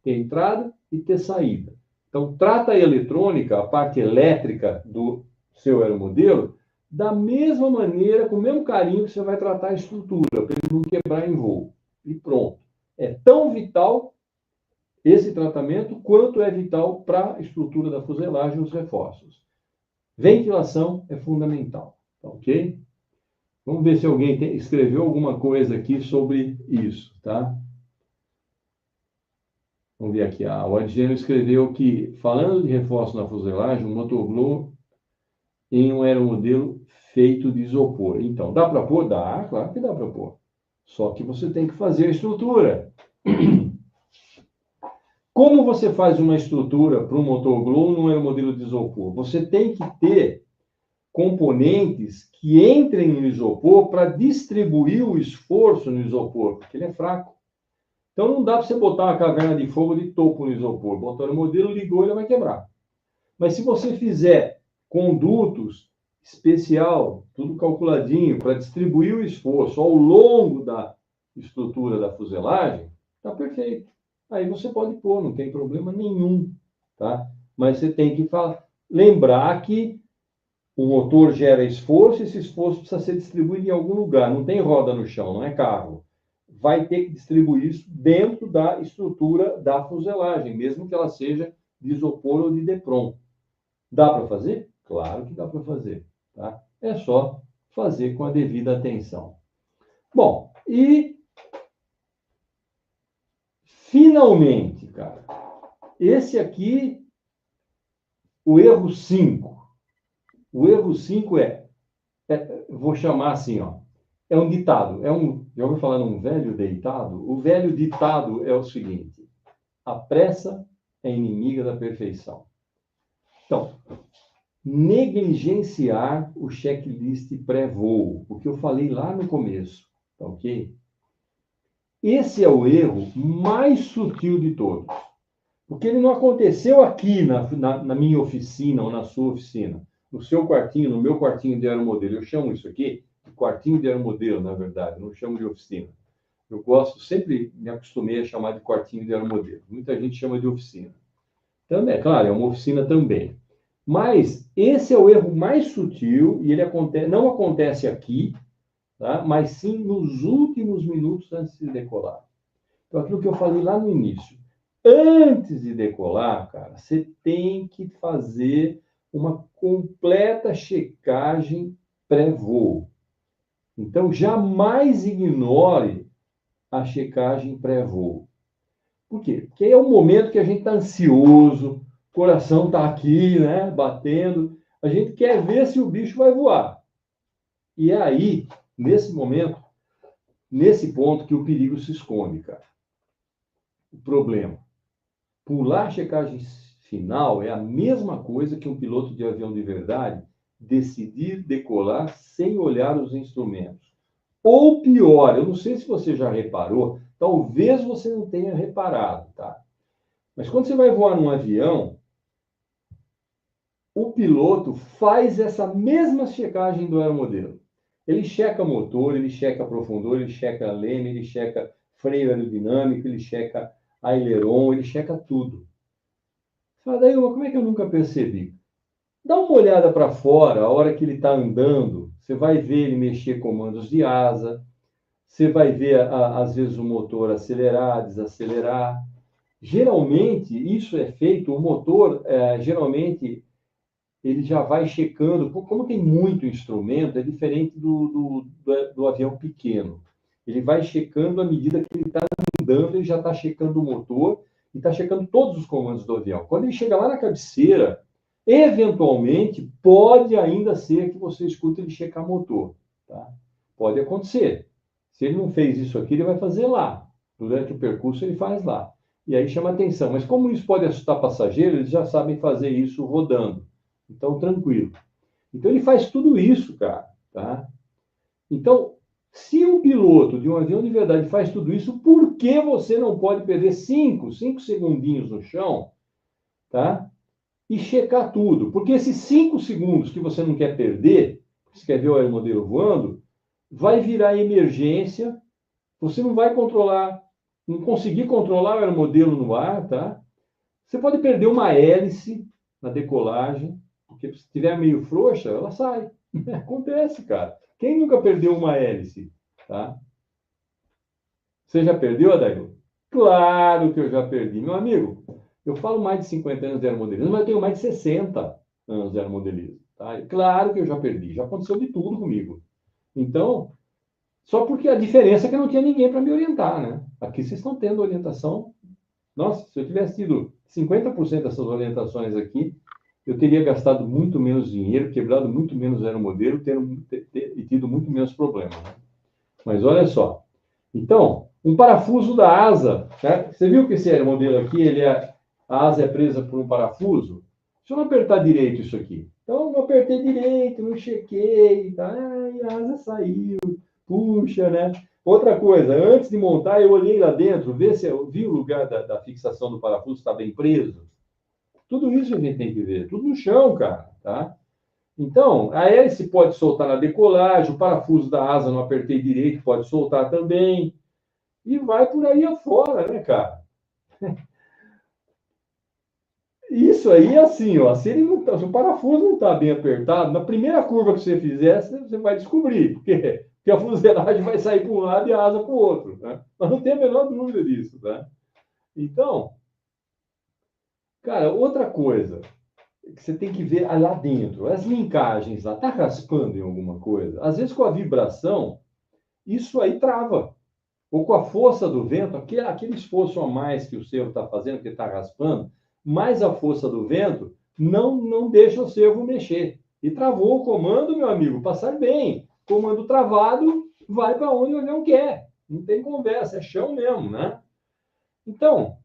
Speaker 1: ter entrada e ter saída. Então, trata a eletrônica, a parte elétrica do seu aeromodelo, da mesma maneira, com o mesmo carinho que você vai tratar a estrutura, para ele não quebrar em voo. E pronto. É tão vital esse tratamento quanto é vital para a estrutura da fuselagem e os reforços. Ventilação é fundamental, tá ok? Vamos ver se alguém escreveu alguma coisa aqui sobre isso, tá? Vamos ver aqui. O Adriano escreveu que, falando de reforço na fuselagem, um motoglô em um aeromodelo feito de isopor. Então, dá para pôr? Dá, claro que dá para pôr. Só que você tem que fazer a estrutura. Como você faz uma estrutura para um motoglô num aeromodelo de isopor? Você tem que ter componentes que entrem no isopor para distribuir o esforço no isopor, porque ele é fraco. Então, não dá para você botar uma caverna de fogo de topo no isopor. Botou no modelo, ligou, ele vai quebrar. Mas se você fizer condutos especial, tudo calculadinho, para distribuir o esforço ao longo da estrutura da fuselagem, está perfeito. Aí você pode pôr, não tem problema nenhum, tá? Mas você tem que lembrar que o motor gera esforço, e esse esforço precisa ser distribuído em algum lugar. Não tem roda no chão, não é carro. Vai ter que distribuir isso dentro da estrutura da fuselagem, mesmo que ela seja de isopor ou de Depron. Dá para fazer? Claro que dá para fazer, tá? É só fazer com a devida atenção. Bom, e finalmente, cara, esse aqui, o erro 5. O erro 5 vou chamar assim, ó, é um ditado, já ouviu falar num velho deitado? O velho ditado é o seguinte: a pressa é inimiga da perfeição. Então, negligenciar o checklist pré-voo, o que eu falei lá no começo, tá ok? Esse é o erro mais sutil de todos, porque ele não aconteceu aqui na minha oficina ou na sua oficina, no seu quartinho, no meu quartinho de aeromodelo. Eu chamo isso aqui de quartinho de aeromodelo, na verdade, não chamo de oficina. Eu gosto, sempre me acostumei a chamar de quartinho de aeromodelo. Muita gente chama de oficina. Também, claro, é uma oficina também. Mas esse é o erro mais sutil e ele não acontece aqui, tá? Mas sim nos últimos minutos antes de decolar. Então, aquilo que eu falei lá no início. Antes de decolar, cara, você tem que fazer uma completa checagem pré-voo. Então, jamais ignore a checagem pré-voo. Por quê? Porque é o momento que a gente está ansioso, o coração está aqui, né, batendo. A gente quer ver se o bicho vai voar. E é aí, nesse momento, nesse ponto que o perigo se esconde, cara. O problema. Pular a checagem final é a mesma coisa que um piloto de avião de verdade decidir decolar sem olhar os instrumentos. Ou pior, eu não sei se você já reparou, talvez você não tenha reparado, tá? Mas quando você vai voar num avião, o piloto faz essa mesma checagem do aeromodelo. Ele checa motor, ele checa profundor, ele checa leme, ele checa freio aerodinâmico, ele checa aileron, ele checa tudo. Fala, daí, como é que eu nunca percebi? Dá uma olhada para fora, a hora que ele está andando, você vai ver ele mexer comandos de asa, você vai ver, às vezes, o motor acelerar, desacelerar. Geralmente, isso é feito, o motor, geralmente, ele já vai checando, como tem muito instrumento, é diferente do avião pequeno. Ele vai checando à medida que ele está andando, ele já está checando o motor e está checando todos os comandos do avião. Quando ele chega lá na cabeceira, eventualmente, pode ainda ser que você escute ele checar motor. Tá? Pode acontecer. Se ele não fez isso aqui, ele vai fazer lá. Durante o percurso, ele faz lá. E aí chama atenção. Mas como isso pode assustar passageiro, eles já sabem fazer isso rodando. Então, tranquilo. Então, ele faz tudo isso, cara. Tá? Então, se um piloto de um avião de verdade faz tudo isso, por que você não pode perder 5 segundinhos no chão, tá? E checar tudo? Porque esses 5 segundos que você não quer perder, você quer ver o aeromodelo voando, vai virar emergência, você não vai controlar, não conseguir controlar o aeromodelo no ar, tá? Você pode perder uma hélice na decolagem, porque se estiver meio frouxa, ela sai. Acontece, cara. Quem nunca perdeu uma hélice? Tá? Você já perdeu, Adaildo? Claro que eu já perdi. Meu amigo, eu falo mais de 50 anos de aeromodelismo, mas eu tenho mais de 60 anos de aeromodelismo. Tá? Claro que eu já perdi. Já aconteceu de tudo comigo. Então, só porque a diferença é que eu não tinha ninguém para me orientar, né? Aqui vocês estão tendo orientação. Nossa, se eu tivesse tido 50% dessas orientações aqui, eu teria gastado muito menos dinheiro, quebrado muito menos aeromodelo e tido muito menos problema. Né? Mas olha só. Então, um parafuso da asa. Né? Você viu que esse aeromodelo aqui, a asa é presa por um parafuso? Se eu não apertar direito isso aqui. Então, não apertei direito, não chequei, tá? Ai, a asa saiu, puxa, né? Outra coisa, antes de montar, eu olhei lá dentro, vi o lugar da fixação do parafuso está bem preso. Tudo isso a gente tem que ver, tudo no chão, cara, tá? Então, a hélice pode soltar na decolagem, o parafuso da asa não apertei direito, pode soltar também. E vai por aí afora, né, cara? Isso aí é assim, ó. Se o parafuso não está bem apertado, na primeira curva que você fizer, você vai descobrir, porque a fuselagem vai sair para um lado e a asa para o outro. Né? Mas não tem a menor dúvida disso, tá? Então, cara, outra coisa que você tem que ver lá dentro, as linkagens lá, tá raspando em alguma coisa? Às vezes com a vibração, isso aí trava. Ou com a força do vento, aquele esforço a mais que o servo está fazendo, que está raspando, mais a força do vento, não deixa o servo mexer. E travou o comando, meu amigo, passar bem. Comando travado, vai para onde o avião quer. Não tem conversa, é chão mesmo, né? Então,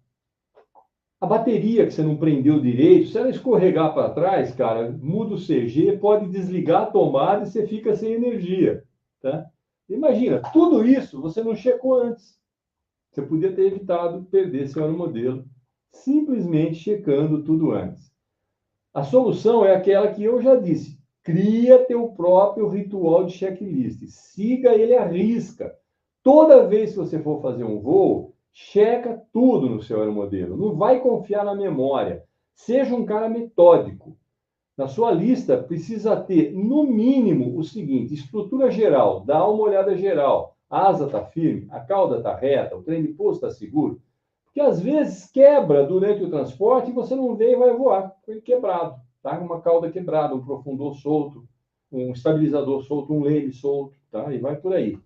Speaker 1: a bateria que você não prendeu direito, se ela escorregar para trás, cara, muda o CG, pode desligar a tomada e você fica sem energia, tá? Imagina, tudo isso você não checou antes. Você podia ter evitado perder seu aeromodelo simplesmente checando tudo antes. A solução é aquela que eu já disse. Cria teu próprio ritual de checklist. Siga ele à risca. Toda vez que você for fazer um voo, checa tudo no seu aeromodelo. Não vai confiar na memória. Seja um cara metódico. Na sua lista, precisa ter, no mínimo, o seguinte: estrutura geral, dá uma olhada geral. A asa está firme, a cauda está reta, o trem de pouso está seguro. Porque às vezes quebra durante o transporte e você não vê e vai voar. Foi quebrado, tá? Uma cauda quebrada, um profundor solto, um estabilizador solto, um leme solto, tá? E vai por aí.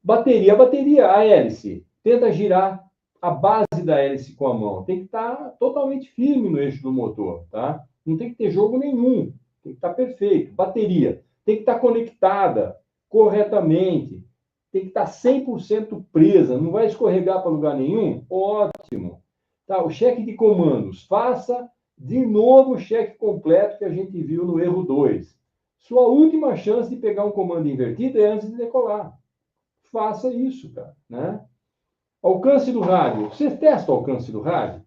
Speaker 1: Bateria, a hélice. Tenta girar a base da hélice com a mão. Tem que estar totalmente firme no eixo do motor, tá? Não tem que ter jogo nenhum. Tem que estar perfeito. Bateria. Tem que estar conectada corretamente. Tem que estar 100% presa. Não vai escorregar para lugar nenhum? Ótimo. Tá, o cheque de comandos. Faça de novo o cheque completo que a gente viu no erro 2. Sua última chance de pegar um comando invertido é antes de decolar. Faça isso, cara, né? Alcance do rádio. Você testa o alcance do rádio?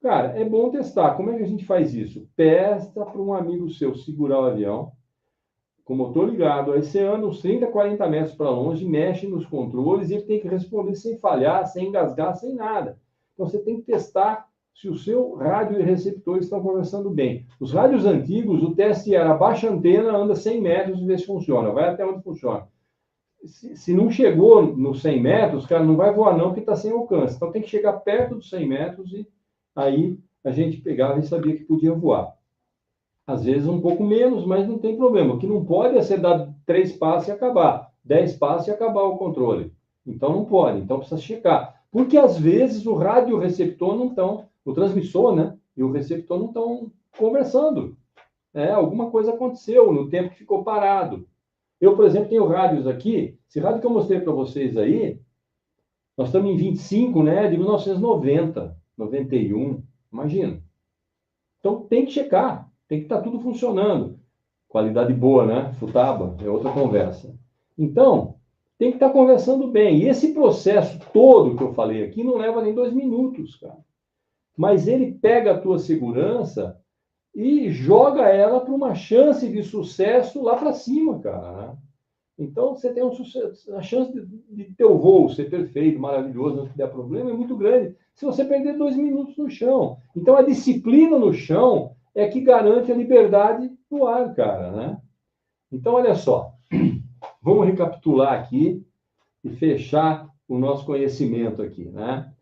Speaker 1: Cara, é bom testar. Como é que a gente faz isso? Peça para um amigo seu segurar o avião, com o motor ligado, aí você anda uns 30, 40 metros para longe, mexe nos controles e ele tem que responder sem falhar, sem engasgar, sem nada. Então você tem que testar se o seu rádio e receptor estão conversando bem. Os rádios antigos, o teste era baixa a antena, anda 100 metros e vê se funciona. Vai até onde funciona. Se não chegou nos 100 metros, cara, não vai voar não, porque está sem alcance. Então tem que chegar perto dos 100 metros e aí a gente pegava e sabia que podia voar. Às vezes um pouco menos, mas não tem problema. O que não pode é você dar 3 passos e acabar, 10 passos e acabar o controle. Então não pode, então precisa checar. Porque às vezes o rádio e o receptor não estão, o transmissor, né, e o receptor não estão conversando. Alguma coisa aconteceu no tempo que ficou parado. Eu, por exemplo, tenho rádios aqui. Esse rádio que eu mostrei para vocês aí, nós estamos em 25, né? De 1990, 91. Imagina. Então, tem que checar. Tem que estar tudo funcionando. Qualidade boa, né? Futaba, é outra conversa. Então, tem que estar conversando bem. E esse processo todo que eu falei aqui não leva nem 2 minutos, cara. Mas ele pega a tua segurança e joga ela para uma chance de sucesso lá para cima, cara, né? Então, você tem a chance de ter o voo ser perfeito, maravilhoso, não der problema, é muito grande. Se você perder 2 minutos no chão. Então, a disciplina no chão é que garante a liberdade no ar, cara, né? Então, olha só. Vamos recapitular aqui e fechar o nosso conhecimento aqui, né?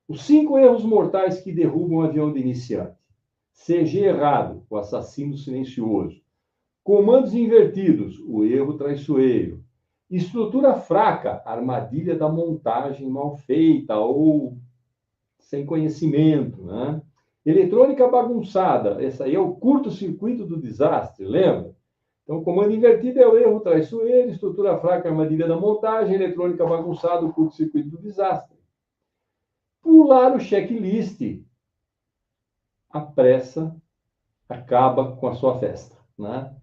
Speaker 1: Os 5 erros mortais que derrubam um avião de iniciante. CG errado, o assassino silencioso. Comandos invertidos, o erro traiçoeiro. Estrutura fraca, armadilha da montagem mal feita ou sem conhecimento, né? Eletrônica bagunçada, essa aí é o curto-circuito do desastre, lembra? Então, comando invertido é o erro traiçoeiro, estrutura fraca, armadilha da montagem, eletrônica bagunçada, o curto-circuito do desastre. Pular o checklist, a pressa acaba com a sua festa, né?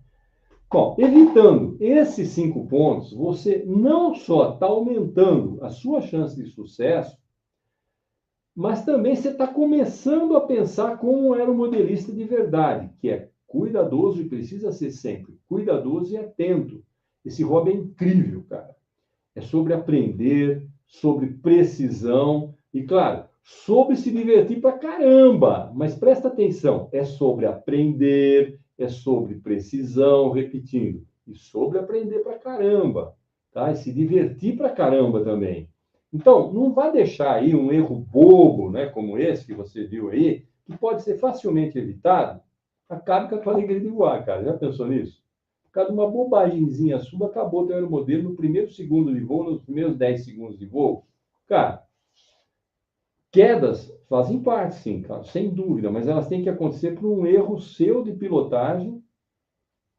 Speaker 1: Bom, evitando esses 5 pontos, você não só está aumentando a sua chance de sucesso, mas também você está começando a pensar como um aeromodelista de verdade, que é cuidadoso e precisa ser sempre cuidadoso e atento. Esse hobby é incrível, cara. É sobre aprender, sobre precisão e, claro, sobre se divertir pra caramba. Mas presta atenção, é sobre aprender, é sobre precisão, repetindo, e sobre aprender pra caramba, tá? E se divertir pra caramba também. Então, não vá deixar aí um erro bobo, né, como esse que você viu aí, que pode ser facilmente evitado, acabe com a tua alegria de voar, cara. Já pensou nisso? Por causa de uma bobagemzinha sua, acabou o teu aeromodelo no primeiro segundo de voo, nos primeiros 10 segundos de voo. Cara, quedas fazem parte, sim, cara, sem dúvida, mas elas têm que acontecer por um erro seu de pilotagem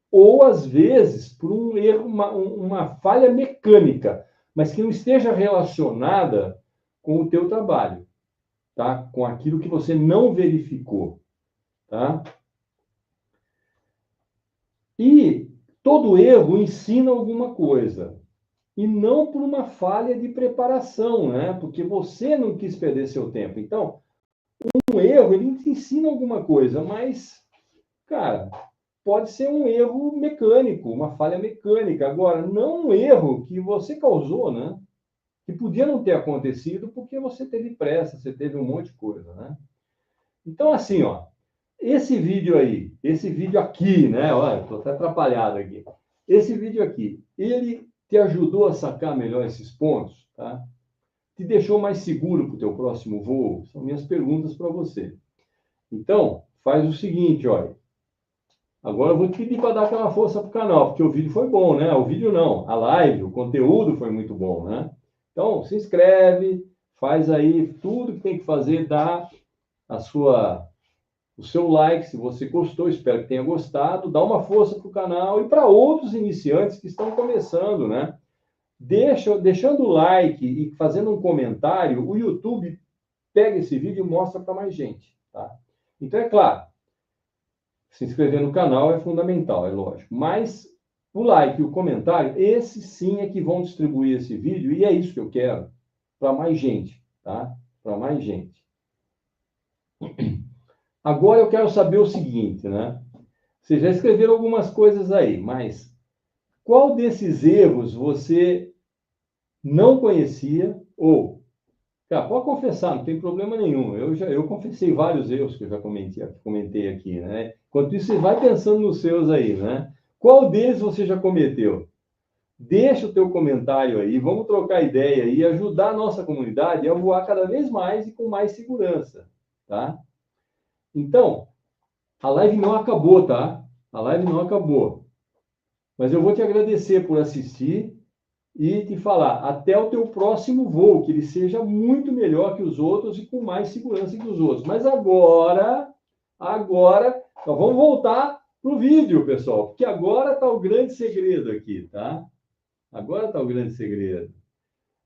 Speaker 1: ou, às vezes, por um erro, uma falha mecânica, mas que não esteja relacionada com o teu trabalho, tá? Com aquilo que você não verificou, tá? E todo erro ensina alguma coisa. E não por uma falha de preparação, né? Porque você não quis perder seu tempo. Então, um erro, ele te ensina alguma coisa, mas, cara, pode ser um erro mecânico, uma falha mecânica. Agora, não um erro que você causou, né? que podia não ter acontecido porque você teve pressa, você teve um monte de coisa, né? Então, assim, ó, esse vídeo aqui, né? Olha, estou até atrapalhado aqui. Esse vídeo aqui, ele te ajudou a sacar melhor esses pontos, tá? Te deixou mais seguro para o teu próximo voo? São minhas perguntas para você. Então, faz o seguinte, olha. Agora eu vou te pedir para dar aquela força para o canal, porque o vídeo foi bom, né? O vídeo não, a live, o conteúdo foi muito bom, né? Então, se inscreve, faz aí tudo que tem que fazer, dá o seu like, se você gostou, espero que tenha gostado, dá uma força para o canal e para outros iniciantes que estão começando, né? Deixando o like e fazendo um comentário, o YouTube pega esse vídeo e mostra para mais gente, tá? Então, é claro, se inscrever no canal é fundamental, é lógico. Mas o like e o comentário, esses sim é que vão distribuir esse vídeo, e é isso que eu quero, para mais gente, tá? Para mais gente. Agora eu quero saber o seguinte, né? Vocês já escreveram algumas coisas aí, mas qual desses erros você não conhecia ou... Cara, pode confessar, não tem problema nenhum. Eu confessei vários erros que eu já comentei aqui, né? Enquanto isso, você vai pensando nos seus aí, né? Qual deles você já cometeu? Deixa o teu comentário aí, vamos trocar ideia e ajudar a nossa comunidade a voar cada vez mais e com mais segurança, tá? Então, a live não acabou, tá? A live não acabou. Mas eu vou te agradecer por assistir e te falar, até o teu próximo voo, que ele seja muito melhor que os outros e com mais segurança que os outros. Mas agora, então vamos voltar para o vídeo, pessoal, porque agora está o grande segredo aqui, tá? Agora está o grande segredo.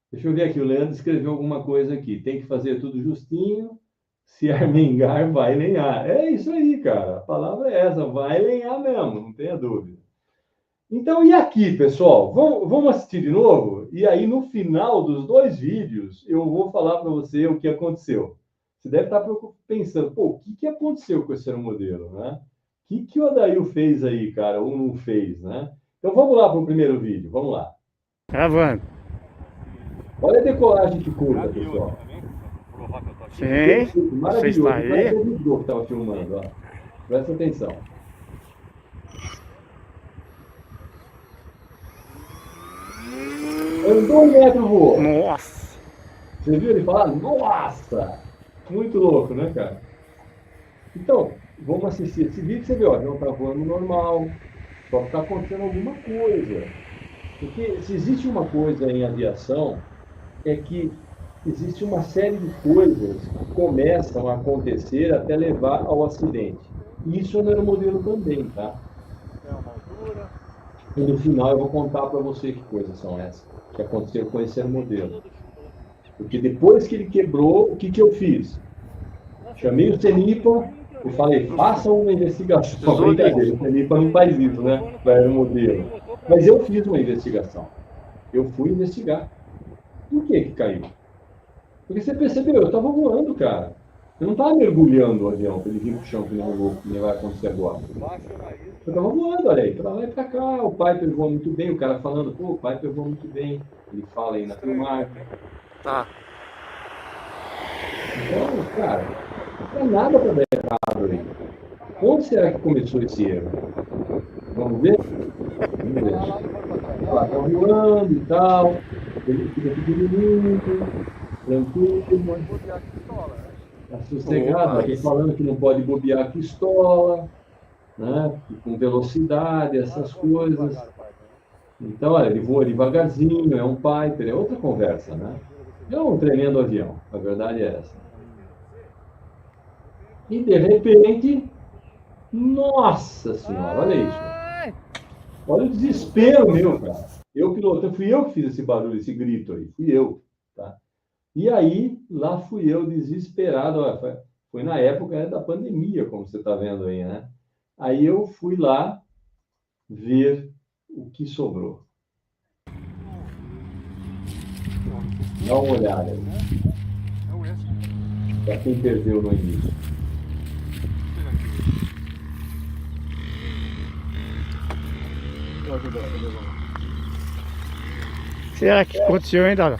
Speaker 1: Deixa eu ver aqui, o Leandro escreveu alguma coisa aqui. Tem que fazer tudo justinho, se armengar, vai lenhar. É isso aí, cara, a palavra é essa, vai lenhar mesmo, não tenha dúvida. Então, e aqui, pessoal? Vamos assistir de novo? E aí, no final dos dois vídeos, eu vou falar para você o que aconteceu. Você deve estar pensando, pô, o que aconteceu com esse aeromodelo, né? O que o Adail fez aí, cara, ou não fez, né? Então, vamos lá para o primeiro vídeo, vamos lá.
Speaker 2: Gravando.
Speaker 1: Olha a decolagem de curva, pessoal.
Speaker 2: Sim, você está aí.
Speaker 1: O que estava filmando, ó. Presta atenção. Andou 1 metro, voou.
Speaker 2: Nossa.
Speaker 1: Você viu ele falar? Nossa! Muito louco, né, cara? Então, vamos assistir esse vídeo. Você vê, ó, não está voando normal. Só que está acontecendo alguma coisa. Porque se existe uma coisa em aviação, é que existe uma série de coisas que começam a acontecer até levar ao acidente. E isso é no aeromodelo também, tá? E no final eu vou contar para você que coisas são essas que aconteceram com esse aeromodelo. Porque depois que ele quebrou, o que eu fiz? Chamei o CENIPA e falei, façam uma investigação. Brincadeira, o CENIPA não faz isso, né? Para aeromodelo. Mas eu fiz uma investigação. Eu fui investigar. Por que caiu? Porque você percebeu, eu estava voando, cara. Eu não estava mergulhando o avião para ele vir para o chão, que nem vai acontecer agora. Eu estava voando, olha aí, para lá e para cá. O Piper voa muito bem, o cara falando, pô, o Piper voa muito bem. Ele fala aí na filmagem.
Speaker 2: Tá.
Speaker 1: Então, cara, não tem nada para dar errado aí. Onde será que começou esse erro? Vamos ver? Vamos ver. Olha lá, tá voando e tal. Ele fica pequenininho, tranquilo. Tá sossegado. Aqui falando que não pode bobear a pistola, né? Com velocidade, essas coisas. Então, olha, ele voa devagarzinho, é um Piper, é outra conversa, né? É um tremendo avião, a verdade é essa. E de repente, nossa senhora, olha isso. Olha o desespero meu, cara. Fui eu que fiz esse barulho, esse grito aí, fui eu, tá? E aí, lá fui eu desesperado, olha, foi na época da pandemia, como você está vendo aí, né? Aí eu fui lá ver o que sobrou. Dá uma olhada aí. Para quem perdeu no início.
Speaker 2: Será que aconteceu ainda?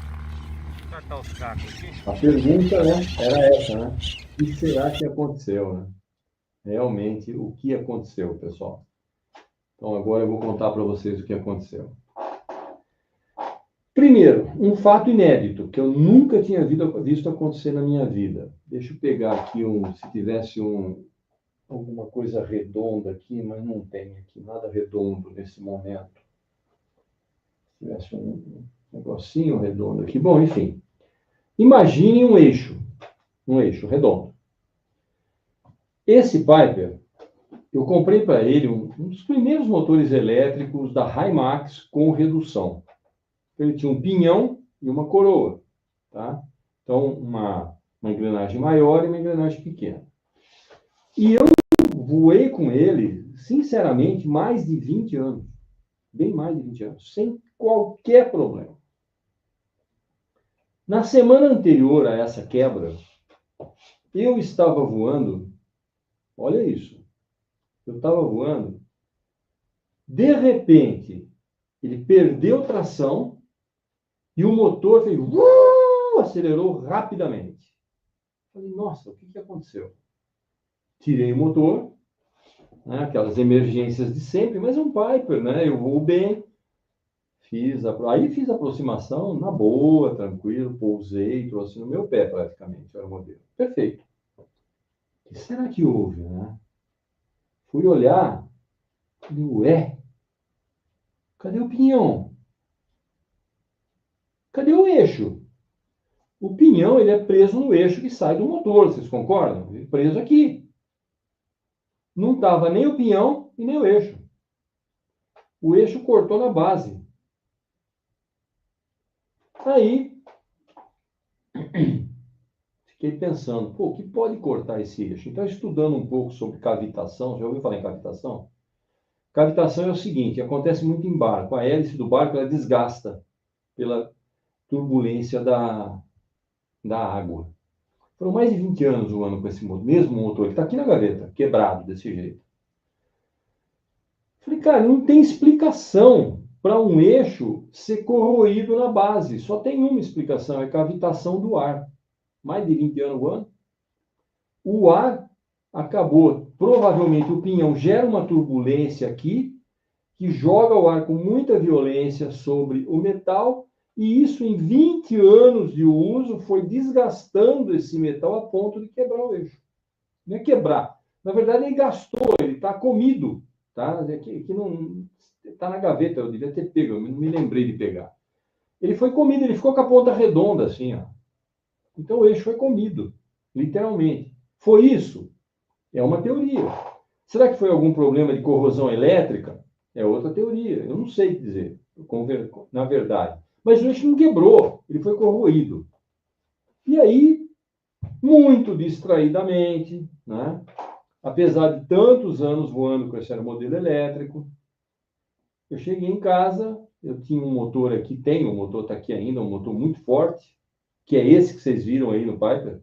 Speaker 3: catar os cacos aqui.
Speaker 1: A pergunta, né, era essa, né? O que será que aconteceu, né? Realmente, o que aconteceu, pessoal? Então, agora eu vou contar para vocês o que aconteceu. Primeiro, um fato inédito, que eu nunca tinha visto acontecer na minha vida. Deixa eu pegar aqui se tivesse alguma coisa redonda aqui, mas não tem aqui nada redondo nesse momento. Se tivesse um negocinho redondo aqui. Bom, enfim. Imagine um eixo redondo. Esse Piper, eu comprei para ele um dos primeiros motores elétricos da Himax com redução. Ele tinha um pinhão e uma coroa, tá? Então, uma engrenagem maior e uma engrenagem pequena. E eu voei com ele, sinceramente, mais de 20 anos. Bem mais de 20 anos, sem qualquer problema. Na semana anterior a essa quebra, eu estava voando, olha isso, eu estava voando, de repente, ele perdeu tração e o motor fez, acelerou rapidamente. Falei, nossa, o que aconteceu? Tirei o motor, né, aquelas emergências de sempre, mas é um Piper, né? Eu voo bem. Aí fiz a aproximação na boa, tranquilo, pousei, trouxe no meu pé praticamente, era o modelo. Perfeito. O que será que houve, né? Fui olhar, falei, ué, cadê o pinhão? Cadê o eixo? O pinhão, ele é preso no eixo que sai do motor, vocês concordam? Ele é preso aqui. Não estava nem o pinhão e nem o eixo. O eixo cortou na base. Aí, fiquei pensando, pô, o que pode cortar esse eixo? Então, estudando um pouco sobre cavitação, já ouviu falar em cavitação? Cavitação é o seguinte, acontece muito em barco. A hélice do barco, ela desgasta pela turbulência da água. Foram mais de 20 anos voando com esse mesmo motor, que está aqui na gaveta, quebrado desse jeito. Falei, cara, não tem explicação para um eixo ser corroído na base. Só tem uma explicação, é cavitação do ar. Mais de 20 anos voando. O ar acabou, provavelmente o pinhão gera uma turbulência aqui, que joga o ar com muita violência sobre o metal, e isso em 20 anos de uso foi desgastando esse metal a ponto de quebrar o eixo. Não é quebrar. Na verdade, ele gastou, ele está comido. Tá? Que não está na gaveta, eu devia ter pego, eu não me lembrei de pegar. Ele foi comido, ele ficou com a ponta redonda assim, ó. Então o eixo foi comido, literalmente. Foi isso? É uma teoria. Será que foi algum problema de corrosão elétrica? É outra teoria. Eu não sei dizer, na verdade. Mas o eixo não quebrou, ele foi corroído. E aí, muito distraidamente, né? Apesar de tantos anos voando com esse modelo elétrico, eu cheguei em casa, eu tinha um motor aqui, o motor está aqui ainda, um motor muito forte, que é esse que vocês viram aí no Piper,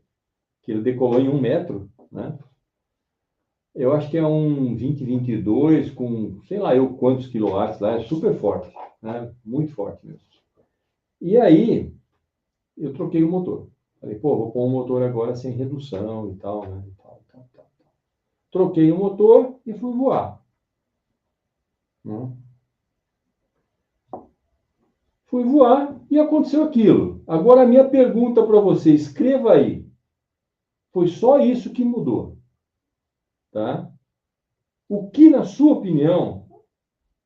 Speaker 1: que ele decolou em 1 metro, né? Eu acho que é um 2022 com, sei lá eu quantos quilowatts lá, é super forte, né? Muito forte mesmo. E aí, eu troquei o motor. Falei, pô, vou pôr um motor agora sem redução e tal, né? Troquei o motor e fui voar. Né? Fui voar e aconteceu aquilo. Agora, a minha pergunta para você, escreva aí. Foi só isso que mudou. Tá? O que, na sua opinião,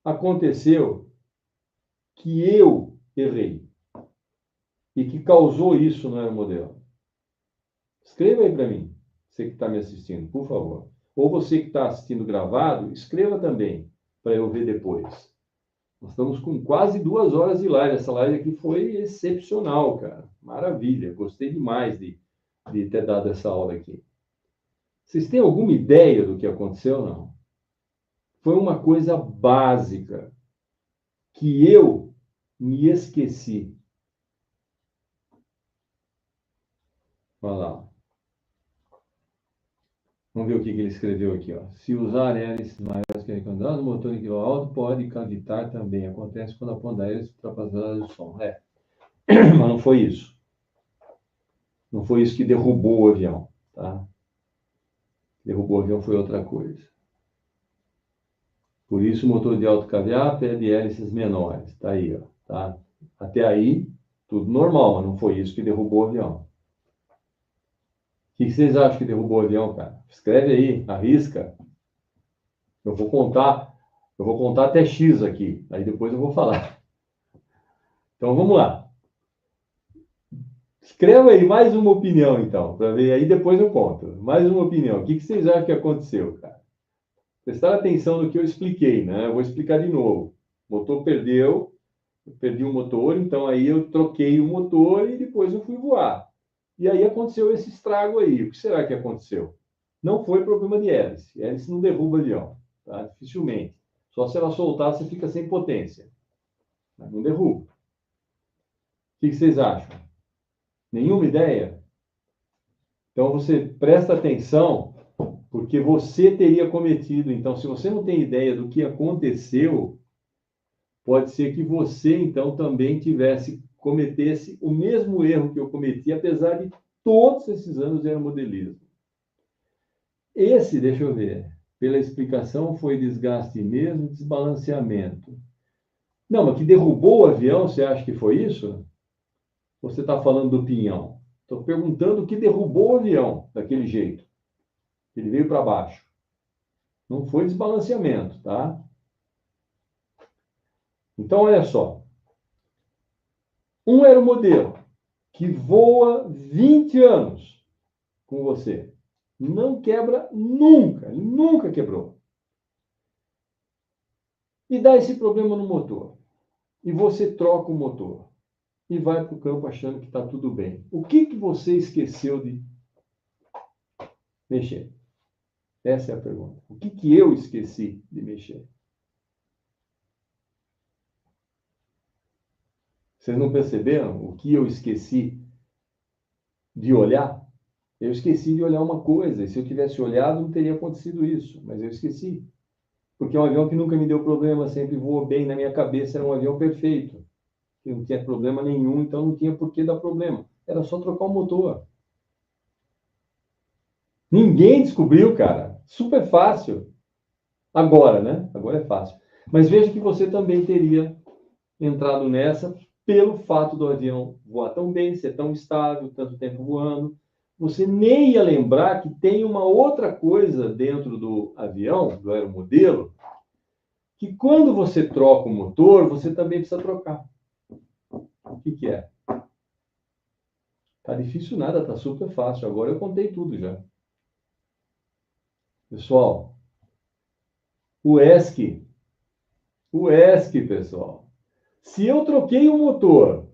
Speaker 1: aconteceu que eu errei e que causou isso no aeromodelo? Escreva aí para mim, você que está me assistindo, por favor. Ou você que está assistindo gravado, escreva também, para eu ver depois. Nós estamos com quase 2 horas de live. Essa live aqui foi excepcional, cara. Maravilha. Gostei demais de ter dado essa aula aqui. Vocês têm alguma ideia do que aconteceu, não? Foi uma coisa básica que eu me esqueci. Olha lá. Vamos ver o que ele escreveu aqui. Ó. Se usar hélices maiores que recomendadas, o motor em quilo alto pode cavitar também. Acontece quando a ponta da hélice ultrapassa a velocidade do som. Mas não foi isso. Não foi isso que derrubou o avião, tá? Derrubou o avião foi outra coisa. Por isso, o motor de alto caviar é de hélices menores. Tá aí, ó, tá? Até aí, tudo normal, mas não foi isso que derrubou o avião. O que vocês acham que derrubou o avião, cara? Escreve aí, arrisca. Eu vou contar até X aqui, aí depois eu vou falar. Então, vamos lá. Escreva aí mais uma opinião, então, para ver, aí depois eu conto. Mais uma opinião. O que vocês acham que aconteceu, cara? Prestar atenção no que eu expliquei, né? Eu vou explicar de novo. O motor perdeu, eu perdi o motor, então aí eu troquei o motor e depois eu fui voar. E aí aconteceu esse estrago aí. O que será que aconteceu? Não foi problema de hélice. Hélice não derruba avião, tá? Dificilmente. Só se ela soltar, você fica sem potência. Mas não derruba. O que vocês acham? Nenhuma ideia? Então você presta atenção, porque você teria cometido. Então, se você não tem ideia do que aconteceu, pode ser que você, então, também cometesse o mesmo erro que eu cometi, apesar de todos esses anos de aeromodelismo. Esse, deixa eu ver, pela explicação, foi desgaste mesmo, desbalanceamento. Não, mas que derrubou o avião, você acha que foi isso? Ou você está falando do pinhão? Estou perguntando o que derrubou o avião daquele jeito. Ele veio para baixo. Não foi desbalanceamento, tá? Então, olha só. Um aeromodelo que voa 20 anos com você. Não quebra nunca. Ele nunca quebrou. E dá esse problema no motor. E você troca o motor. E vai para o campo achando que está tudo bem. O que você esqueceu de mexer? Essa é a pergunta. O que eu esqueci de mexer? Vocês não perceberam o que eu esqueci de olhar? Eu esqueci de olhar uma coisa. E se eu tivesse olhado, não teria acontecido isso. Mas eu esqueci. Porque é um avião que nunca me deu problema, sempre voou bem. Na minha cabeça era um avião perfeito. Que não tinha problema nenhum, então não tinha por que dar problema. Era só trocar o motor. Ninguém descobriu, cara. Super fácil. Agora, né? Agora é fácil. Mas veja que você também teria entrado nessa pelo fato do avião voar tão bem, ser tão estável, tanto tempo voando. Você nem ia lembrar que tem uma outra coisa dentro do avião, do aeromodelo, que quando você troca o motor, você também precisa trocar. O que é? Tá difícil nada, tá super fácil. Agora eu contei tudo já. Pessoal, o ESC, pessoal. Se eu troquei o motor,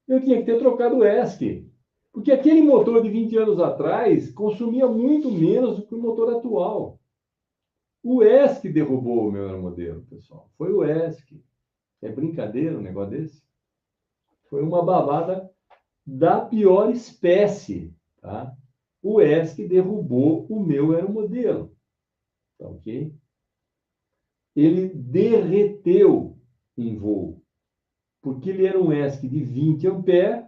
Speaker 1: eu tinha que ter trocado o ESC. Porque aquele motor de 20 anos atrás consumia muito menos do que o motor atual. O ESC derrubou o meu aeromodelo, pessoal. Foi o ESC. É brincadeira um negócio desse? Foi uma babada da pior espécie, tá? O ESC derrubou o meu aeromodelo, tá ok? Ele derreteu em voo, porque ele era um ESC de 20 amperes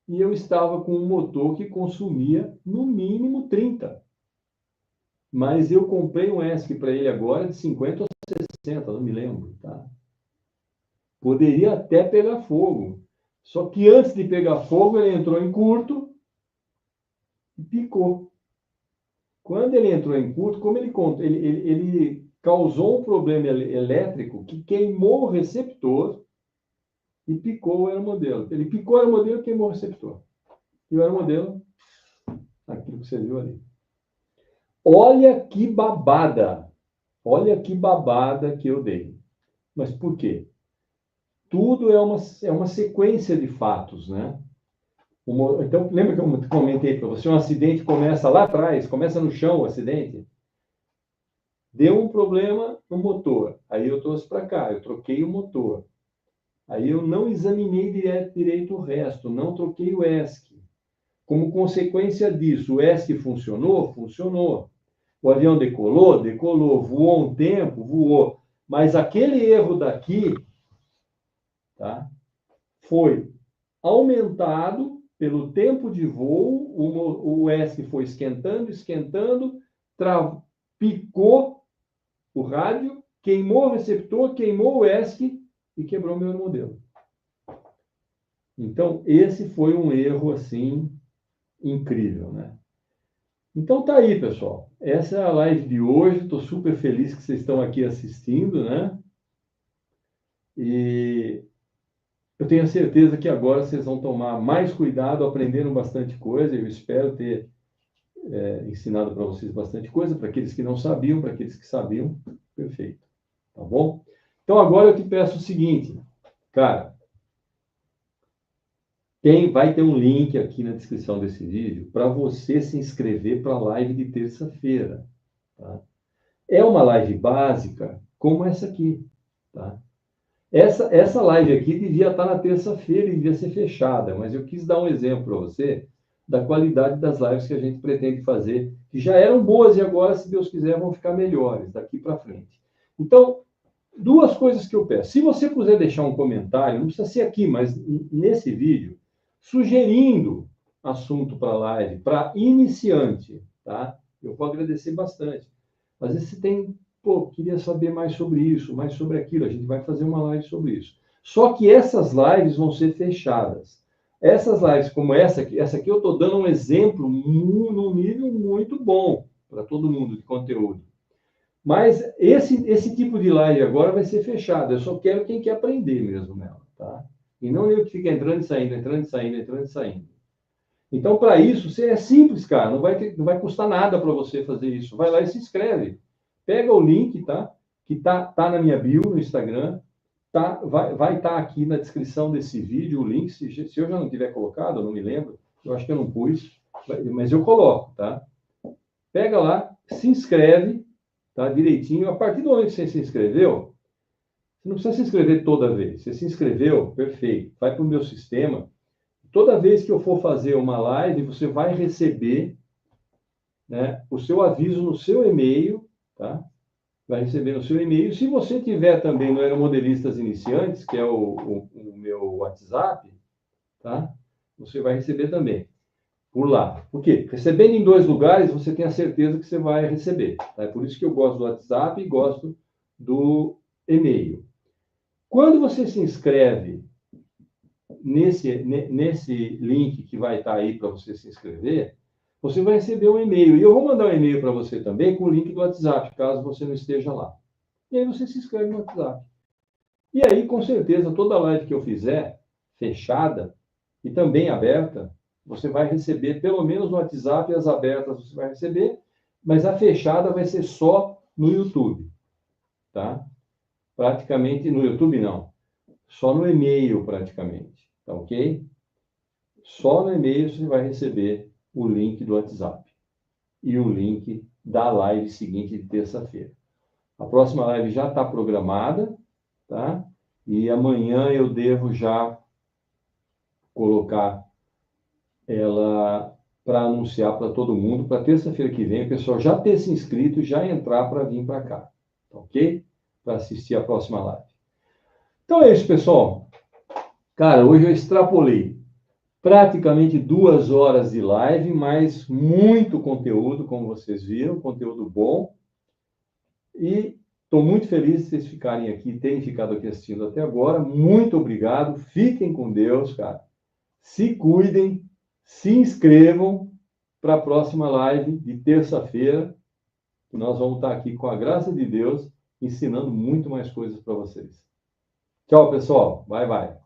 Speaker 1: e eu estava com um motor que consumia no mínimo 30. Mas eu comprei um ESC para ele agora de 50 ou 60, não me lembro, tá? Poderia até pegar fogo. Só que antes de pegar fogo, ele entrou em curto e picou. Quando ele entrou em curto, como ele causou um problema elétrico que queimou o receptor e picou o aeromodelo. Ele picou o aeromodelo e queimou o receptor. E o aeromodelo, aquilo que você viu ali. Olha que babada! Olha que babada que eu dei. Mas por quê? Tudo é uma sequência de fatos, né? Então, lembra que eu comentei para você, um acidente começa lá atrás, começa no chão o acidente? Deu um problema no motor, aí eu trouxe para cá, eu troquei o motor. Aí eu não examinei direito o resto, não troquei o ESC. Como consequência disso, o ESC funcionou? Funcionou. O avião decolou? Decolou. Voou um tempo? Voou. Mas aquele erro daqui, tá, foi aumentado pelo tempo de voo, o ESC foi esquentando, picou o rádio, queimou o receptor, queimou o ESC e quebrou meu aeromodelo. Então, esse foi um erro, assim, incrível, né? Então, tá aí, pessoal. Essa é a live de hoje. Estou super feliz que vocês estão aqui assistindo, né? E eu tenho certeza que agora vocês vão tomar mais cuidado, aprenderam bastante coisa. Eu espero ter ensinado para vocês bastante coisa, para aqueles que não sabiam, para aqueles que sabiam. Perfeito. Tá bom? Então, agora eu te peço o seguinte, cara. Vai ter um link aqui na descrição desse vídeo para você se inscrever para a live de terça-feira. Tá? É uma live básica como essa aqui. Tá? Essa live aqui devia estar na terça-feira e devia ser fechada, mas eu quis dar um exemplo para você da qualidade das lives que a gente pretende fazer, que já eram boas e agora, se Deus quiser, vão ficar melhores daqui para frente. Então, duas coisas que eu peço. Se você puder deixar um comentário, não precisa ser aqui, mas nesse vídeo, sugerindo assunto para live, para iniciante, tá? Eu vou agradecer bastante. Às vezes você tem, queria saber mais sobre isso, mais sobre aquilo, a gente vai fazer uma live sobre isso. Só que essas lives vão ser fechadas. Essas lives como essa aqui eu estou dando um exemplo num nível muito bom para todo mundo de conteúdo. Mas esse tipo de live agora vai ser fechado. Eu só quero quem quer aprender mesmo nela, tá? E não eu que fica entrando e saindo, entrando e saindo, entrando e saindo. Então, para isso, você é simples, cara. Não vai custar nada para você fazer isso. Vai lá e se inscreve. Pega o link, tá? Que tá na minha bio no Instagram. Tá? Vai estar aqui na descrição desse vídeo o link. Se eu já não tiver colocado, eu não me lembro. Eu acho que eu não pus. Mas eu coloco, tá? Pega lá, se inscreve, tá? Direitinho. A partir do momento que você se inscreveu, você não precisa se inscrever toda vez. Você se inscreveu, perfeito. Vai para o meu sistema. Toda vez que eu for fazer uma live, você vai receber, né, o seu aviso no seu e-mail, tá? Vai receber no seu e-mail. Se você tiver também no Aeromodelistas Iniciantes, que é o meu WhatsApp, tá? Você vai receber também por lá. Por quê? Recebendo em 2 lugares, você tem a certeza que você vai receber. Tá? É por isso que eu gosto do WhatsApp e gosto do e-mail. Quando você se inscreve nesse link que vai estar aí para você se inscrever, você vai receber um e-mail. E eu vou mandar um e-mail para você também com o link do WhatsApp, caso você não esteja lá. E aí você se inscreve no WhatsApp. E aí, com certeza, toda live que eu fizer, fechada e também aberta, você vai receber, pelo menos no WhatsApp, as abertas você vai receber, mas a fechada vai ser só no YouTube. Tá? Praticamente no YouTube não. Só no e-mail, praticamente. Tá ok? Só no e-mail você vai receber o link do WhatsApp e o link da live seguinte de terça-feira. A próxima live já está programada, tá? E amanhã eu devo já colocar ela para anunciar para todo mundo, para terça-feira que vem, o pessoal já ter se inscrito e já entrar para vir para cá. Tá ok? Para assistir a próxima live. Então é isso, pessoal. Cara, hoje eu extrapolei praticamente 2 horas de live, mas muito conteúdo, como vocês viram, conteúdo bom. E estou muito feliz de vocês ficarem aqui, terem ficado aqui assistindo até agora. Muito obrigado. Fiquem com Deus, cara. Se cuidem, se inscrevam para a próxima live de terça-feira. Nós vamos estar aqui, com a graça de Deus, ensinando muito mais coisas para vocês. Tchau, pessoal. Bye, bye.